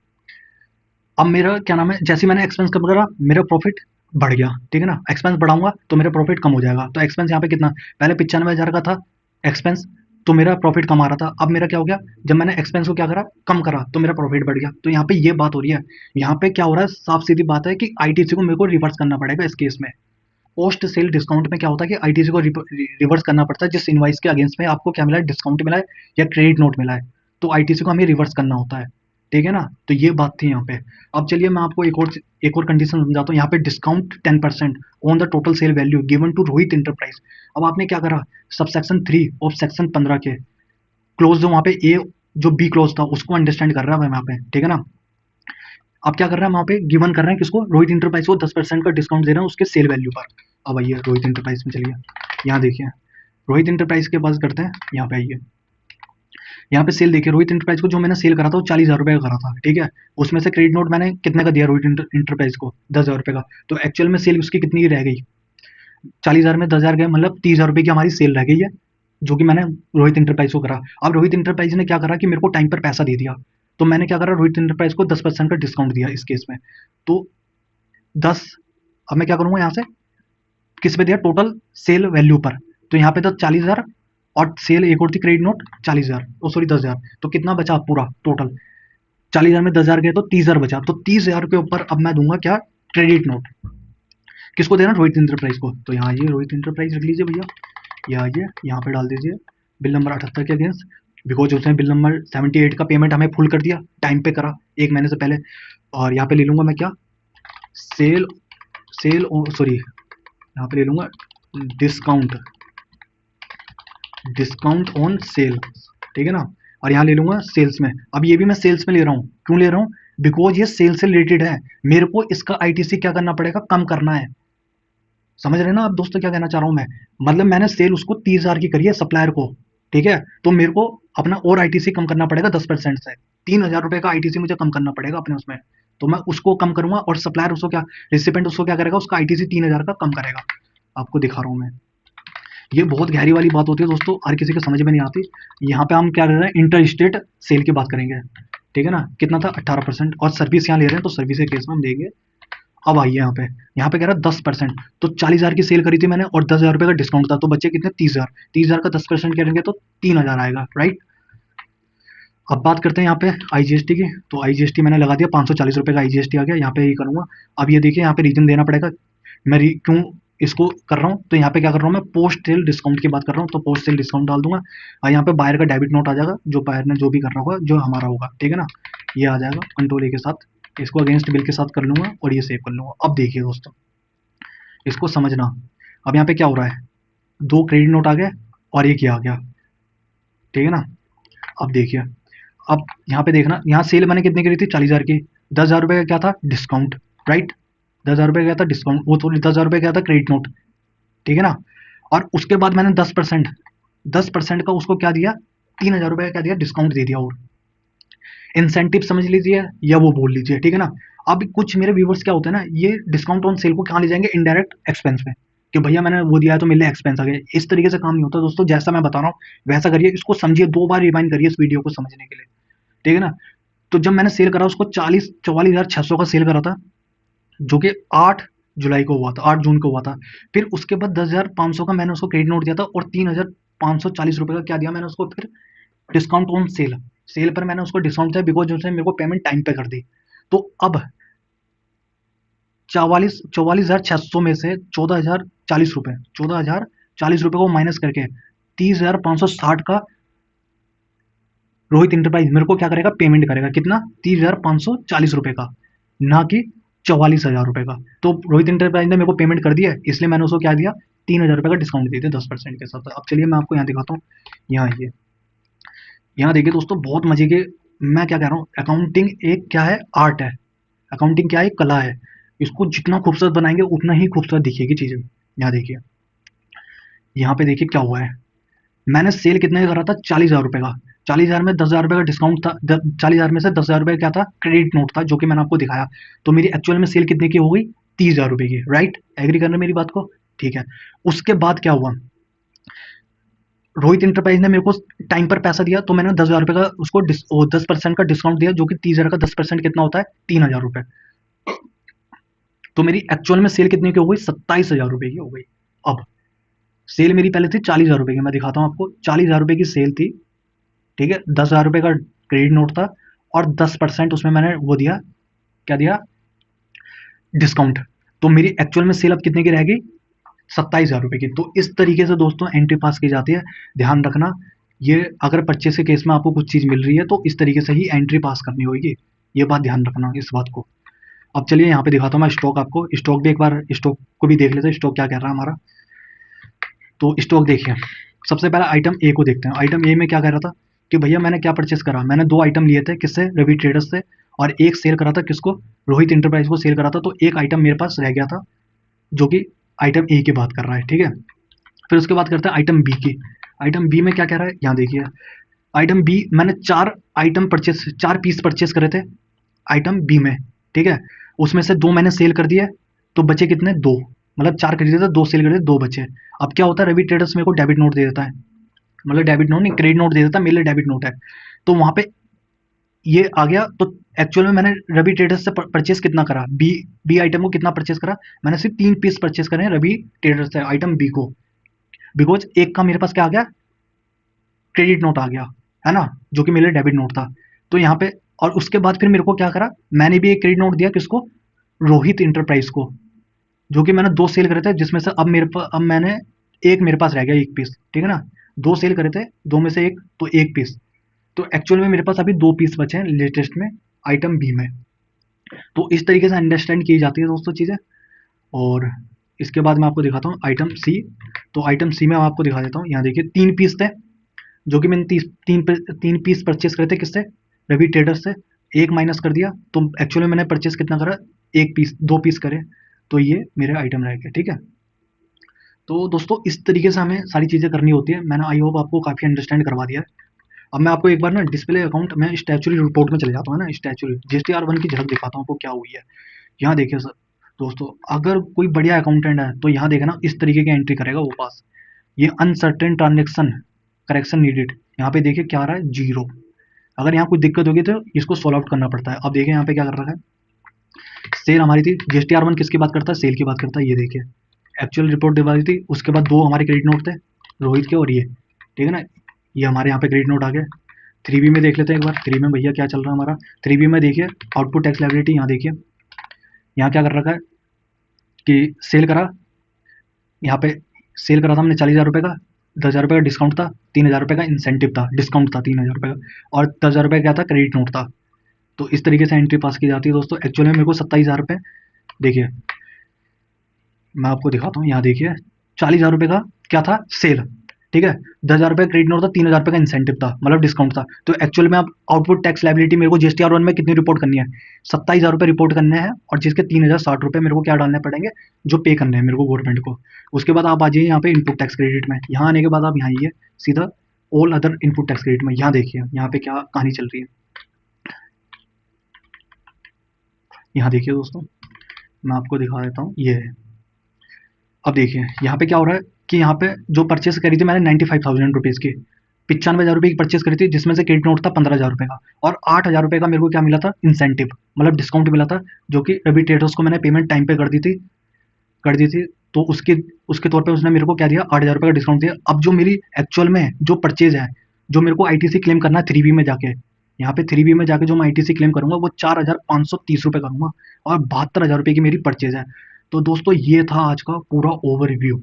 अब मेरा क्या नाम है, जैसे मैंने एक्सपेंस कम करा, मेरा प्रॉफिट बढ़ गया, ठीक है ना। एक्सपेंस बढ़ाऊंगा तो मेरा प्रॉफिट कम हो जाएगा। तो एक्सपेंस यहाँ पे कितना, पहले 95,000 का था एक्सपेंस, तो मेरा प्रॉफिट कम आ रहा था। अब मेरा क्या हो गया, जब मैंने एक्सपेंस को क्या करा, कम करा, तो मेरा प्रॉफिट बढ़ गया। तो यहाँ पे ये बात हो रही है, यहाँ पे क्या हो रहा है, साफ सीधी बात है कि आईटीसी को मेरे को रिवर्स करना पड़ेगा इस केस में। पोस्ट सेल डिस्काउंट में क्या होता है कि आईटीसी को रिवर्स करना पड़ता है, जिस इनवाइस के अगेंस्ट में आपको क्या मिला है, डिस्काउंट मिला है या क्रेडिट नोट मिला है, तो आईटीसी को हमें रिवर्स करना होता है, ठीक है ना। तो ये बात थी यहाँ पे। अब चलिए मैं आपको एक और कंडीशन समझाता हूँ। यहाँ पे discount 10% on the total sale value given to Rohit Enterprise. अब आपने क्या करा, सब सेक्शन 3 ऑफ सेक्शन 15 के क्लोज, जो वहाँ पे ए जो बी क्लोज था उसको अंडरस्टैंड कर रहा है वहाँ पे, ठीक है ना। अब क्या कर रहा है, वहाँ पे गिवन कर रहे हैं किसको, रोहित इंटरप्राइज को 10% का डिस्काउंट दे रहे हैं उसके सेल वैल्यू पर। अब आइए रोहित इंटरप्राइज में चलिए, यहाँ देखिए रोहित इंटरप्राइज के पास करते हैं, यहाँ पे आइए, यहाँ पे सेल देखिए, रोहित इंटरप्राइज को जो मैंने सेल करा था वो 40,000 रुपये का करा था, ठीक है। उसमें से क्रेडिट नोट मैंने कितने का दिया रोहित इंटरप्राइज को, 10,000 रुपये का। तो एक्चुअल में सेल उसकी कितनी की रह गई, 40,000 में 10,000 गए, मतलब 30,000 रुपये की हमारी सेल रह गई है, जो कि मैंने रोहित इंटरप्राइज को करा। अब रोहित इंटरप्राइज ने क्या करा कि मेरे को टाइम पर पैसा दे दिया, तो मैंने क्या करा, रोहित इंटरप्राइज को 10% का डिस्काउंट दिया इस केस में। तो 10, अब मैं क्या करूंगा यहाँ से, किस पे दिया, टोटल सेल वैल्यू पर। तो यहाँ पे था 40,000 और सेल एक और थी क्रेडिट नोट 40,000, ओ सॉरी 10,000। तो कितना बचा पूरा टोटल, 40,000 में 10,000 गए तो 30,000 बचा। तो 30,000 के ऊपर अब मैं दूंगा क्या, क्रेडिट नोट। किसको देना, रोहित इंटरप्राइज को। तो यहाँ ये रोहित इंटरप्राइज रख लीजिए भैया, ये आइए यहाँ पे डाल दीजिए बिल नंबर 78 के अगेंस्ट, बिकॉज उसने बिल नंबर 78 का पेमेंट हमें फुल कर दिया, टाइम पे करा 1 महीने से पहले। और यहाँ पे ले लूंगा मैं क्या, सेल सेल सॉरी यहाँ पे ले लूंगा डिस्काउंट, डिस्काउंट ऑन सेल, ठीक है ना। और यहाँ ले लूंगा सेल्स में। अब ये भी मैं सेल्स में ले रहा हूँ, क्यों ले रहा हूँ, बिकॉज ये सेल से रिलेटेड है, मेरे को इसका आईटीसी क्या करना पड़ेगा, कम करना है। समझ रहे हैं ना आप दोस्तों क्या कहना चाह रहा हूँ मैं, मतलब मैंने सेल उसको 30,000 की करी है सप्लायर को, ठीक है। तो मेरे को अपना और आईटीसी कम करना पड़ेगा 10% से, 3,000 रुपए का आईटीसी मुझे कम करना पड़ेगा अपने उसमें। तो मैं उसको कम करूंगा और सप्लायर उसको क्या, रिसिपेंट उसको क्या करेगा, उसका आईटीसी 3,000 का कम करेगा। आपको दिखा रहा हूँ मैं, ये बहुत गहरी वाली बात होती है दोस्तों, हर किसी को समझ में नहीं आती। यहाँ पे हम क्या कर रहे हैं, इंटर स्टेट सेल की बात करेंगे, ठीक है ना। कितना था 18%, और सर्विस यहाँ ले रहे हैं, तो सर्विस के केस में हम देंगे। अब आइए यहाँ पे कह रहा है 10%। तो 40,000 की सेल करी थी मैंने और 10,000 रुपये का डिस्काउंट था, तो बच्चे कितने, 30,000। 30,000 का 10% करेंगे तो 3,000 आएगा, राइट। अब बात करते हैं यहाँ पे आईजीएसटी की। तो आईजीएसटी मैंने लगा दिया, 540 रुपये का आईजीएसटी आ गया, यहाँ पे ये करूंगा। अब ये देखिए यहाँ पे रीजन देना पड़ेगा, मैं क्यों इसको कर रहा हूँ। तो यहाँ पे क्या कर रहा हूँ मैं, पोस्ट सेल डिस्काउंट की बात कर रहा हूँ, तो पोस्ट सेल डिस्काउंट डाल दूंगा। और यहाँ पे बायर का डेबिट नोट आ जाएगा, जो बायर ने जो भी कर रहा होगा, जो हमारा होगा, ठीक है ना। ये आ जाएगा कंट्रोल ए के साथ, इसको अगेंस्ट बिल के साथ कर लूंगा और ये सेव कर लूंगा। अब देखिए दोस्तों, इसको समझना। अब यहाँ पे क्या हो रहा है, 2 क्रेडिट नोट आ गए और एक ये आ गया, ठीक है ना। अब देखिए, अब यहाँ पे देखना, यहाँ सेल मैंने कितने की थी, 40,000 की। 10,000 रुपये का क्या था, डिस्काउंट, राइट। 10,000 रुपये का क्या था डिस्काउंट, वो तो 10,000 रुपये क्या था, क्रेडिट नोट, ठीक है ना। और उसके बाद मैंने 10% का उसको क्या दिया, 3,000 रुपये का क्या दिया, डिस्काउंट दे दिया। और इंसेंटिव समझ लीजिए या वो बोल लीजिए, ठीक है ना। अब कुछ मेरे व्यूवर्स क्या होते हैं ना, ये डिस्काउंट ऑन सेल को कहाँ ले जाएंगे, इनडायरेक्ट एक्सपेंस में, कि भैया मैंने वो दिया है तो मेरे लिए एक्सपेंस आ गया। इस तरीके से काम नहीं होता दोस्तों, जैसा मैं बता रहा हूँ वैसा करिए, इसको समझिए, 2 बार रिवाइंड करिए इस वीडियो को समझने के लिए, ठीक है ना। तो जब मैंने सेल करा उसको 44,600 का सेल करा था, जो कि 8 जुलाई को हुआ था, 8 जून को हुआ था। फिर उसके बाद 10,500 का मैंने उसको क्रेडिट नोट दिया था और 3,540 रुपये का क्या दिया मैंने उसको, फिर डिस्काउंट ऑन सेल, सेल पर मैंने उसको डिस्काउंट दिया, बिकॉज उसने मेरे को पेमेंट टाइम पे कर दी। तो अब 44,600 में से 14,040 रुपये, 14,040 रुपये को माइनस करके 30,560 का रोहित इंटरप्राइज मेरे को क्या करेगा, पेमेंट करेगा, कितना, 30,540 रुपये का, ना कि 44,000 रुपये का। तो रोहित इंटरप्राइज ने मेरे को पेमेंट कर दिया है, इसलिए मैंने उसको क्या दिया, 3,000 रुपये का डिस्काउंट दे दिया 10% के साथ। अब चलिए मैं आपको यहाँ दिखाता हूँ, यहाँ ये, यहाँ देखिए दोस्तों, बहुत मजे के, मैं क्या कह रहा हूँ, अकाउंटिंग एक क्या है, आर्ट है। अकाउंटिंग क्या है, कला है। इसको जितना खूबसूरत बनाएंगे उतना ही खूबसूरत दिखेगी चीजें। यहाँ देखिए, यहाँ पे देखिए क्या हुआ है, मैंने सेल कितने का करा था, 40,000 रुपये का। 40,000 में 10,000 रुपये का डिस्काउंट था, 40,000 में से 10,000 रुपये क्या था, क्रेडिट नोट था, जो कि मैंने आपको दिखाया। तो मेरी एक्चुअल में सेल कितने की हो गई, 30,000 रुपये की, राइट। एग्री करना मेरी बात को, ठीक है। उसके बाद क्या हुआ, रोहित इंटरप्राइज ने मेरे को टाइम पर पैसा दिया, तो मैंने 10,000 रुपये का उसको 10% का डिस्काउंट दिया, जो कि 30,000 का 10% कितना होता है, 3,000 रुपये। तो मेरी एक्चुअल में सेल कितने की हो गई, 27,000 रुपये की हो गई। अब सेल मेरी पहले थी 40,000 रुपये की, मैं दिखाता हूँ आपको, 40,000 रुपये की सेल थी, ठीक है। 10,000 रुपये का क्रेडिट नोट था और 10% उसमें मैंने वो दिया, क्या दिया, डिस्काउंट। तो मेरी एक्चुअल में सेल अब कितने की रह गई, 27,000 रुपये की। तो इस तरीके से दोस्तों एंट्री पास की जाती है, ध्यान रखना। ये अगर परचेस के केस में आपको कुछ चीज़ मिल रही है तो इस तरीके से ही एंट्री पास करनी होगी, ये बात ध्यान रखना इस बात को। अब चलिए यहाँ पे दिखाता हूँ मैं स्टॉक आपको, स्टॉक भी एक बार स्टॉक को भी देख लेते हैं, स्टॉक क्या कर रहा है हमारा। तो स्टॉक देखिए, सबसे पहले आइटम ए को देखते हैं। आइटम ए में क्या कह रहा था कि भैया मैंने क्या परचेस करा, मैंने 2 आइटम लिए थे, किससे, रवि ट्रेडर्स से, और एक सेल करा था किसको, रोहित इंटरप्राइज को सेल करा था। तो एक आइटम मेरे पास रह गया था, जो कि आइटम ए की बात कर रहा है, ठीक है। फिर उसके बाद करते हैं आइटम बी की। आइटम बी में क्या कह रहा है, यहाँ देखिए, आइटम बी मैंने 4 पीस परचेस करे थे आइटम बी में, ठीक है। उसमें से 2 मैंने सेल कर दिए, तो बचे कितने? 2। मतलब 4 खरीदे थे, 2 सेल करे थे, 2 बचे। अब क्या होता है, रवि ट्रेडर्स मेरे को डेबिट नोट दे देता है, मतलब डेबिट नोट नहीं, क्रेडिट नोट दे देता है, मेरे लिए डेबिट नोट है। तो वहाँ पे ये आ गया, तो एक्चुअल में मैंने रवि ट्रेडर्स से परचेस कितना करा, बी आइटम को कितना परचेस करा? मैंने सिर्फ 3 पीस परचेस करे हैं रवि ट्रेडर्स से आइटम बी को, बिकॉज एक का मेरे पास क्या आ गया, क्रेडिट नोट आ गया, है ना, जो कि मेरे लिए डेबिट नोट था। तो यहाँ पे, और उसके बाद फिर मेरे को क्या करा, मैंने भी एक क्रेडिट नोट दिया किसको, रोहित इंटरप्राइज को, जो कि मैंने 2 सेल करे थे, जिसमें से अब मैंने एक मेरे पास रह गया, 1 पीस, ठीक है ना। 2 सेल करे थे, 2 में से 1, तो 1 पीस। तो एक्चुअल में मेरे पास अभी 2 पीस बचे हैं लेटेस्ट में आइटम बी में। तो इस तरीके से अंडरस्टैंड की जाती है दोस्तों चीज़ें। और इसके बाद मैं आपको दिखाता हूँ आइटम सी। तो आइटम सी में मैं आपको दिखा देता हूँ, यहाँ देखिए 3 पीस थे, जो कि मैंने 3 पीस परचेस करे थे किससे, रवि ट्रेडर्स से। एक माइनस कर दिया, तो एक्चुअली मैंने परचेस कितना करा, 1 पीस, 2 पीस करे, तो ये मेरे आइटम रह गए, ठीक है। तो दोस्तों इस तरीके से हमें सारी चीज़ें करनी होती है। मैंने आई होप आपको काफ़ी अंडरस्टैंड करवा दिया है। अब मैं आपको एक बार ना डिस्प्ले अकाउंट में स्टैचुरी रिपोर्ट में चले जाता हूँ ना, स्टैचुरी GSTR1 की झलक दिखाता हूँ आपको क्या हुई है। यहाँ देखिए सर दोस्तों, अगर कोई बढ़िया अकाउंटेंट है तो यहाँ देखे ना, इस तरीके की एंट्री करेगा वो पास। ये अनसर्टेन ट्रांजेक्शन करेक्शन नीडेड, यहाँ पे देखिए क्या आ रहा है, 0। अगर यहाँ कोई दिक्कत होगी तो इसको सॉल्व आउट करना पड़ता है। अब देखिए यहाँ पे क्या कर रखा है, सेल हमारी थी, GSTR1 किसकी बात करता है, सेल की बात करता है। ये देखिए एक्चुअल रिपोर्ट दिलवा दी थी, उसके बाद 2 हमारे क्रेडिट नोट थे रोहित के और ये, ठीक है ना। ये हमारे यहाँ पे क्रेडिट नोट आ गए। 3B में देख लेते हैं एक बार, 3B में भैया क्या चल रहा है हमारा। 3B में देखिए आउटपुट टैक्स लायबिलिटी, यहाँ देखिए यहाँ क्या कर रखा है कि सेल करा, यहाँ पे सेल करा था हमने 40,000 रुपये का, 10,000 रुपये का डिस्काउंट था, 3,000 रुपये का इंसेंटिव था, डिस्काउंट था 3,000 रुपये का, और 10,000 रुपये क्या था, क्रेडिट नोट था। तो इस तरीके से एंट्री पास की जाती है दोस्तों। एक्चुअल में मेरे को 27,000 रुपये, देखिए मैं आपको दिखाता हूँ, यहाँ देखिए 40,000 रुपये का क्या था, सेल, ठीक है। 10,000 रुपये क्रेडिट नोट था, 3,000 रुपये का इंसेंटिव था, मतलब डिस्काउंट था। तो एक्चुअल में अब आउटपुट टैक्स लायबिलिटी मेरे को GSTR1 में कितनी रिपोर्ट करनी है, 27,000 रुपये रिपोर्ट करने हैं, और जिसके 3,060 रुपये मेरे को क्या डालने पड़ेंगे, जो पे करने हैं मेरे को गवर्नमेंट को। उसके बाद आप आ जाइए यहाँ पे इनपुट टैक्स क्रेडिट में, यहाँ आने के बाद आप यहाँ आइए सीधा all other input tax credit में, यहाँ देखिए यहाँ पे क्या कहानी चल रही है। यहाँ देखिए दोस्तों, मैं आपको दिखा देता हूँ, ये है। अब देखिए यहाँ पे क्या हो रहा है कि यहाँ पे जो परचेस करी थी मैंने 95,000 रुपीज़ की, 95,000 रुपये की परचेस करी थी, जिसमें से क्रेडिट नोट था 15,000 रुपये का, और 8,000 रुपये का मेरे को क्या मिला था, इंसेंटिव, मतलब डिस्काउंट मिला था, जो कि रवि ट्रेडर्स को मैंने पेमेंट टाइम पे कर दी थी। तो उसके उसके तौर पे उसने मेरे को क्या दिया, 8,000 रुपये का डिस्काउंट दिया। अब जो मेरी एक्चुअल में जो परचेज है, जो मेरे को ITC क्लेम करना है 3B में जाके, यहाँ पे 3B में जाके जो मैं ITC क्लेम करूंगा वो 4,530 रुपये करूंगा, और 72,000 रुपये की मेरी परचेज है। तो दोस्तों ये था आज का पूरा ओवरव्यू,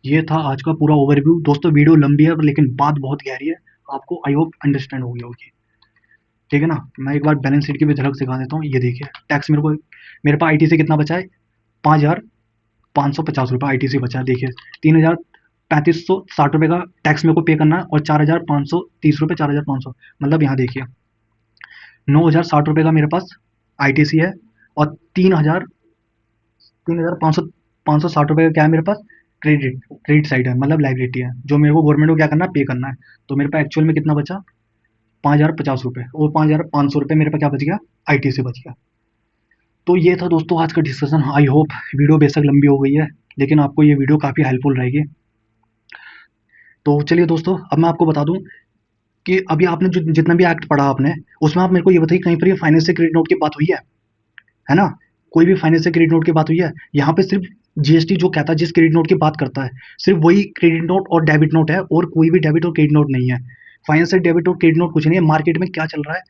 ये था आज का पूरा ओवरव्यू। दोस्तों वीडियो लंबी है लेकिन बात बहुत गहरी है, आपको आई होप अंडरस्टैंड हो गया होगी, ठीक है ना। मैं एक बार बैलेंस शीट की भी झलक सिखा देता हूँ। ये देखिए टैक्स मेरे पास ITC कितना बचा है, 5,550 रुपये ITC बचा है। देखिए 3,3560 रुपये का टैक्स मेरे को पे करना है, और 4,530 रुपये, 4,500, मतलब यहाँ देखिए 9,060 रुपये का मेरे पास ITC है, और 3,560 रुपये का क्या है मेरे पास, क्रेडिट साइड है, मतलब लाइबिलिटी है, जो मेरे को गवर्नमेंट को क्या करना है, पे करना है। तो मेरे पास एक्चुअल में कितना बचा, 5,050 रुपये, और 5,500 रुपये मेरे पास क्या बच गया, ITC बच गया। तो ये था दोस्तों आज का डिस्कशन। आई होप वीडियो बेशक लंबी हो गई है, लेकिन आपको ये वीडियो काफ़ी हेल्पफुल रहेगी। तो चलिए दोस्तों, अब मैं आपको बता दूं कि अभी आपने जो जितना भी एक्ट पढ़ा आपने, उसमें आप मेरे को ये बताइए कहीं पर ये फाइनेंस से क्रेडिट नोट की बात हुई है ना। कोई भी फाइनेंस से क्रेडिट नोट की बात हुई है? यहाँ पे सिर्फ GST जो कहता है, जिस क्रेडिट नोट की बात करता है, सिर्फ वही क्रेडिट नोट और डेबिट नोट है, और कोई भी डेबिट और क्रेडिट नोट नहीं है। फाइनेंस से डेबिट और क्रेडिट नोट कुछ नहीं है। मार्केट में क्या चल रहा है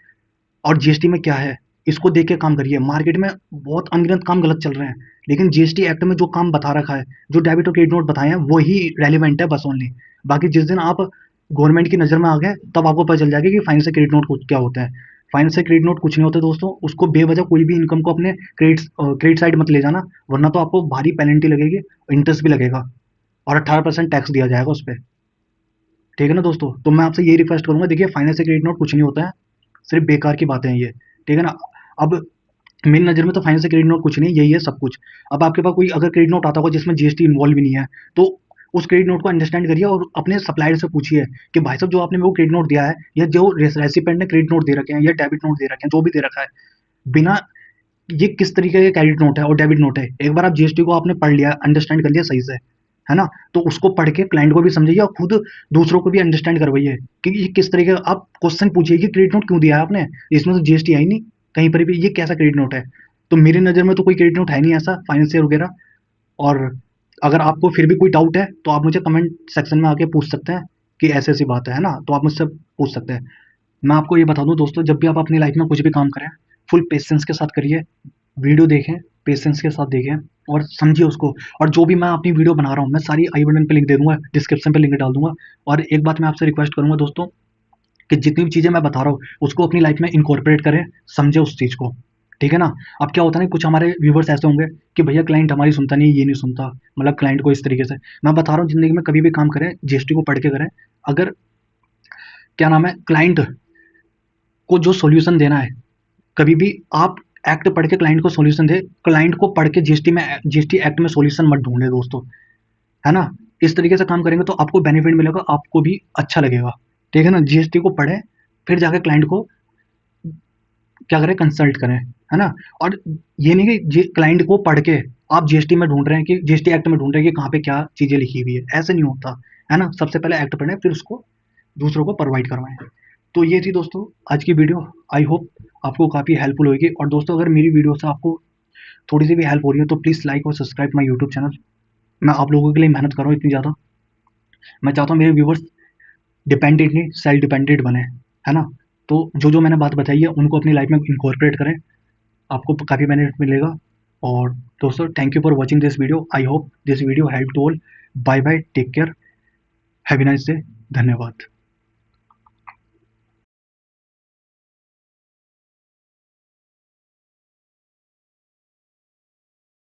और GST में क्या है, इसको देख के काम करिए। मार्केट में बहुत अनगिनत काम गलत चल रहे हैं, लेकिन GST एक्ट में जो काम बता रखा है, जो डेबिट और क्रेडिट नोट बताए हैं, वही रेलिवेंट है बस ओनली। बाकी जिस दिन आप गवर्नमेंट की नज़र में आ गए, तब आपको पता चल जाएगा कि फाइनेंस से क्रेडिट नोट क्या होता है। फाइनेंस से क्रेडिट नोट कुछ नहीं होते दोस्तों। उसको बेवजह कोई भी इनकम को अपने क्रेडिट साइड मत ले जाना, वरना तो आपको भारी पेनल्टी लगेगी, इंटरेस्ट भी लगेगा, और 18% टैक्स दिया जाएगा उस पर, ठीक है ना दोस्तों। तो मैं आपसे यही रिक्वेस्ट करूंगा, देखिए फाइनेंस से क्रेडिट नोट कुछ नहीं होता है, सिर्फ बेकार की बातें हैं ये, ठीक है ना। अब मेरी नज़र में तो फाइनेंस से क्रेडिट नोट कुछ नहीं, यही है सब कुछ। अब आपके पास कोई अगर क्रेडिट नोट आता होगा जिसमें GST इन्वॉल्व भी नहीं है, तो उस क्रेडिट नोट को अंडरस्टैंड करिए और अपने सप्लायर से पूछिए कि भाई साहब जो आपने मेरे को क्रेडिट नोट दिया है या जो रेसिपेंट ने क्रेडिट नोट दे रखे हैं या डेबिट नोट दे रखे हैं, जो भी दे रखा है, बिना ये किस तरीके का क्रेडिट नोट है और डेबिट नोट है। एक बार आप जीएसटी को आपने पढ़ लिया, अंडरस्टैंड कर लिया सही से, है ना? तो उसको पढ़ के क्लाइंट को भी समझाइए और खुद दूसरों को भी अंडरस्टैंड करवाइए कि ये किस तरीके का। आप क्वेश्चन पूछिए कि क्रेडिट नोट क्यों दिया है आपने? इसमें तो जीएसटी है ही नहीं कहीं पर भी, ये कैसा क्रेडिट नोट है? तो मेरी नज़र में तो कोई क्रेडिट नोट है नहीं ऐसा फाइनेंशियल वगैरह। और अगर आपको फिर भी कोई डाउट है तो आप मुझे कमेंट सेक्शन में आके पूछ सकते हैं कि ऐसी-ऐसी बात है ना? तो आप मुझसे पूछ सकते हैं। मैं आपको ये बता दूँ दोस्तों, जब भी आप अपनी लाइफ में कुछ भी काम करें, फुल पेशेंस के साथ करिए। वीडियो देखें, पेशेंस के साथ देखें और समझिए उसको। और जो भी मैं अपनी वीडियो बना रहा हूँ, मैं सारी आई बटन पे लिंक दे दूँगा, डिस्क्रिप्शन पे लिंक डाल दूँगा। और एक बात मैं आपसे रिक्वेस्ट करूँगा दोस्तों कि जितनी भी चीज़ें मैं बता रहा हूँ, उसको अपनी लाइफ में इनकॉर्पोरेट करें, समझें उस चीज़ को, ठीक है ना? अब क्या होता है ना, कुछ हमारे व्यूअर्स ऐसे होंगे कि भैया क्लाइंट हमारी सुनता नहीं, ये नहीं सुनता, मतलब क्लाइंट को इस तरीके से। मैं बता रहा हूँ ज़िंदगी में कभी भी काम करें, जीएसटी को पढ़ के करें। अगर क्या नाम है, क्लाइंट को जो सॉल्यूशन देना है, कभी भी आप एक्ट पढ़ के क्लाइंट को सॉल्यूशन दें, क्लाइंट को पढ़ के जीएसटी एक्ट में सॉल्यूशन मत ढूँढें दोस्तों, है ना? इस तरीके से काम करेंगे तो आपको बेनिफिट मिलेगा, आपको भी अच्छा लगेगा, ठीक है ना? जीएसटी को पढ़ें, फिर जाके क्लाइंट को क्या करें, कंसल्ट करें, है ना? और ये नहीं कि क्लाइंट को पढ़ के आप जीएसटी में ढूंढ रहे हैं कि जीएसटी एक्ट में ढूंढ रहे हैं कि कहाँ पे क्या चीजें लिखी हुई है, ऐसे नहीं होता, है ना? सबसे पहले एक्ट पढ़ें, फिर उसको दूसरों को प्रोवाइड करवाएं। तो ये थी दोस्तों आज की वीडियो। आई होप आपको काफ़ी हेल्पफुल होगी। और दोस्तों अगर मेरी वीडियो से आपको थोड़ी सी भी हेल्प हो रही है तो प्लीज़ लाइक और सब्सक्राइब माई यूट्यूब चैनल। मैं आप लोगों के लिए मेहनत कर रहा हूँ इतनी ज़्यादा। मैं चाहता हूँ मेरे व्यूवर्स डिपेंडेंट नहीं, सेल्फ डिपेंडेंट बने, है ना? तो जो जो मैंने बात बताई है उनको अपनी लाइफ में इनकॉर्पोरेट करें, आपको काफ़ी बेनिफिट मिलेगा। और दोस्तों thank you for watching this video. I hope this video help to all. Bye bye, take care, have a nice day. धन्यवाद।